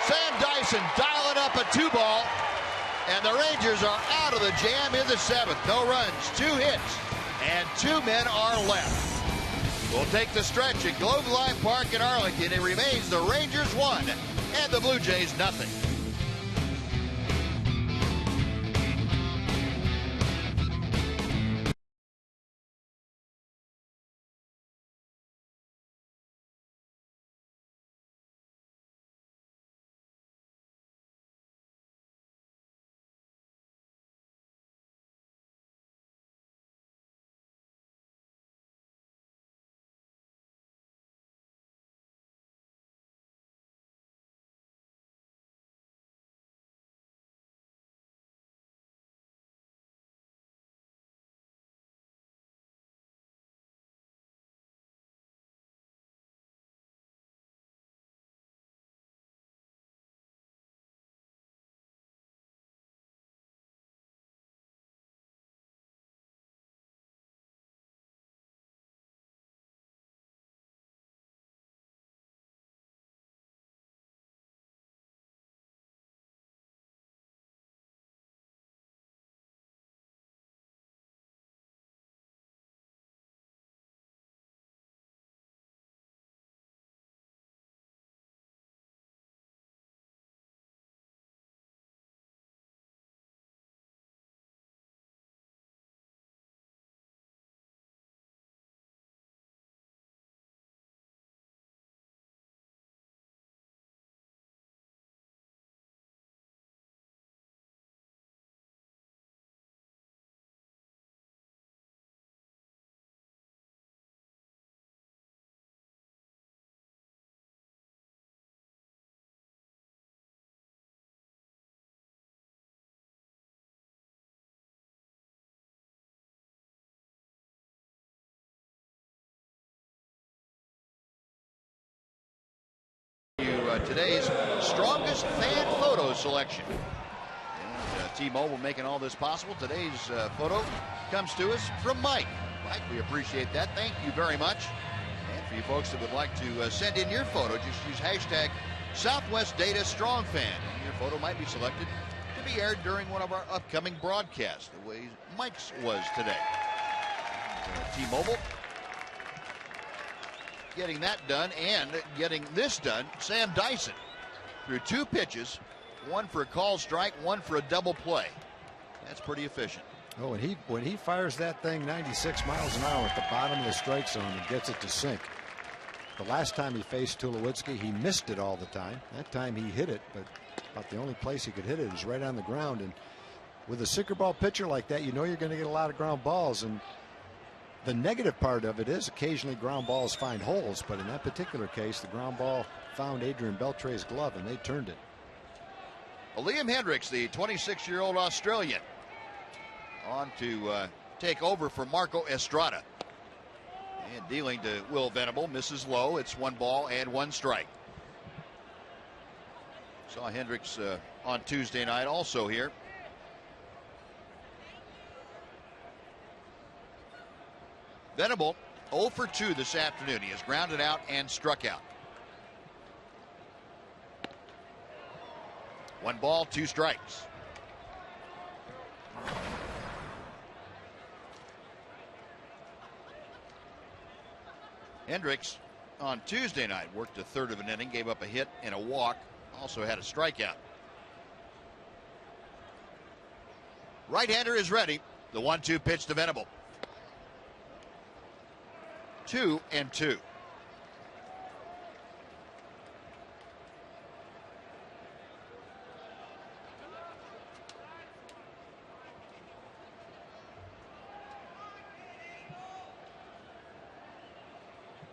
Sam Dyson dialing up a 2-ball, and the Rangers are out of the jam in the 7th. No runs, 2 hits, and 2 men are left. We'll take the stretch at Globe Life Park in Arlington. It remains the Rangers 1 and the Blue Jays nothing. Today's strongest fan photo selection. And T-Mobile making all this possible. Today's photo comes to us from Mike. Mike, we appreciate that. Thank you very much. And for you folks that would like to send in your photo, just use hashtag Southwest Data Strong Fan. And your photo might be selected to be aired during one of our upcoming broadcasts, the way Mike's was today. T-Mobile getting that done and getting this done. Sam Dyson threw 2 pitches, 1 for a called strike, 1 for a double play. That's pretty efficient. Oh, and when he fires that thing 96 miles an hour at the bottom of the strike zone and gets it to sink. The last time he faced Tulowitzki, he missed it all the time. That time he hit it, but about the only place he could hit it is right on the ground. And with a sinker ball pitcher like that, you know you're going to get a lot of ground balls. And the negative part of it is occasionally ground balls find holes, but in that particular case, the ground ball found Adrian Beltre's glove, and they turned it. Well, Liam Hendriks, the 26-year-old Australian, on to take over for Marco Estrada. And dealing to Will Venable, misses low. It's 1 ball and 1 strike. Saw Hendriks on Tuesday night also here. Venable 0 for 2 this afternoon. He has grounded out and struck out. 1 ball, 2 strikes. Hendriks on Tuesday night worked a third of an inning, gave up a hit and a walk, also had a strikeout. Right-hander is ready. The 1-2 pitch to Venable. 2-2.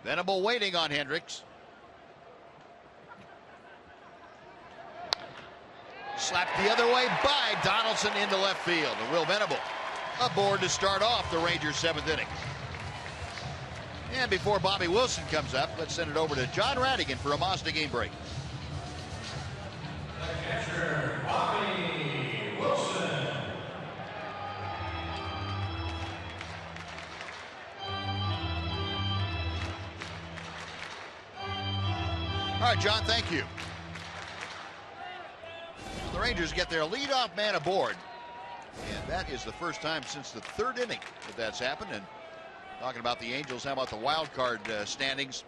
Venable waiting on Hendricks. Slapped the other way by Donaldson into left field. And Will Venable aboard to start off the Rangers' 7th inning. And before Bobby Wilson comes up, let's send it over to John Radigan for a Mazda game break. Catcher, Bobby Wilson. All right, John, thank you. The Rangers get their leadoff man aboard. And that is the first time since the 3rd inning that that's happened. And talking about the Angels, how about the wild card standings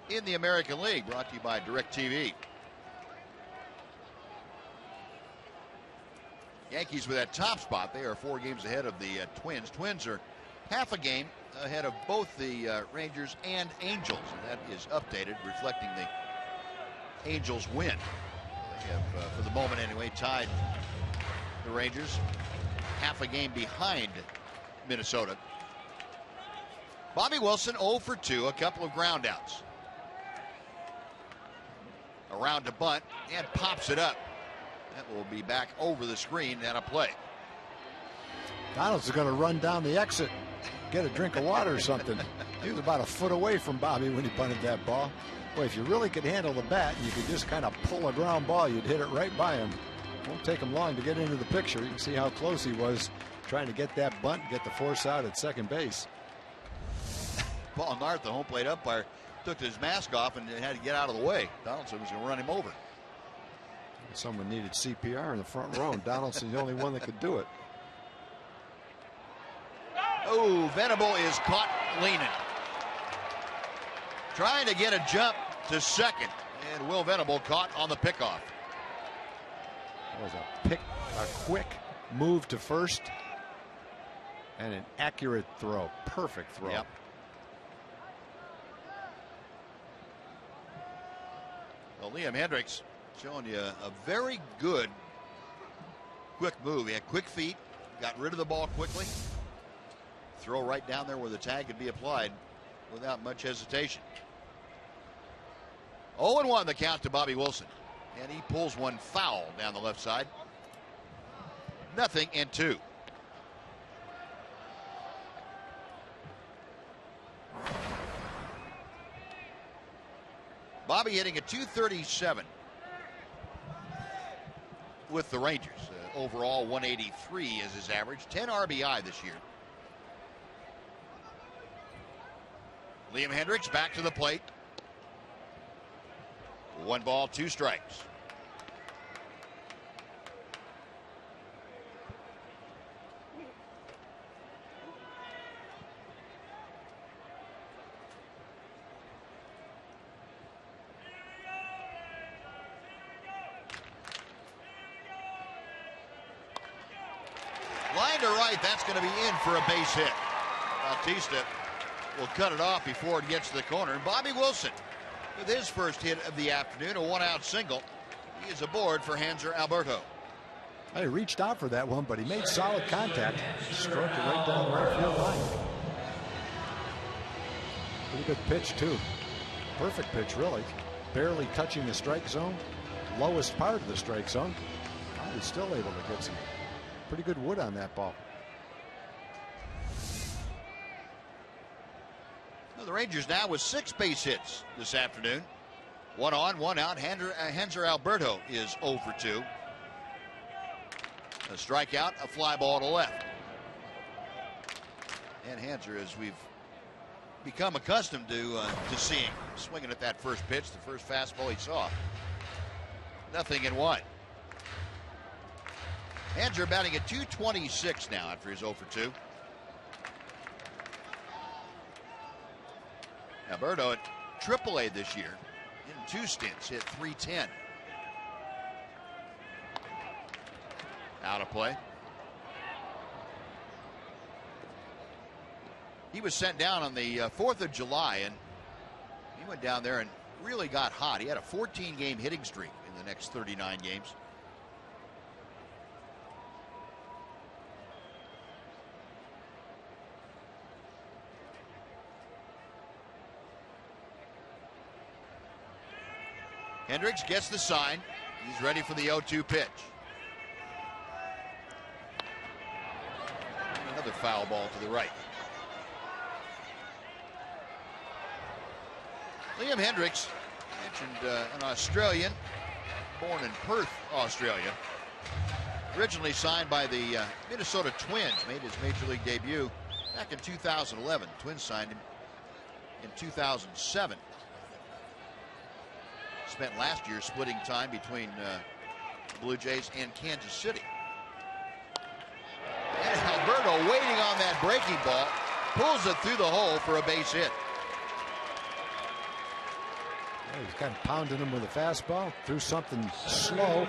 in the American League? Brought to you by DirecTV. Yankees with that top spot. They are 4 games ahead of the Twins. Twins are half a game ahead of both the Rangers and Angels. And that is updated, reflecting the Angels win. They have, for the moment anyway, tied the Rangers half a game behind Minnesota. Bobby Wilson 0 for 2, a couple of groundouts. Around to bunt and pops it up. That will be back over the screen and a play. Donald's going to run down the exit, get a drink of water or something. He was about a foot away from Bobby when he bunted that ball. Boy, if you really could handle the bat, you could just kind of pull a ground ball, you'd hit it right by him. Won't take him long to get into the picture. You can see how close he was trying to get that bunt and get the force out at second base. Paul Narth, the home plate umpire, took his mask off and had to get out of the way. Donaldson was going to run him over. Someone needed CPR in the front row, and Donaldson's the only one that could do it. Oh, Venable is caught leaning. Trying to get a jump to second, and Will Venable caught on the pickoff. That was a quick move to first, and an accurate throw. Perfect throw. Yep. Well, Liam Hendricks showing you a very good quick move. He had quick feet, got rid of the ball quickly. Throw right down there where the tag could be applied without much hesitation. 0-1 the count to Bobby Wilson. And he pulls one foul down the left side. 0-2. Bobby hitting a .237 with the Rangers. Overall, 183 is his average. 10 RBI this year. Liam Hendricks back to the plate. 1 ball, 2 strikes. Line to right, that's going to be in for a base hit. Bautista will cut it off before it gets to the corner. And Bobby Wilson, with his first hit of the afternoon, a 1-out single. He is aboard for Hanser Alberto. He reached out for that one, but he made solid contact. Struck it right down the right field line. Pretty good pitch, too. Perfect pitch, really. Barely touching the strike zone. Lowest part of the strike zone. He's still able to get some pretty good wood on that ball. Well, the Rangers now with 6 base hits this afternoon. 1 on, 1 out. Hanser Alberto is 0 for 2. A strikeout, a fly ball to left. And Hanser, as we've become accustomed to seeing, swinging at that first pitch, the first fastball he saw. 0-1. Hanser batting at .226 now after his 0 for 2. Alberto at AAA this year in 2 stints hit .310. Out of play. He was sent down on the 4th of July, and he went down there and really got hot. He had a 14-game hitting streak in the next 39 games. Hendricks gets the sign. He's ready for the 0-2 pitch. Another foul ball to the right. Liam Hendricks, mentioned an Australian, born in Perth, Australia. Originally signed by the Minnesota Twins, made his major league debut back in 2011. Twins signed him in 2007. Spent last year splitting time between the Blue Jays and Kansas City. And Alberto waiting on that breaking ball, pulls it through the hole for a base hit. Yeah, he's kind of pounding him with a fastball, threw something slow.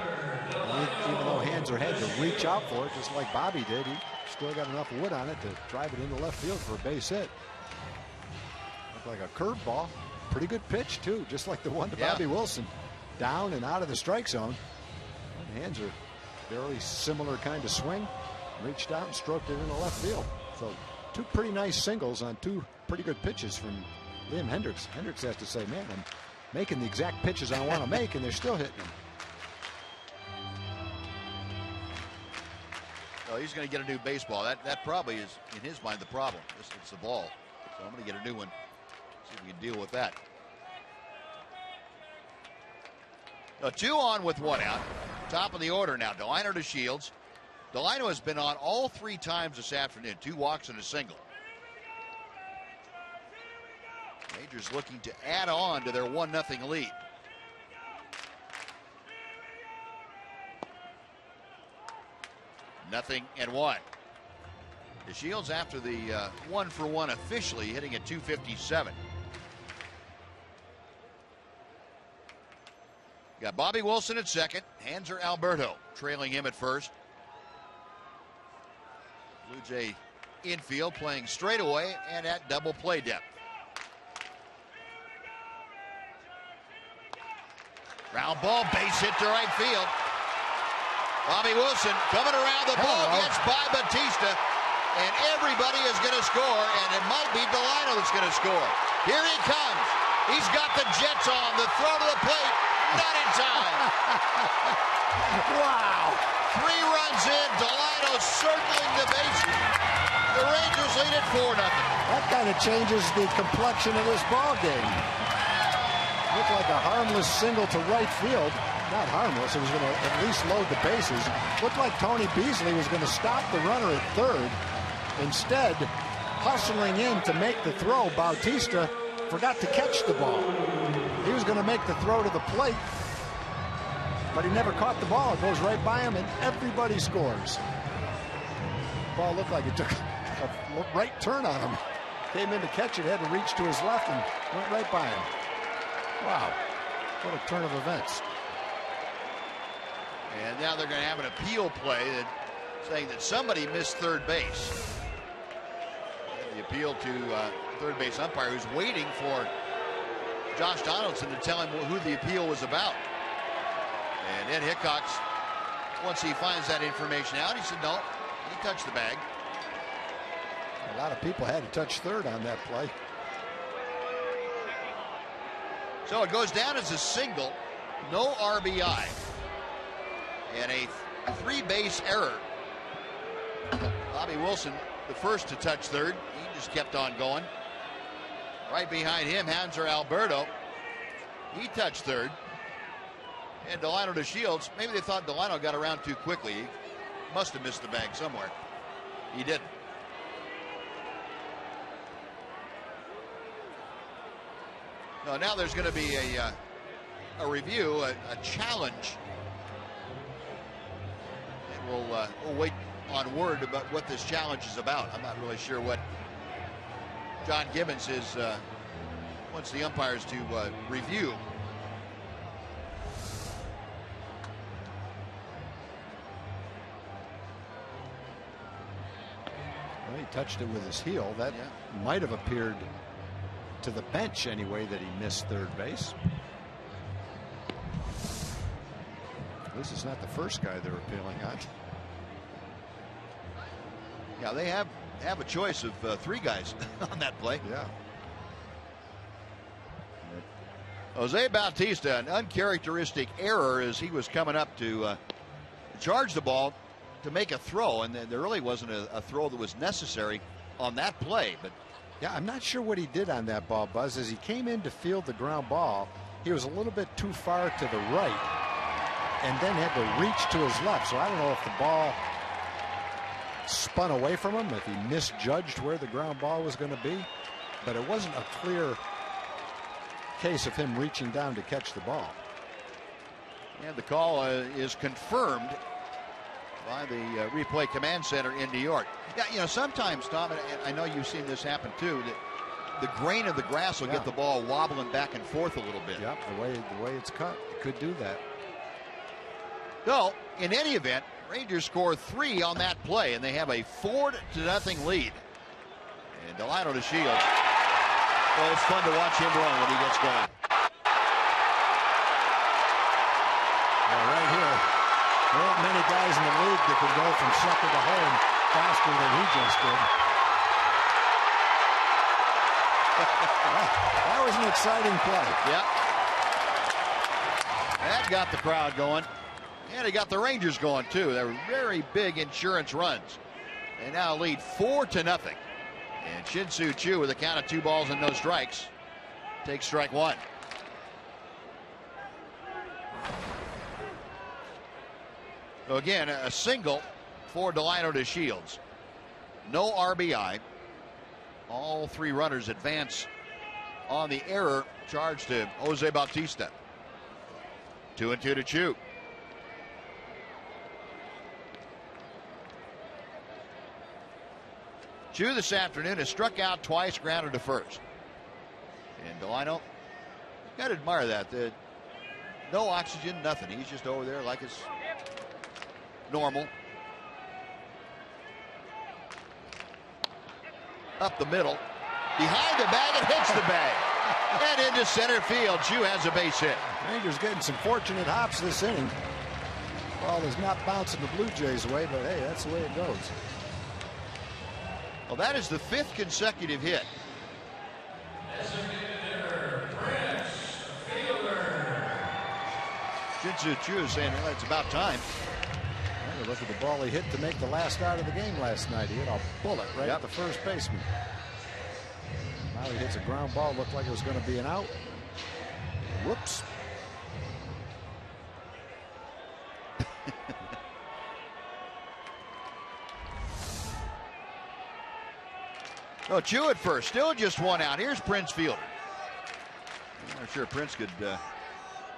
Even though Hanser had to reach out for it, just like Bobby did, he still got enough wood on it to drive it into left field for a base hit. Looked like a curveball. Pretty good pitch, too, just like the one to Bobby Wilson. Down and out of the strike zone. And Hanser, very similar kind of swing. Reached out and stroked it into left field. So 2 pretty nice singles on 2 pretty good pitches from Liam Hendricks. Hendricks has to say, man, I'm making the exact pitches I want to make, and they're still hitting them. Well, he's going to get a new baseball. That probably is, in his mind, the problem. It's the ball. So I'm going to get a new one. See if we can deal with that. 2 on with 1 out. Top of the order now. Delino to Shields. Delino has been on all 3 times this afternoon. 2 walks and a single. Rangers looking to add on to their 1-0 lead. Nothing and 1. The Shields, after the 1-for-1 officially, hitting at .257. Got Bobby Wilson at second. Hanser Alberto trailing him at first. Blue Jay infield playing straightaway and at double play depth. Ground ball, base hit to right field. Bobby Wilson coming around the ball, gets by Batista, and everybody is going to score, and it might be Delino that's going to score. Here he comes. He's got the Jets on. The throw to the plate, not in time. Wow. 3 runs in, Delino circling the bases. The Rangers lead at 4-0. That kind of changes the complexion of this ball game. Looked like a harmless single to right field. Not harmless, it was going to at least load the bases. Looked like Tony Beasley was going to stop the runner at third. Instead, hustling in to make the throw, Bautista forgot to catch the ball. He was going to make the throw to the plate, but he never caught the ball. It goes right by him, and everybody scores. The ball looked like it took a right turn on him. Came in to catch it, had to reach to his left, and went right by him. Wow, what a turn of events. And now they're going to have an appeal play saying that somebody missed third base. The appeal to third base umpire, who's waiting for Josh Donaldson to tell him who the appeal was about. And Ed Hickox, once he finds that information out, he said, no, he touched the bag. A lot of people had to touch third on that play. So it goes down as a single, no RBI, and a 3-base error. Bobby Wilson, the first to touch third. He just kept on going. Right behind him, Hanser Alberto. He touched third. And Delino to Shields. Maybe they thought Delino got around too quickly. He must have missed the bag somewhere. He didn't. No, now there's going to be a review, a challenge. And we'll wait on word about what this challenge is about. I'm not really sure what John Gibbons wants the umpires to review. Well, he touched it with his heel. That might have appeared to the bench anyway that he missed third base. This is not the first guy they're appealing on. Yeah, they have a choice of 3 guys on that play. Yeah. Jose Bautista, an uncharacteristic error as he was coming up to charge the ball to make a throw, and there really wasn't a throw that was necessary on that play. But yeah, I'm not sure what he did on that ball, Buzz. As he came in to field the ground ball, he was a little bit too far to the right and then had to reach to his left. So I don't know if the ball spun away from him, if he misjudged where the ground ball was going to be, but it wasn't a clear case of him reaching down to catch the ball. And the call is confirmed by the replay command center in New York. Yeah, you know, sometimes, Tom, and I know you've seen this happen too, that the grain of the grass will get the ball wobbling back and forth a little bit. Yeah, the way it's cut, it could do that. So, in any event, Rangers score 3 on that play, and they have a 4-0 lead. And Delino to Shields. Well, it's fun to watch him run when he gets going. Well, right here, there aren't many guys in the league that can go from second to home faster than he just did. That was an exciting play. Yep. That got the crowd going. And it got the Rangers going, too. They were very big insurance runs. They now lead 4-0. And Shin-Soo Choo, with a count of 2 balls and no strikes, takes strike 1. So again, a single for Delino to Shields. No RBI. All 3 runners advance on the error charged to Jose Bautista. 2-2 to Choo. Choo this afternoon has struck out twice, grounded to first. And Delino, got to admire that. No oxygen, nothing. He's just over there like it's normal. Up the middle. Behind the bag, it hits the bag. And into center field. Choo has a base hit. Rangers getting some fortunate hops this inning. Ball is not bouncing the Blue Jays away, but hey, that's the way it goes. Well, that is the 5th consecutive hit. Shin-Soo Choo is saying, well, it's about time. Well, look at the ball he hit to make the last out of the game last night. He hit a bullet right at the first baseman. Now he hits a ground ball. Looked like it was going to be an out. Whoops. Oh, Choo at first, still just 1 out. Here's Prince Fielder. I'm not sure Prince could,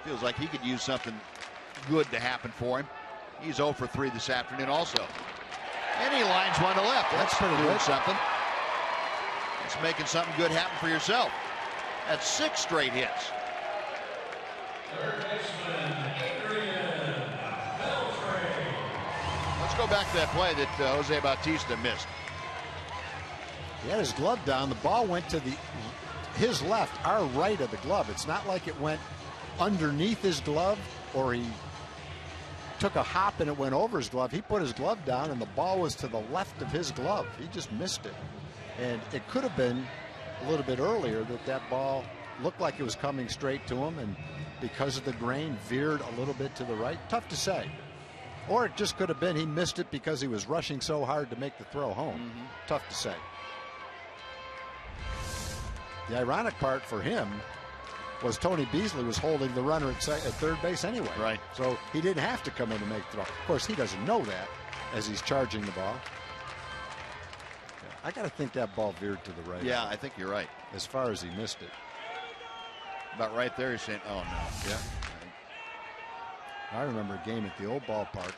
feels like he could use something good to happen for him. He's 0 for 3 this afternoon also. And he lines one to left. That's pretty good. Something. It's making something good happen for yourself. That's 6 straight hits. Let's go back to that play that Jose Bautista missed. He had his glove down. The ball went to his left, our right of the glove. It's not like it went underneath his glove or he took a hop and it went over his glove. He put his glove down and the ball was to the left of his glove. He just missed it. And it could have been a little bit earlier that ball looked like it was coming straight to him, and because of the grain veered a little bit to the right. Tough to say. Or it just could have been he missed it because he was rushing so hard to make the throw home. Tough to say. The ironic part for him was Tony Beasley was holding the runner at third base anyway. Right. So he didn't have to come in to make the throw. Of course, he doesn't know that as he's charging the ball. I got to think that ball veered to the right. Yeah, I think you're right. As far as he missed it. About right there, you're saying, oh, no. Yeah. I remember a game at the old ballpark.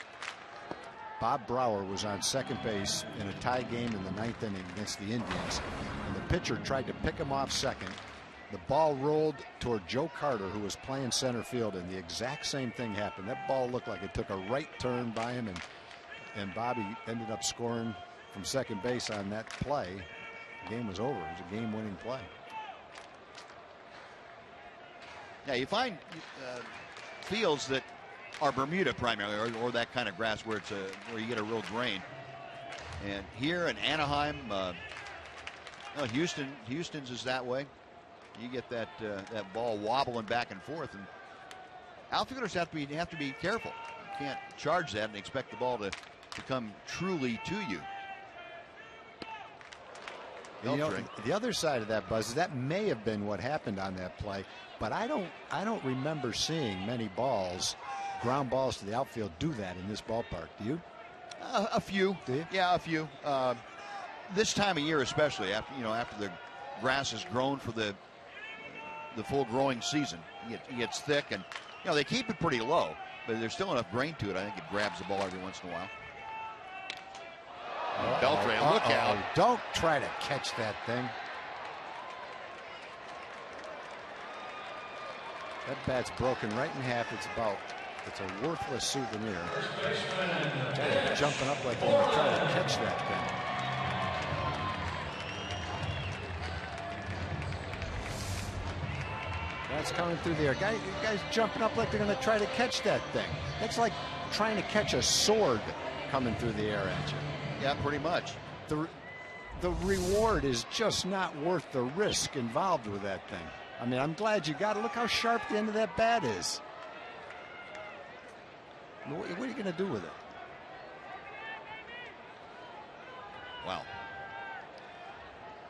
Bob Brower was on second base in a tie game in the 9th inning against the Indians, and the pitcher tried to pick him off second. The ball rolled toward Joe Carter, who was playing center field, and the exact same thing happened. That ball looked like it took a right turn by him, and Bobby ended up scoring from second base on that play, the game was over. It was a game-winning play. Yeah, you find fields that are Bermuda primarily, or that kind of grass where where you get a real drain. And here in Anaheim, Houston's is that way. You get that ball wobbling back and forth, and outfielders have to be careful. You can't charge that and expect the ball to come truly to you. You know, the other side of that, Buzz, is that may have been what happened on that play, but I don't remember seeing many ground balls to the outfield do that in this ballpark. Do you? A few. Do you? Yeah, a few. This time of year, especially after the grass has grown for the full growing season, it gets thick, and they keep it pretty low, but there's still enough grain to it. I think it grabs the ball every once in a while. Beltre, look out. Don't try to catch that thing. That bat's broken right in half. It's a worthless souvenir. Guys jumping up like they're going to try to catch that thing. That's coming through the air. Guys jumping up like they're going to try to catch that thing. That's like trying to catch a sword coming through the air at you. Yeah, pretty much. The reward is just not worth the risk involved with that thing. I mean, I'm glad you got it. Look how sharp the end of that bat is. What are you going to do with it? Wow.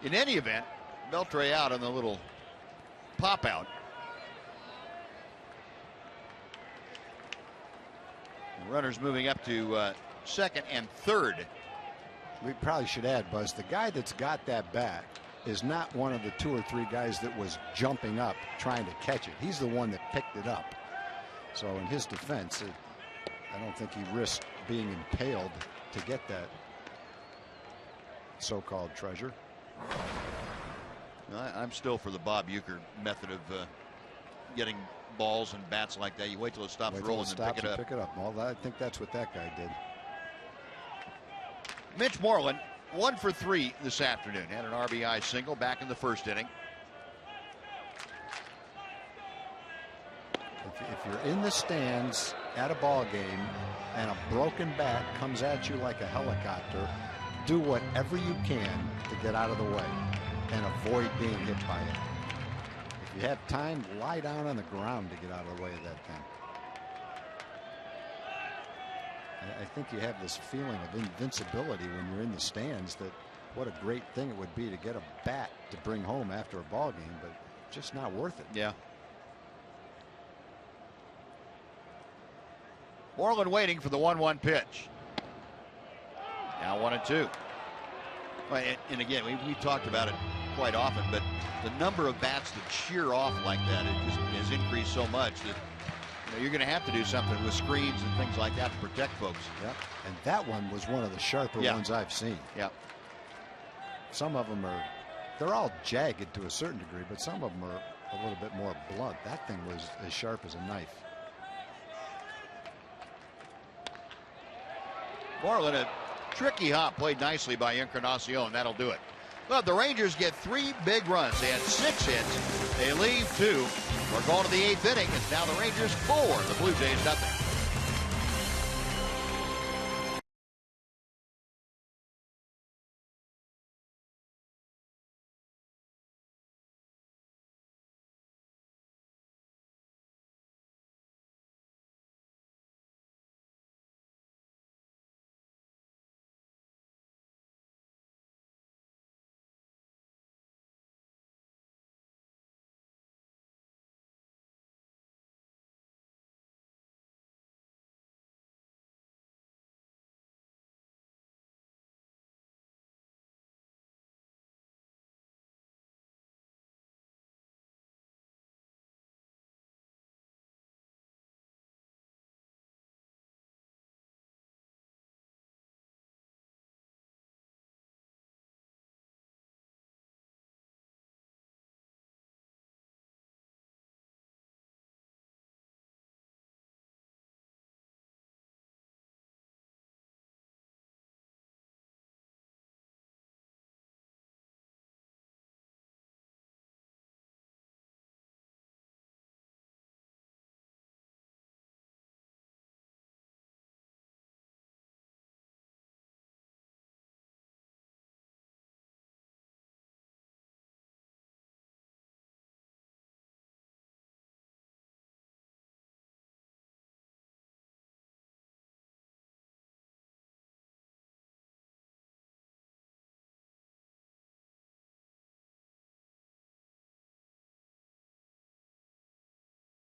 In any event, Beltre out on the little pop out. The runners moving up to second and third. We probably should add, Buzz, the guy that's got that bat is not one of the 2 or 3 guys that was jumping up trying to catch it. He's the one that picked it up. So in his defense, I don't think he risked being impaled to get that so-called treasure. I'm still for the Bob Uecker method of getting balls and bats like that. You wait till it stops rolling and pick it up. Well, I think that's what that guy did. Mitch Moreland, 1 for 3 this afternoon. Had an RBI single back in the first inning. If you're in the stands at a ball game and a broken bat comes at you like a helicopter, do whatever you can to get out of the way and avoid being hit by it. If you have time, lie down on the ground to get out of the way of that thing. I think you have this feeling of invincibility when you're in the stands, that what a great thing it would be to get a bat to bring home after a ball game, but just not worth it. Yeah. Moreland waiting for the 1-1 pitch. Now 1-2. And again, we talked about it quite often, but the number of bats that shear off like that, it just has increased so much that you're going to have to do something with screens and things like that to protect folks. Yep. And that one was one of the sharper ones I've seen. Yeah. Some of them they're all jagged to a certain degree, but some of them are a little bit more blunt. That thing was as sharp as a knife. Moreland, a tricky hop played nicely by Encarnacion. That'll do it. Well, the Rangers get 3 big runs. They had 6 hits. They leave 2. We're going to the 8th inning. It's now the Rangers 4, the Blue Jays nothing.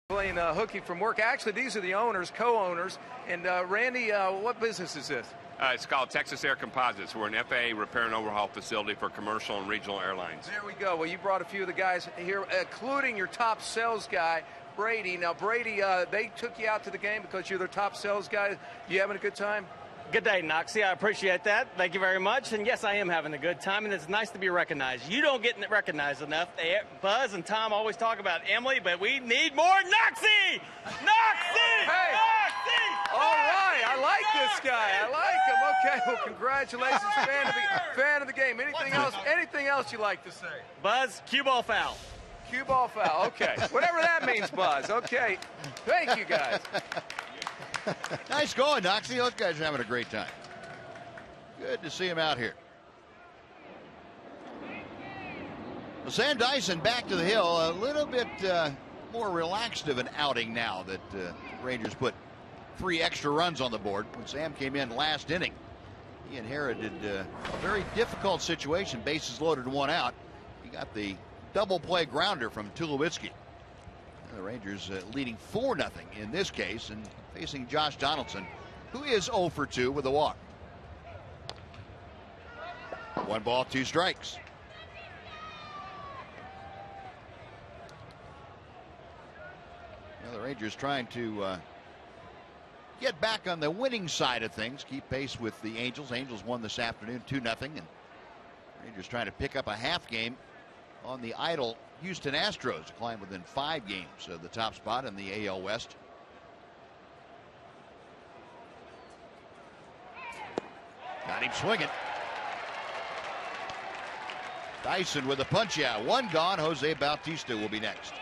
Playing hooky from work. Actually, these are the owners, co-owners. And Randy, what business is this? It's called Texas Air Composites. We're an FAA repair and overhaul facility for commercial and regional airlines. There we go. Well, you brought a few of the guys here, including your top sales guy, Brady. Now, Brady, they took you out to the game because you're their top sales guy. You having a good time? Good day, Noxie. I appreciate that. Thank you very much. And yes, I am having a good time, and it's nice to be recognized. You don't get recognized enough. Buzz and Tom always talk about Emily, but we need more Noxie! Noxie! Hey! Noxie! All right, I like this guy. I like him. Okay, well, congratulations, fan of the game. Anything else you like to say? Buzz, cue ball foul. Cue ball foul. Okay, whatever that means, Buzz. Okay, thank you guys. Nice going, Noxie. Those guys are having a great time. Good to see him out here. Well, Sam Dyson back to the hill. A little bit more relaxed of an outing now that Rangers put 3 extra runs on the board when Sam came in last inning. He inherited a very difficult situation, bases loaded, 1 out. He got the double play grounder from Tulowitzki. The Rangers leading 4-0 in this case and facing Josh Donaldson, who is 0 for 2 with a walk. 1 ball, 2 strikes. Now the Rangers trying to get back on the winning side of things, keep pace with the Angels. Angels won this afternoon 2-0, and Rangers trying to pick up a half game on the idle Houston Astros to climb within 5 games of the top spot in the AL West. Got him swinging. Dyson with a punch out. 1 gone. Jose Bautista will be next.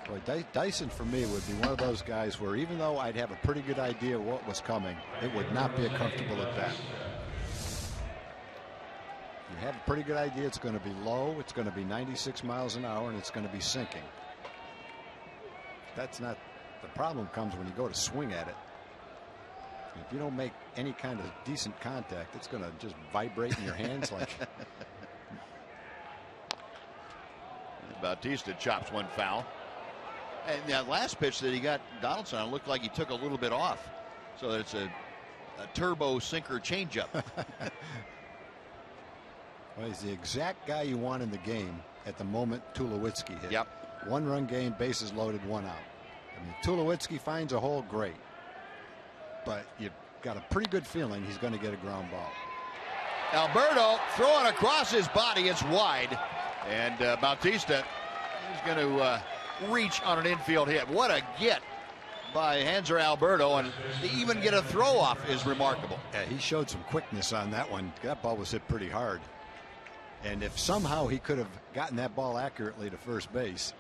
Boy, Dyson for me would be one of those guys where even though I'd have a pretty good idea of what was coming, it would not be a comfortable at bat. You have a pretty good idea it's going to be low, it's going to be 96 miles an hour, and it's going to be sinking. That's not the problem. Comes when you go to swing at it. If you don't make any kind of decent contact, it's going to just vibrate in your hands like. Bautista chops 1 foul. And that last pitch that he got Donaldson on looked like he took a little bit off. So it's a turbo sinker changeup. Well, he's the exact guy you want in the game at the moment Tulowitzki hit. Yep. 1-run game, bases loaded, 1 out. I mean, Tulowitzki finds a hole, great. But you've got a pretty good feeling he's going to get a ground ball. Alberto throwing across his body. It's wide. And Bautista is going to reach on an infield hit. What a get by Hanser Alberto, and to even get a throw off is remarkable. Yeah, he showed some quickness on that one. That ball was hit pretty hard. And if somehow he could have gotten that ball accurately to first base,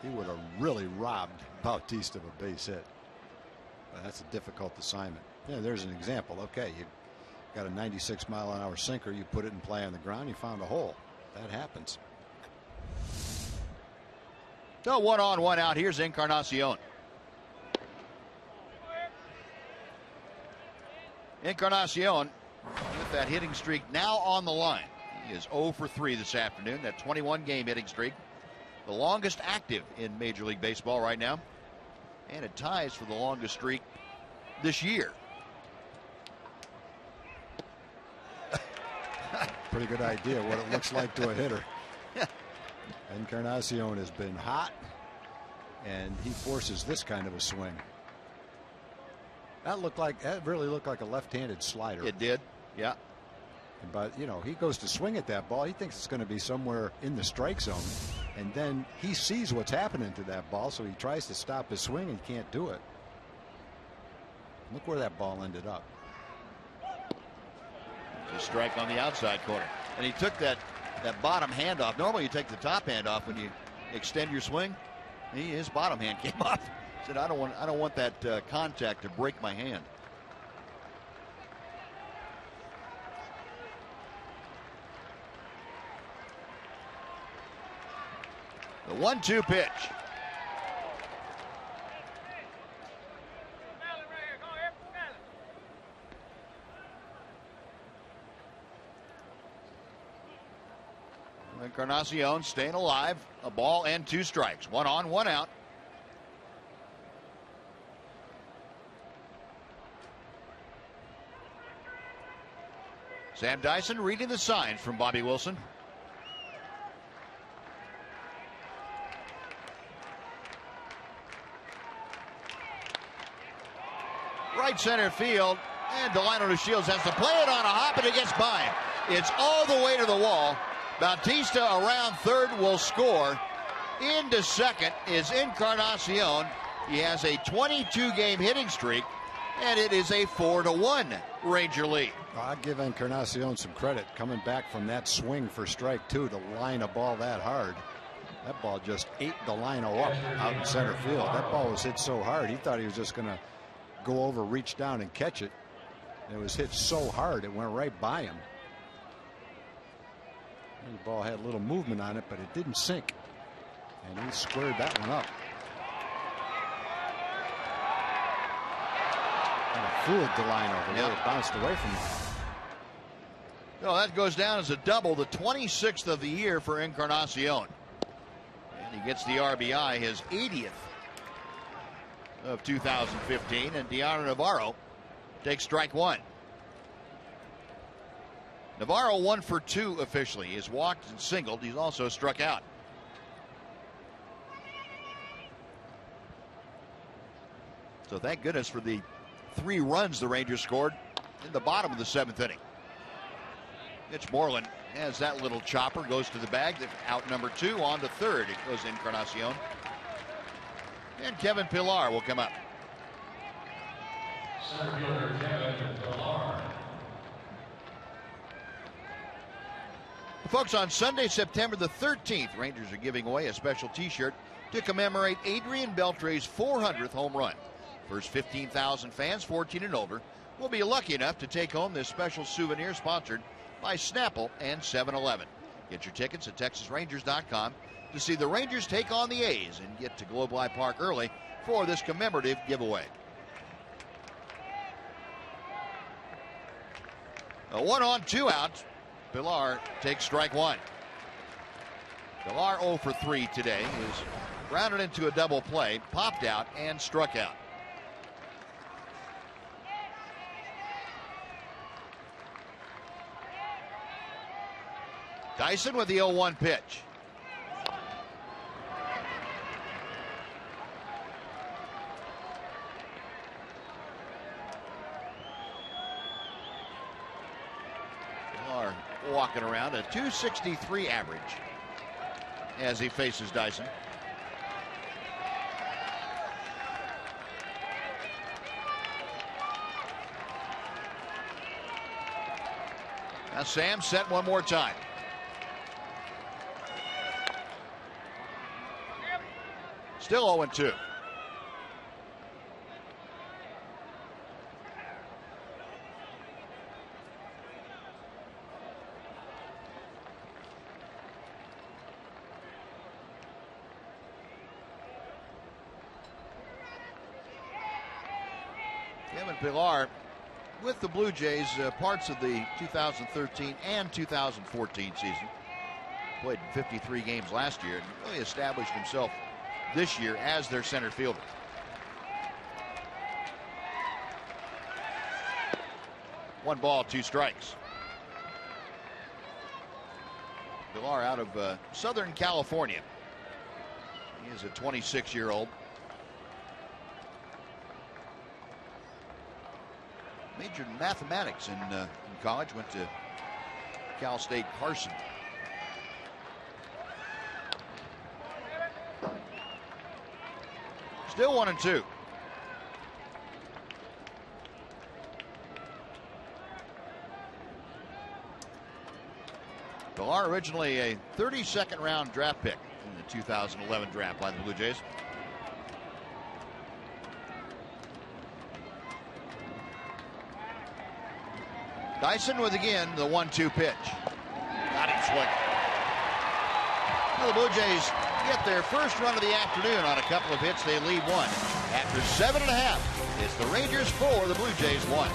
he would have really robbed Bautista of a base hit. But that's a difficult assignment. Yeah, there's an example. Okay, you got a 96-mile-an-hour sinker, you put it in play on the ground, you found a hole. That happens. So 1 on, 1 out. Here's Encarnacion. Encarnacion with that hitting streak now on the line. He is 0 for 3 this afternoon. That 21-game hitting streak, the longest active in Major League Baseball right now, and it ties for the longest streak this year. Pretty good idea what it looks like to a hitter. Encarnacion has been hot, and he forces this kind of a swing. That really looked like a left-handed slider. It did, yeah. But you know, he goes to swing at that ball. He thinks it's going to be somewhere in the strike zone, and then he sees what's happening to that ball, so he tries to stop his swing and can't do it. Look where that ball ended up. It's a strike on the outside corner, and he took that bottom hand off. Normally you take the top hand off when you extend your swing. His bottom hand came off. He said, I don't want that contact to break my hand. The 1-2 pitch. Encarnacion staying alive. A ball and 2 strikes. 1 on, 1 out. Sam Dyson reading the signs from Bobby Wilson. Right center field, and Delino DeShields has to play it on a hop, and it gets by him. It's all the way to the wall. Bautista around third will score. Into second is Encarnacion. He has a 22-game hitting streak, and it is a 4-1 Ranger lead. I'll give Encarnacion some credit coming back from that swing for strike two to line a ball that hard. That ball just ate Delino up out in center field. That ball was hit so hard he thought he was just going to go over, reach down, and catch it. It was hit so hard it went right by him. And the ball had a little movement on it, but it didn't sink. And he squared that one up. Kind of fooled Delino the way it bounced away from him. No, that goes down as a double, the 26th of the year for Encarnacion. And he gets the RBI, his 80th of 2015, and Deanna Navarro takes strike one. Navarro 1 for 2 officially. He has walked and singled. He's also struck out. So thank goodness for the 3 runs the Rangers scored in the bottom of the 7th inning. Mitch Moreland has that little chopper, goes to the bag. Out number 2, on to third. It goes Encarnacion. And Kevin Pillar will come up. Center fielder Kevin Pillar. Folks, on Sunday, September the 13th, Rangers are giving away a special T-shirt to commemorate Adrian Beltre's 400th home run. First 15,000 fans 14 and older will be lucky enough to take home this special souvenir sponsored by Snapple and 7-Eleven. Get your tickets at TexasRangers.com to see the Rangers take on the A's and get to Globe Life Park early for this commemorative giveaway. A 1 on 2 outs. Pillar takes strike one. Pillar 0 for 3 today. He was grounded into a double play, popped out, and struck out. Dyson with the 0-1 pitch. Pillar walking around a 263 average as he faces Dyson. Now Sam set one more time. Still 0-2. Kevin Pillar with the Blue Jays parts of the 2013 and 2014 season. Played 53 games last year and really established himself this year as their center fielder. One ball, 2 strikes. Pillar out of Southern California. He is a 26-year-old. Majored in mathematics in college. Went to Cal State Carson. Still 1-2. Pillar originally a 32nd round draft pick in the 2011 draft by the Blue Jays. Dyson with again the 1-2 pitch. Got him swinging. Well, the Blue Jays get their first run of the afternoon on a couple of hits. They lead 1. After 7.5, it's the Rangers 4, the Blue Jays 1.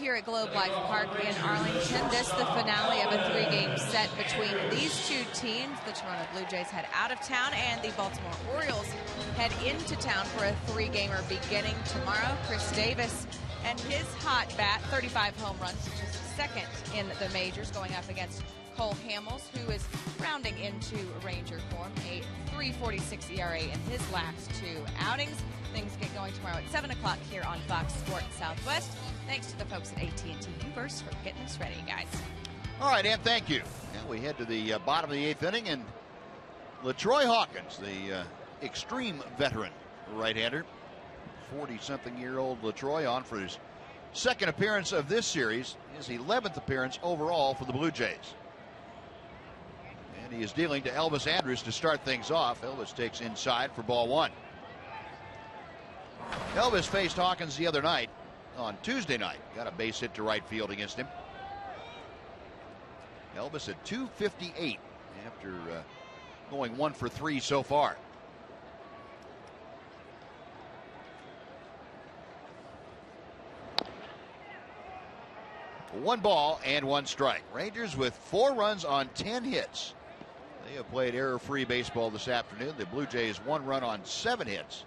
here at Globe Life Park in Arlington. This the finale of a 3-game set between these two teams. The Toronto Blue Jays head out of town, and the Baltimore Orioles head into town for a 3-gamer beginning tomorrow. Chris Davis and his hot bat, 35 home runs, which is second in the majors, going up against Cole Hamels, who is rounding into Ranger form, a 3.46 ERA in his last 2 outings. Things get going tomorrow at 7 o'clock here on Fox Sports Southwest. Thanks to the folks at AT&T Uverse for getting us ready, guys. All right, Ann, thank you. Now we head to the bottom of the 8th inning, and LaTroy Hawkins, the extreme veteran right-hander, 40-something-year-old LaTroy, on for his second appearance of this series, his 11th appearance overall for the Blue Jays. And he is dealing to Elvis Andrus to start things off. Elvis takes inside for ball 1. Elvis faced Hawkins the other night, on Tuesday night. Got a base hit to right field against him. Elvis at 258 after going 1 for 3 so far. One ball and 1 strike. Rangers with 4 runs on 10 hits. They have played error-free baseball this afternoon. The Blue Jays 1 run on 7 hits.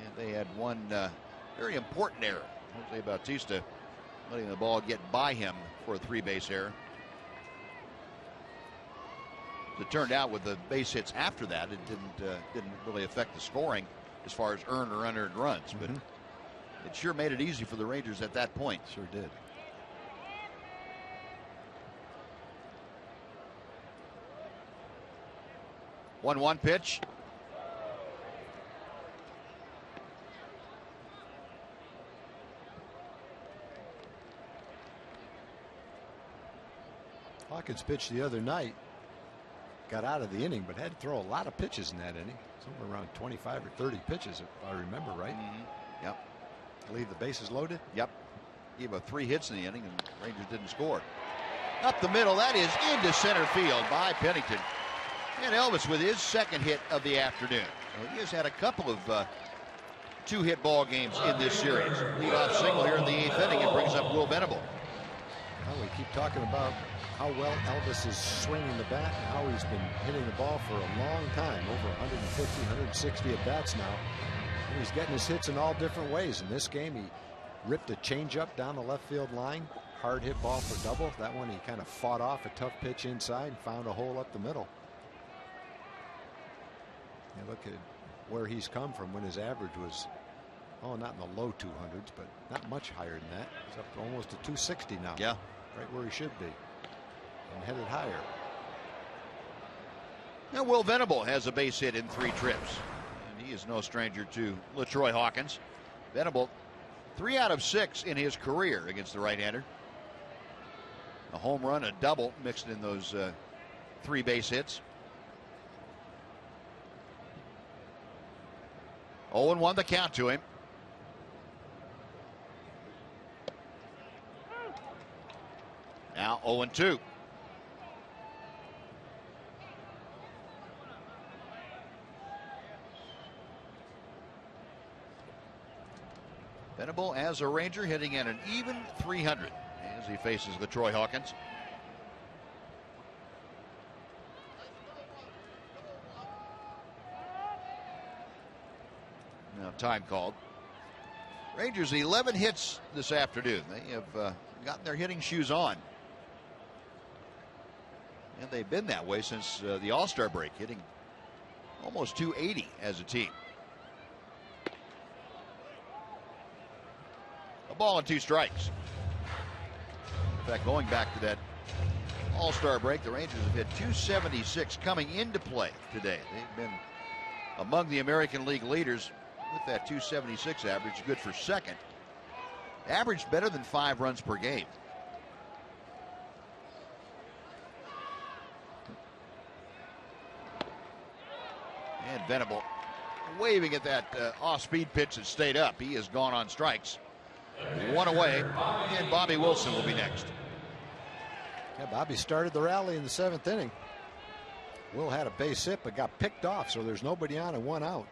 And they had one very important error. Jose Bautista letting the ball get by him for a 3-base error. As it turned out, with the base hits after that, it didn't really affect the scoring as far as earned or unearned runs. But it sure made it easy for the Rangers at that point. Sure did. One pitch. Hawkins pitched the other night. Got out of the inning, but had to throw a lot of pitches in that inning. Somewhere around 25 or 30 pitches, if I remember right. Yep. Leave the bases loaded. Yep. Gave up 3 hits in the inning, and Rangers didn't score. Up the middle, that is into center field by Pennington. And Elvis with his second hit of the afternoon. Well, he has had a couple of 2-hit ball games in this series. Leadoff single here in the 8th inning and brings up Will Venable. Well, we keep talking about how well Elvis is swinging the bat and how he's been hitting the ball for a long time, over 150, 160 at bats now. And he's getting his hits in all different ways. In this game, he ripped a changeup down the left field line, hard hit ball for double. That one he kind of fought off a tough pitch inside and found a hole up the middle. You look at where he's come from when his average was, oh, not in the low 200s, but not much higher than that. He's up to almost to 260 now. Yeah. Right where he should be. And headed higher. Now Will Venable has a base hit in 3 trips. And he is no stranger to LaTroy Hawkins. Venable 3 out of 6 in his career against the right-hander. A home run, a double mixed in those 3 base hits. 0-1 the count to him. Now 0-2. Venable as a Ranger hitting at an even 300 as he faces LaTroy Hawkins. Now time called. Rangers 11 hits this afternoon. They have gotten their hitting shoes on. And they've been that way since the All-Star break, hitting almost 280 as a team. A ball and 2 strikes. In fact, going back to that All-Star break, the Rangers have hit 276 coming into play today. They've been among the American League leaders with that 276 average, good for second. Averaged better than 5 runs per game. And Venable waving at that off-speed pitch that stayed up. He has gone on strikes. 1 away, and Bobby Wilson will be next. Yeah, Bobby started the rally in the 7th inning. Will had a base hit, but got picked off, so there's nobody on and 1 out.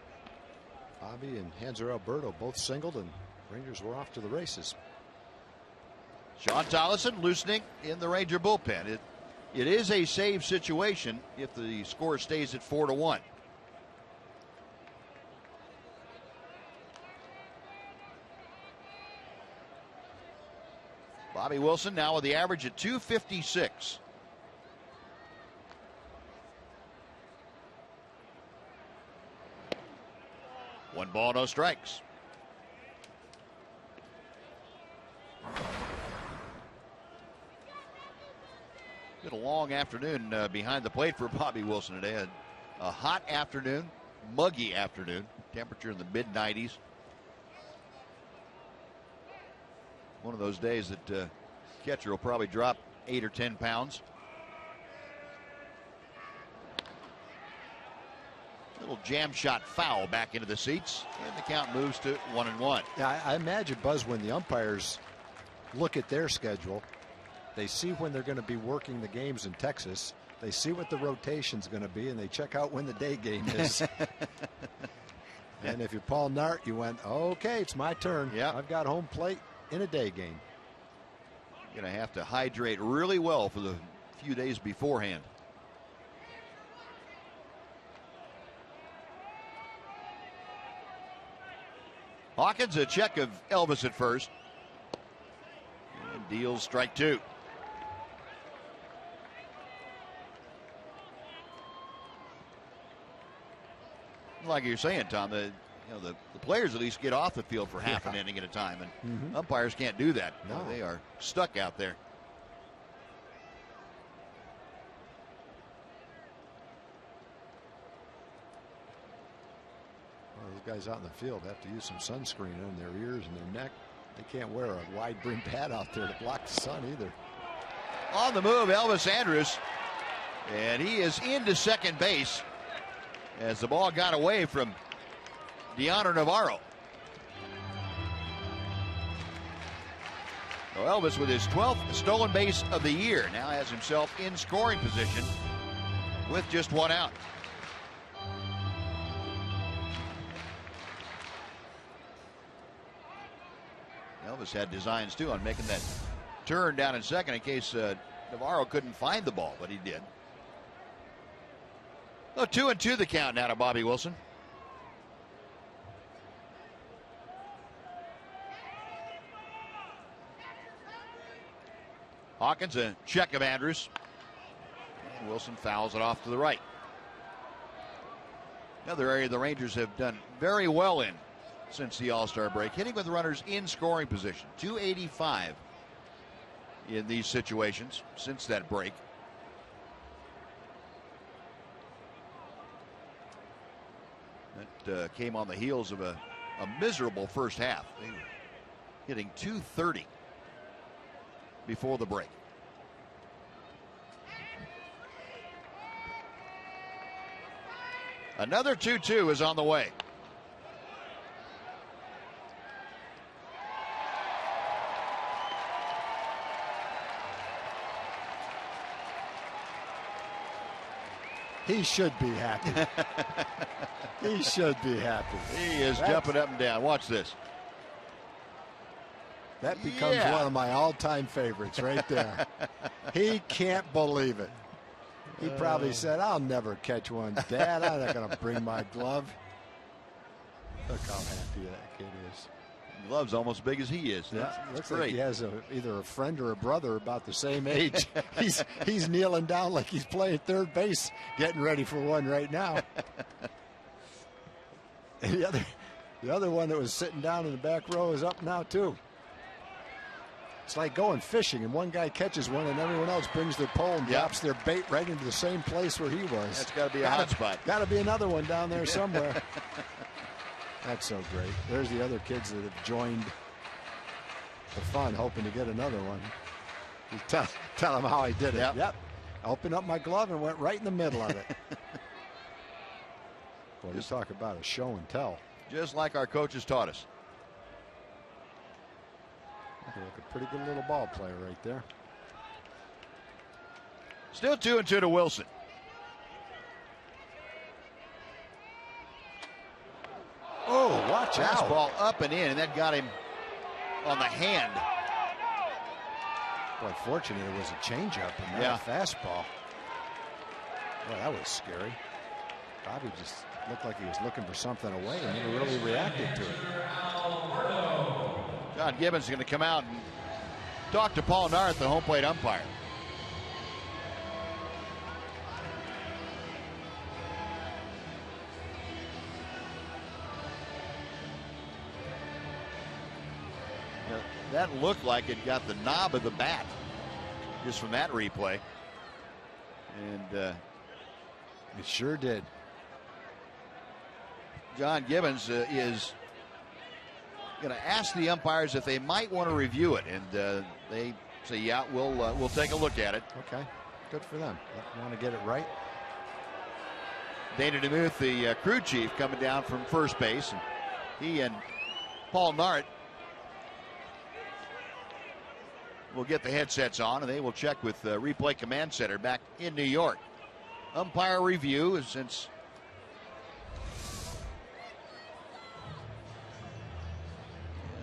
Bobby and Hanser Alberto both singled, and Rangers were off to the races. Sean Tollison loosening in the Ranger bullpen. It is a save situation if the score stays at 4-1. Bobby Wilson now with the average at 256. One ball, no strikes. Been a long afternoon behind the plate for Bobby Wilson today. A hot afternoon, muggy afternoon. Temperature in the mid-90s. One of those days that catcher will probably drop 8 or 10 pounds. Little jam shot foul back into the seats, and the count moves to 1-1. Yeah, I imagine, Buzz, when the umpires look at their schedule, they see when they're going to be working the games in Texas. They see what the rotation's going to be, and they check out when the day game is. And if you're Paul Nart, you went, okay, it's my turn. Yeah, I've got home plate in a day game. Going to have to hydrate really well for the few days beforehand. Hawkins, a check of Elvis at first. And deals strike 2. Like you're saying, Tom, the players at least get off the field for half an inning at a time, and umpires can't do that. No, they are stuck out there. Well, those guys out in the field have to use some sunscreen on their ears and their neck. They can't wear a wide brim pad out there to block the sun either. On the move, Elvis Andrus, and he is into second base as the ball got away from Deoner Navarro. So Elvis, with his 12th stolen base of the year, now has himself in scoring position with just 1 out. Elvis had designs too on making that turn down in second in case Navarro couldn't find the ball, but he did. So 2-2 the count now to Bobby Wilson. Hawkins, a check of Andrus. And Wilson fouls it off to the right. Another area the Rangers have done very well in since the All-Star break, hitting with runners in scoring position. .285 in these situations since that break. That came on the heels of a miserable first half. They were hitting .230 before the break. Another 2-2 is on the way. He should be happy. He should be happy. He is jumping up and down. Watch this. That becomes one of my all-time favorites right there. He can't believe it. He probably said, I'll never catch one, Dad. I'm not going to bring my glove. Look how happy that kid is. Glove's almost as big as he is. Yeah, That's looks great. like he has either a friend or a brother about the same age. he's kneeling down like he's playing third base, getting ready for one right now. And the other one that was sitting down in the back row is up now too. It's like going fishing, and one guy catches one, and everyone else brings their pole and drops their bait right into the same place where he was. That's got to be a hot spot. Got to be another one down there somewhere. That's so great. There's the other kids that have joined the fun, hoping to get another one. You tell them how I did it. Yep. I opened up my glove and went right in the middle of it. Well, just talk about a show and tell. Just like our coaches taught us. Look, a pretty good little ball player right there. Still 2-2 to Wilson. Oh, watch out. Fastball up and in, and that got him on the hand. Boy, fortunate it was a changeup and not a fastball. Boy, that was scary. Bobby just looked like he was looking for something away and never really reacted to it. John Gibbons is going to come out and talk to Paul Narth, the home plate umpire. That looked like it got the knob of the bat just from that replay. And it sure did. John Gibbons is going to ask the umpires if they might want to review it, and they say, "Yeah, we'll take a look at it." Okay, good for them. They want to get it right. Dana DeMuth, the crew chief, coming down from first base, and he and Paul Narth will get the headsets on, and they will check with the replay command center back in New York. Umpire review, since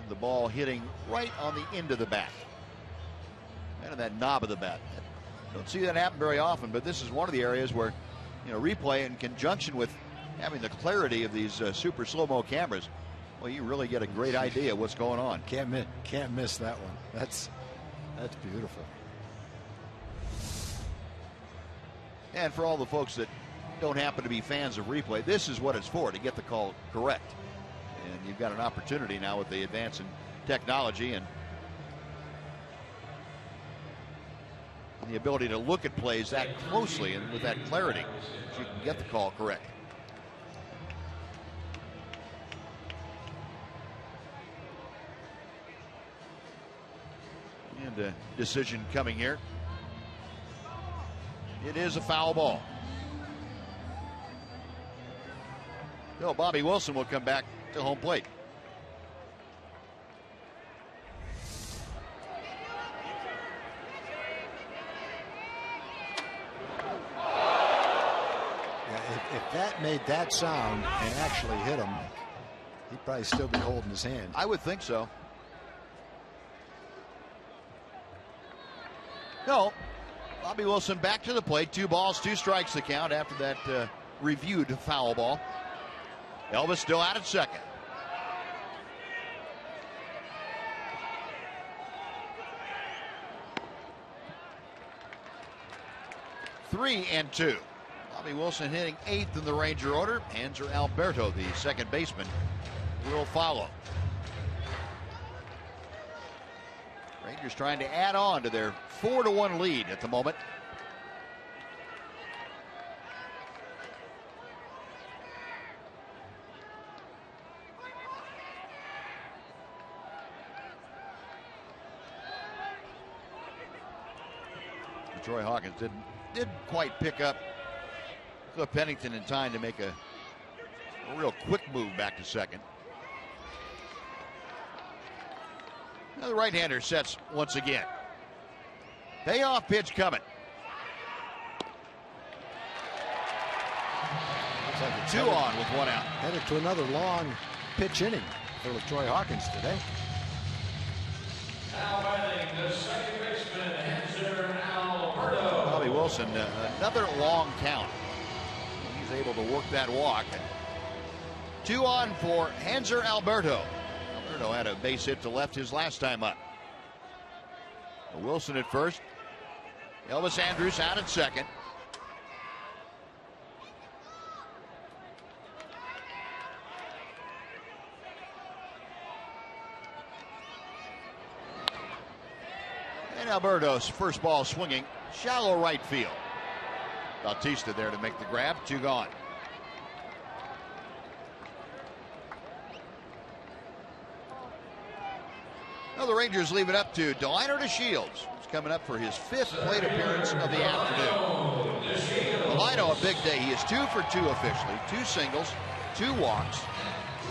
the ball hitting right on the end of the bat, kind of that knob of the bat. Don't see that happen very often, but this is one of the areas where, replay in conjunction with having the clarity of these super slow-mo cameras, well, you really get a great idea of what's going on. Can't miss that one. That's beautiful. And for all the folks that don't happen to be fans of replay, this is what it's for, to get the call correct. And you've got an opportunity now with the advance in technology and the ability to look at plays that closely and with that clarity, so you can get the call correct. And a decision coming here. It is a foul ball. So Bobby Wilson will come back to home plate. If that made that sound and actually hit him, he'd probably still be holding his hand. I would think so. No, Bobby Wilson back to the plate. 2 balls, 2 strikes the count after that reviewed foul ball. Elvis still out at second. Three and 2. Bobby Wilson hitting 8th in the Ranger order. Hanser Alberto, the second baseman, will follow. Rangers trying to add on to their 4-1 lead at the moment. Troy Hawkins didn't quite pick up Cliff Pennington in time to make a real quick move back to second. Now the right-hander sets once again. Payoff pitch coming. Looks like a 2 on with 1 out. Headed to another long pitch inning for Troy Hawkins today. Now batting the second baseman, Hanser Alberto. Bobby Wilson, another long count. He's able to work that walk. 2 on for Hanser Alberto. Alberto had a base hit to left his last time up. Wilson at first. Elvis Andrus out at second. And Alberto's first ball swinging shallow right field. Bautista there to make the grab. 2 gone. Now the Rangers leave it up to Delino DeShields. He's coming up for his 5th plate appearance of the afternoon. Delino, a big day. He is 2 for 2 officially. 2 singles, 2 walks,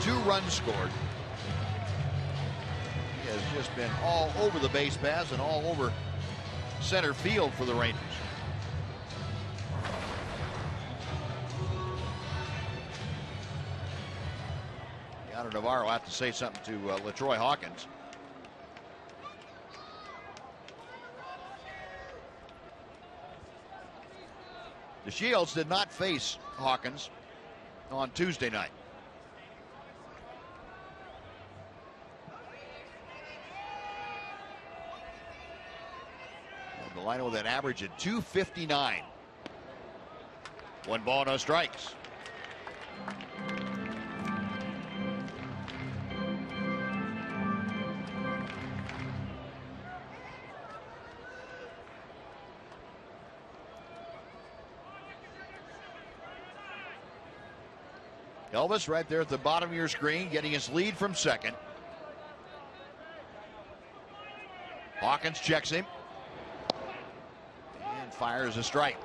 2 runs scored. He has just been all over the base paths and all over center field for the Rangers. Yonder Navarro will have to say something to LaTroy Hawkins. DeShields did not face Hawkins on Tuesday night. Delino with an average at 259. 1 ball, no strikes. Elvis right there at the bottom of your screen, getting his lead from second. Hawkins checks him and fires a strike.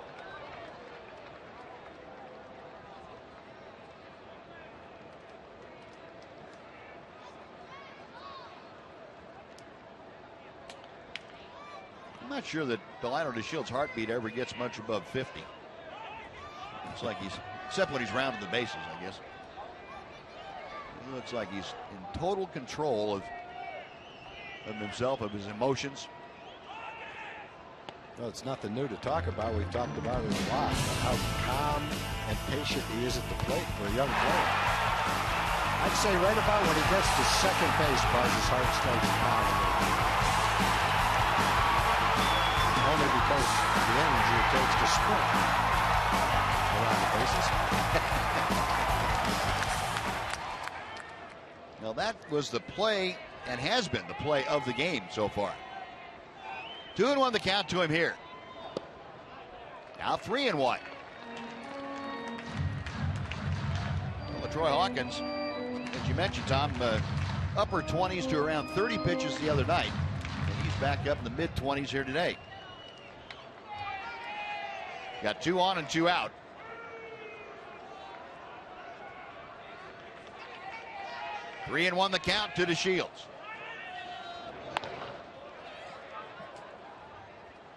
I'm not sure that Delino DeShields' heartbeat ever gets much above 50. Looks like he's, except when he's rounding the bases, I guess. It looks like he's in total control of himself, of his emotions. Well, it's nothing new to talk about. We've talked about it a lot, how calm and patient he is at the plate for a young player. I'd say right about when he gets to second base, Buzz, his heart starts to pound a little bit. Only because the energy it takes to sprint around the bases. Now that was the play, and has been the play of the game so far. 2-1 the count to him here. Now 3-1. Well, Troy Hawkins, as you mentioned, Tom, upper 20s to around 30 pitches the other night, and he's back up in the mid 20s here today. Got 2 on and 2 out. 3-1 the count to DeShields.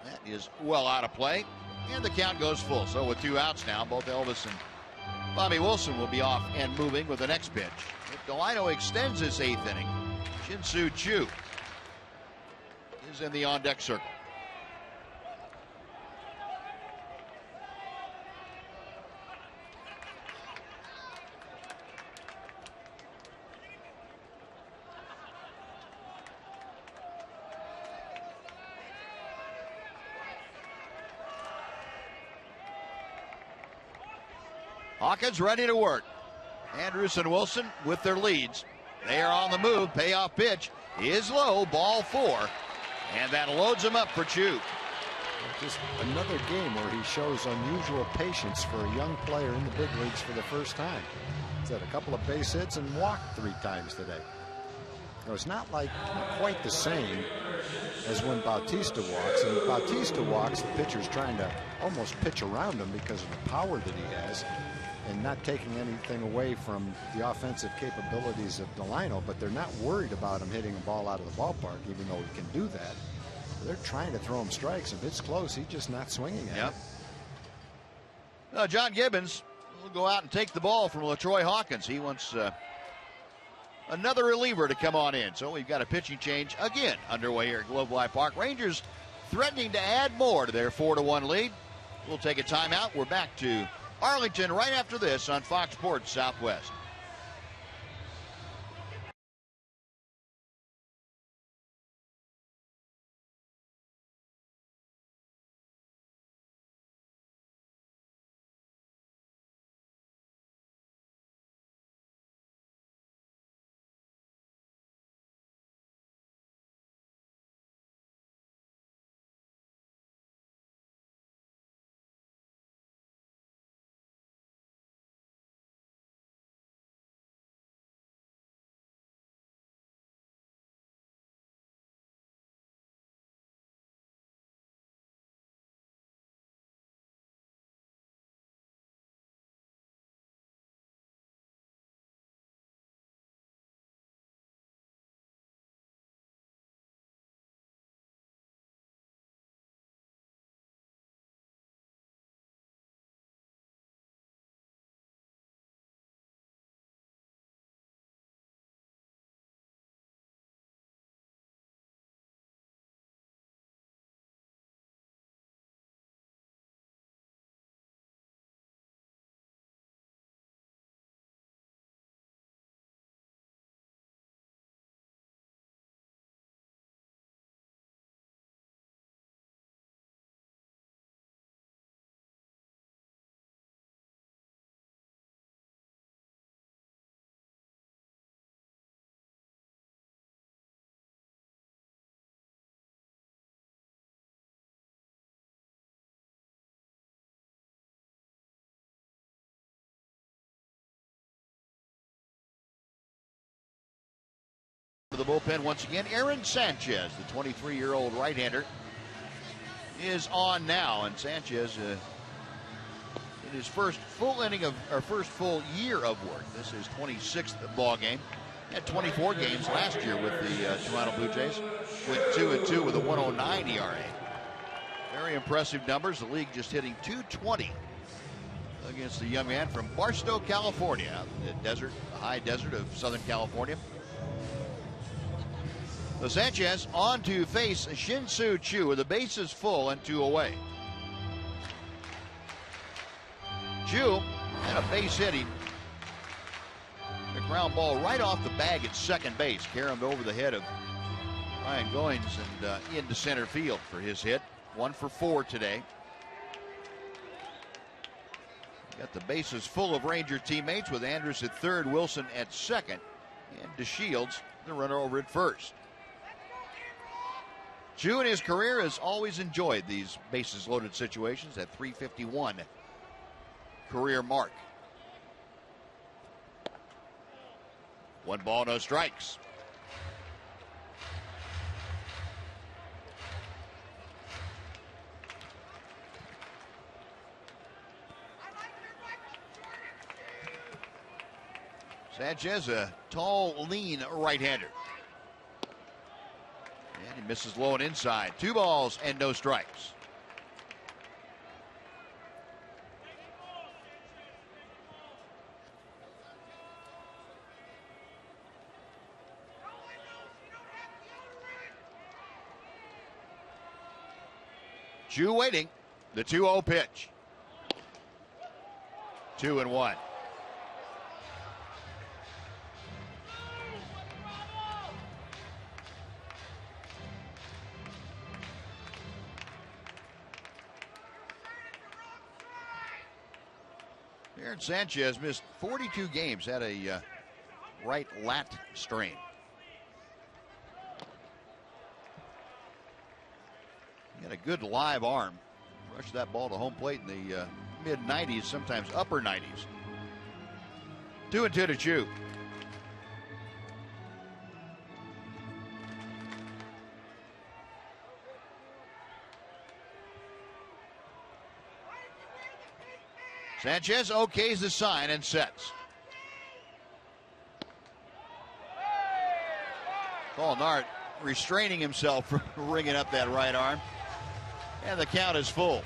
That is well out of play, and the count goes full. So with 2 outs now, both Elvis and Bobby Wilson will be off and moving with the next pitch. If Delino extends this 8th inning, Shin-Soo Choo is in the on-deck circle. Hawkins ready to work. Andrus and Wilson with their leads. They are on the move. Payoff pitch is low. Ball 4. And that loads him up for Choo. Just another game where he shows unusual patience for a young player in the big leagues for the first time. He's had a couple of base hits and walked 3 times today. It was not like quite the same as when Bautista walks. And when Bautista walks, the pitcher's trying to almost pitch around him because of the power that he has, and not taking anything away from the offensive capabilities of Delino, but they're not worried about him hitting a ball out of the ballpark, even though he can do that. They're trying to throw him strikes. If it's close, he's just not swinging at it. John Gibbons will go out and take the ball from LaTroy Hawkins. He wants another reliever to come on in. So we've got a pitching change again underway here at Globe Life Park. Rangers threatening to add more to their 4-1 lead. We'll take a timeout. We're back to Arlington right after this on Fox Sports Southwest. of the bullpen once again. Aaron Sanchez, the 23-year-old right-hander, is on now. And Sanchez, in his first full year of work, this is 26th ball game. He had 24 games last year with the Toronto Blue Jays. Went 2-2 with a 1.09 ERA. Very impressive numbers. The league just hitting .220 against the young man from Barstow, California, the high desert of Southern California. So Sanchez on to face Shin-Soo Choo with the bases full and 2 away. Choo had a base hitting. A ground ball right off the bag at second base, caromed over the head of Ryan Goins and into center field for his hit. 1 for 4 today. Got the bases full of Ranger teammates with Andrus at third, Wilson at second, and DeShields the runner over at first. Choo in his career has always enjoyed these bases loaded situations at .351 career mark. 1 ball, no strikes. Sanchez, a tall, lean right-hander. And he misses low and inside. 2 balls and no strikes. Choo waiting. The 2-0 pitch. 2-1. Aaron Sanchez missed 42 games, had a right lat strain. He had a good live arm. Rushed that ball to home plate in the mid-90s, sometimes upper 90s. 2-2 to Choo. Sanchez okays the sign and sets. Paul Nart restraining himself from ringing up that right arm. And the count is full.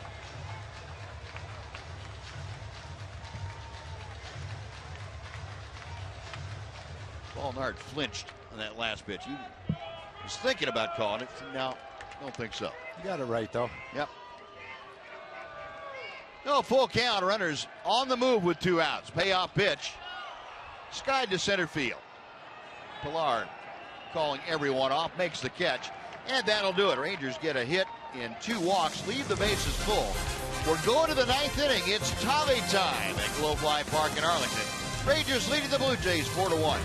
Paul Nart flinched on that last pitch. He was thinking about calling it. No, don't think so. You got it right, though. Yep. No, full count. Runners on the move with 2 outs. Payoff pitch. Skied to center field. Pilar calling everyone off. Makes the catch. And that'll do it. Rangers get a hit in 2 walks. Leave the bases full. We're going to the 9th inning. It's Tally time at Globe Life Park in Arlington. Rangers leading the Blue Jays 4-1.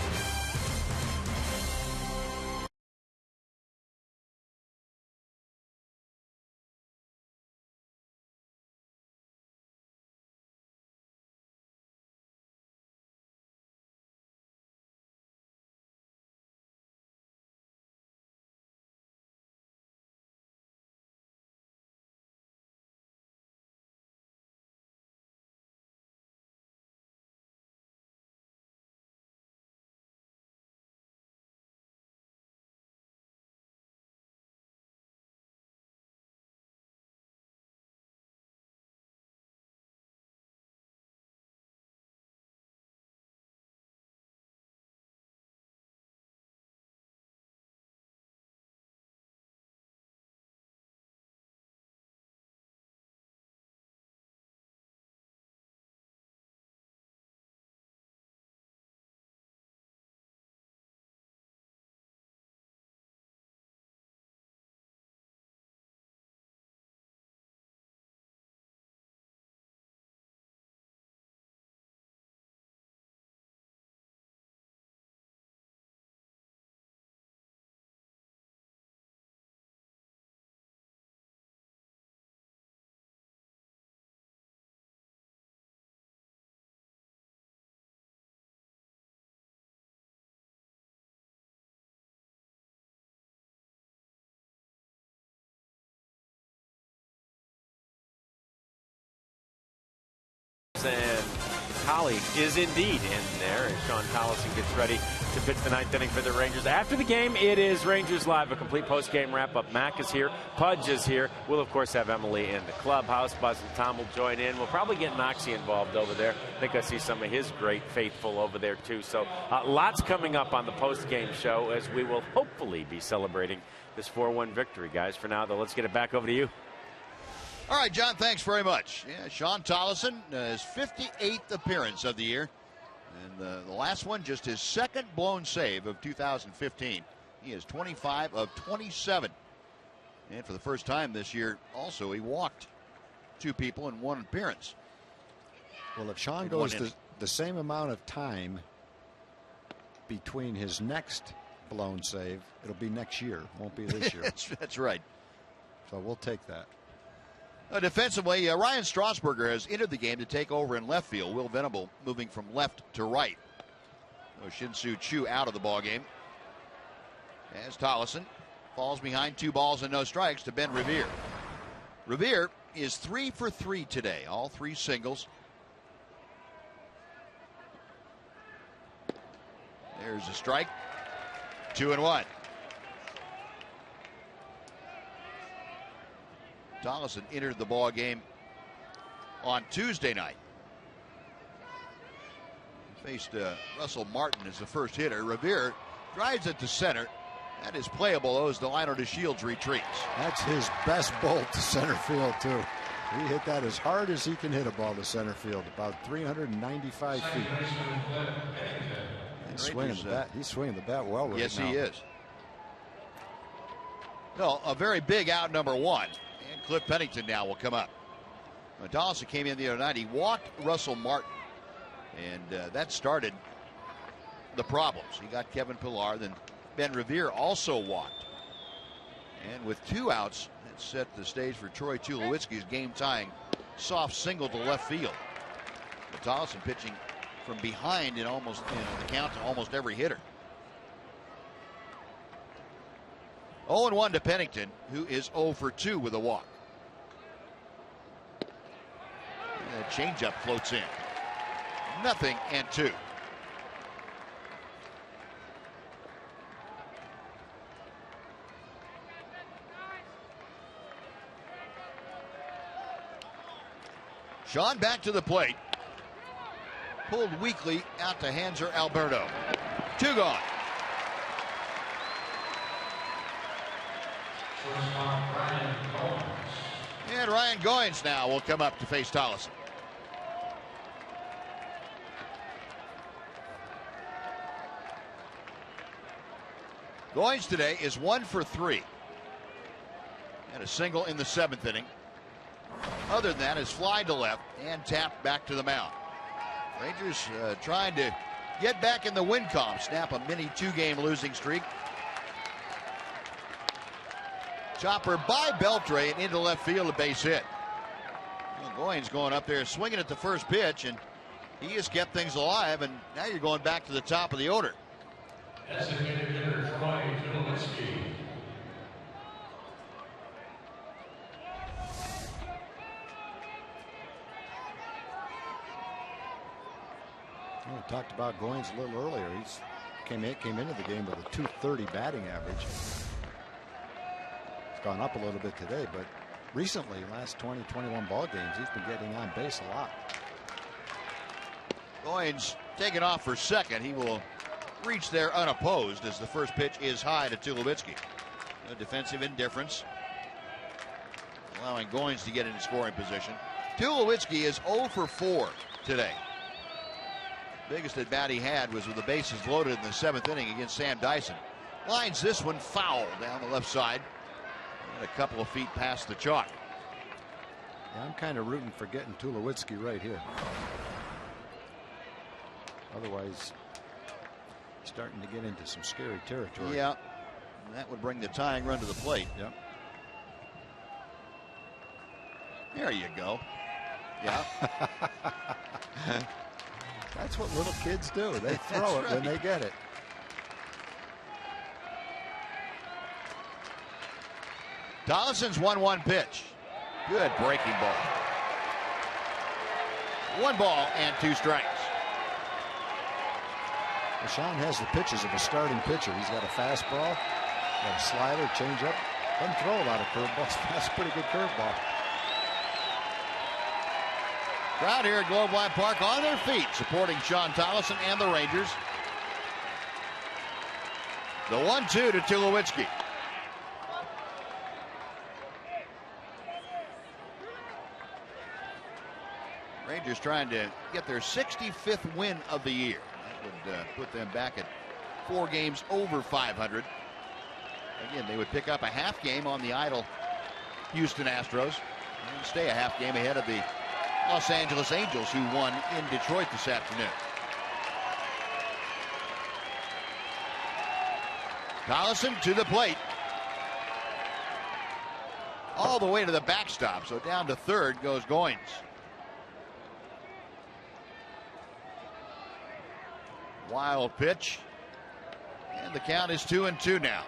colleague is indeed in there as Sean Tollison gets ready to pitch the 9th inning for the Rangers. After the game, it is Rangers Live, a complete post-game wrap-up. Mac is here. Pudge is here. We'll, of course, have Emily in the clubhouse. Buzz and Tom will join in. We'll probably get Noxie involved over there. I think I see some of his great faithful over there, too. So lots coming up on the post-game show as we will hopefully be celebrating this 4-1 victory, guys. For now, though, let's get it back over to you. All right, John, thanks very much. Yeah, Sean Tollison, his 58th appearance of the year. And the last one, just his second blown save of 2015. He is 25 of 27. And for the first time this year, also, he walked 2 people in 1 appearance. Well, if Sean goes the same amount of time between his next blown save, it'll be next year. Won't be this year. That's right. So we'll take that. Defensively, Ryan Strasburger has entered the game to take over in left field. Will Venable moving from left to right. Shin-Soo Choo out of the ballgame. As Tollison falls behind 2 balls and no strikes to Ben Revere. Revere is 3 for 3 today. All 3 singles. There's a strike. 2-1. Tollison entered the ball game on Tuesday night. Faced Russell Martin as the first hitter. Revere drives it to center. That is playable as Delino DeShields retreats. That's his best bolt to center field, too. He hit that as hard as he can hit a ball to center field, about 395 feet. He's swinging the bat. He's swinging the bat well right yes, now. He is. No, a very big out number 1. And Cliff Pennington now will come up. When Tollison came in the other night, he walked Russell Martin. And that started the problems. He got Kevin Pillar, then Ben Revere also walked. And with 2 outs, that set the stage for Troy Tulowitzki's game-tying soft single to left field. But Tollison pitching from behind in almost the count to almost every hitter. 0-1 to Pennington, who is 0 for 2 with a walk. And a changeup floats in. 0-2. Sean back to the plate. Pulled weakly out to Hanser Alberto. 2 gone. And Ryan Goins now will come up to face Tollison. Goins today is 1 for 3. And a single in the 7th inning. Other than that, is fly to left and tapped back to the mound. Rangers trying to get back in the win column, snap a mini 2-game losing streak. Chopper by Beltre and into left field, a base hit. Well, Goins going up there swinging at the first pitch, and he has kept things alive, and now you're going back to the top of the order. Designated hitter Troy Tulowitzki. We talked about Goins a little earlier. He's came into the game with a .230 batting average. It's gone up a little bit today, but recently, last 20, 21 ball games, he's been getting on base a lot. Goins taking off for second. He will reach there unopposed as the first pitch is high to Tulowitzki. No defensive indifference, allowing Goins to get into scoring position. Tulowitzki is 0 for 4 today. Biggest at bat he had was with the bases loaded in the 7th inning against Sam Dyson. Lines this one foul down the left side and a couple of feet past the chalk. Yeah, I'm kind of rooting for getting Tulowitzki right here. Otherwise, starting to get into some scary territory. Yeah, and that would bring the tying run to the plate. Yep. There you go. Yeah. That's what little kids do. They throw it when they get it. Dollison's 1-1 pitch. Good breaking ball. 1 ball and 2 strikes. Sean has the pitches of a starting pitcher. He's got a fastball, got a slider, changeup. Doesn't throw a lot of curveballs. That's a pretty good curveball. Crowd here at Globe Life Park on their feet, supporting Sean Tollison and the Rangers. The 1-2 to Tulowitzki. Rangers trying to get their 65th win of the year. That would put them back at 4 games over 500. Again, they would pick up a half game on the idle Houston Astros and stay a half game ahead of the Los Angeles Angels, who won in Detroit this afternoon. Tollison to the plate. All the way to the backstop, so down to third goes Goins. Wild pitch. And the count is 2-2 now.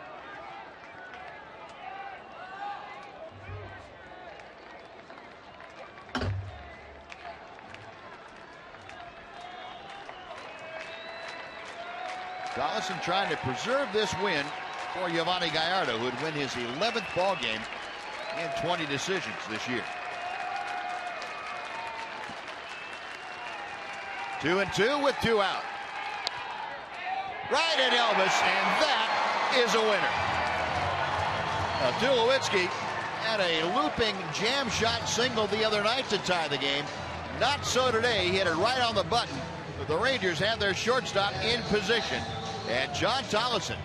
Tollison trying to preserve this win for Yovani Gallardo, who would win his 11th ball game in 20 decisions this year. 2-2 with 2 out. Right at Elvis, and that is a winner. Tulowitzki had a looping jam shot single the other night to tie the game. Not so today. He hit it right on the button. But the Rangers have their shortstop in position. And John Tollison,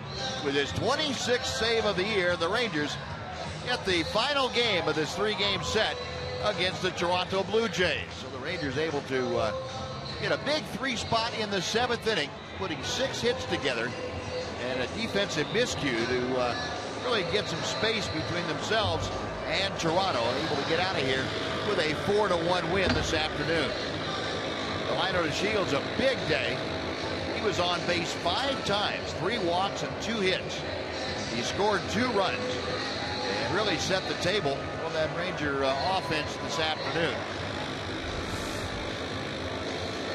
with his 26th save of the year, the Rangers get the final game of this 3-game set against the Toronto Blue Jays. So the Rangers able to get a big 3 spot in the 7th inning, putting 6 hits together and a defensive miscue to really get some space between themselves and Toronto, able to get out of here with a 4-1 win this afternoon. Delino DeShields, a big day. He was on base 5 times, 3 walks and 2 hits. He scored 2 runs and really set the table for that Ranger offense this afternoon.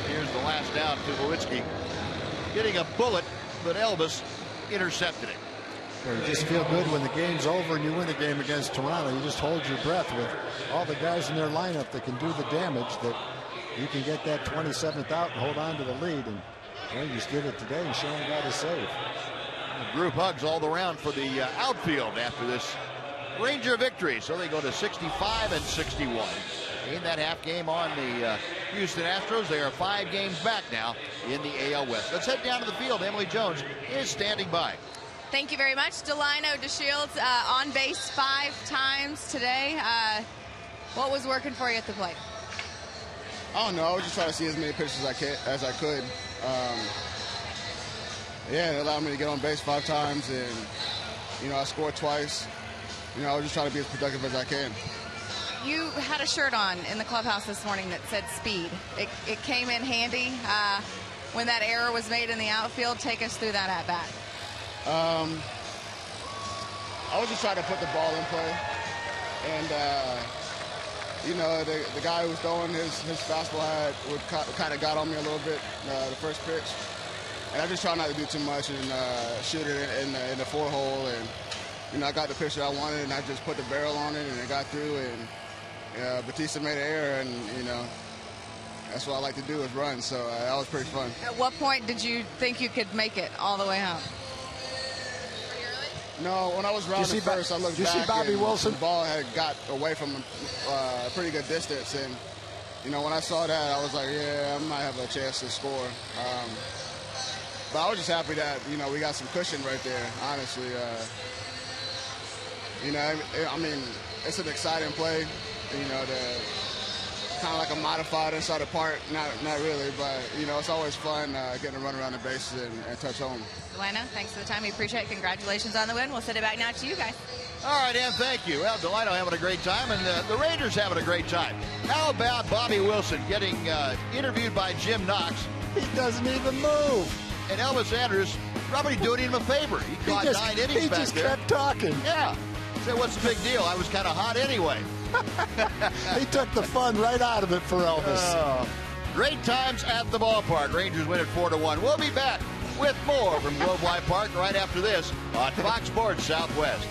Here's the last out to Tulowitzki, getting a bullet, but Elvis intercepted it. You just feel good when the game's over and you win a game against Toronto. You just hold your breath with all the guys in their lineup that can do the damage, that you can get that 27th out and hold on to the lead. And Rangers did it today, and Sean got his save. Group hugs all around for the outfield after this Ranger victory. So they go to 65-61. In that half game on the Houston Astros, they are 5 games back now in the AL West. Let's head down to the field. Emily Jones is standing by. Thank you very much. Delino DeShields on base 5 times today. What was working for you at the plate? I don't know. I was just trying to see as many pitches as I could. Yeah, it allowed me to get on base 5 times, and I scored twice. I was just trying to be as productive as I can. You had a shirt on in the clubhouse this morning that said speed. It came in handy when that error was made in the outfield. Take us through that at bat. I was just trying to put the ball in play, and the guy who was throwing his fastball kind of got on me a little bit the first pitch, and I just tried not to do too much and shoot it in the 4-hole, and I got the pitch that I wanted, and I just put the barrel on it, and it got through, and Batista made an error, and that's what I like to do is run, so that was pretty fun. At what point did you think you could make it all the way home? No, when I was rounding first, I looked back. Did you see Bobby Wilson? The ball had got away from a pretty good distance, and when I saw that, I was like, yeah, I might have a chance to score. But I was just happy that we got some cushion right there. Honestly, it's an exciting play. Kind of like a modified inside the park. Not really, but it's always fun getting to run around the bases and touch home. Delino, thanks for the time. We appreciate it. Congratulations on the win. We'll send it back now to you guys. All right, Ann, thank you. Well, Delino having a great time, and the Rangers having a great time. How about Bobby Wilson getting interviewed by Jim Knox? He doesn't even move. And Elvis Andrus probably doing him a favor. He caught 9 innings back there. He just kept talking. Yeah. Said, what's the big deal? I was kind of hot anyway. He took the fun right out of it for Elvis. Great times at the ballpark. Rangers win at 4-1. We'll be back with more from Globe Life Park right after this on Fox Sports Southwest.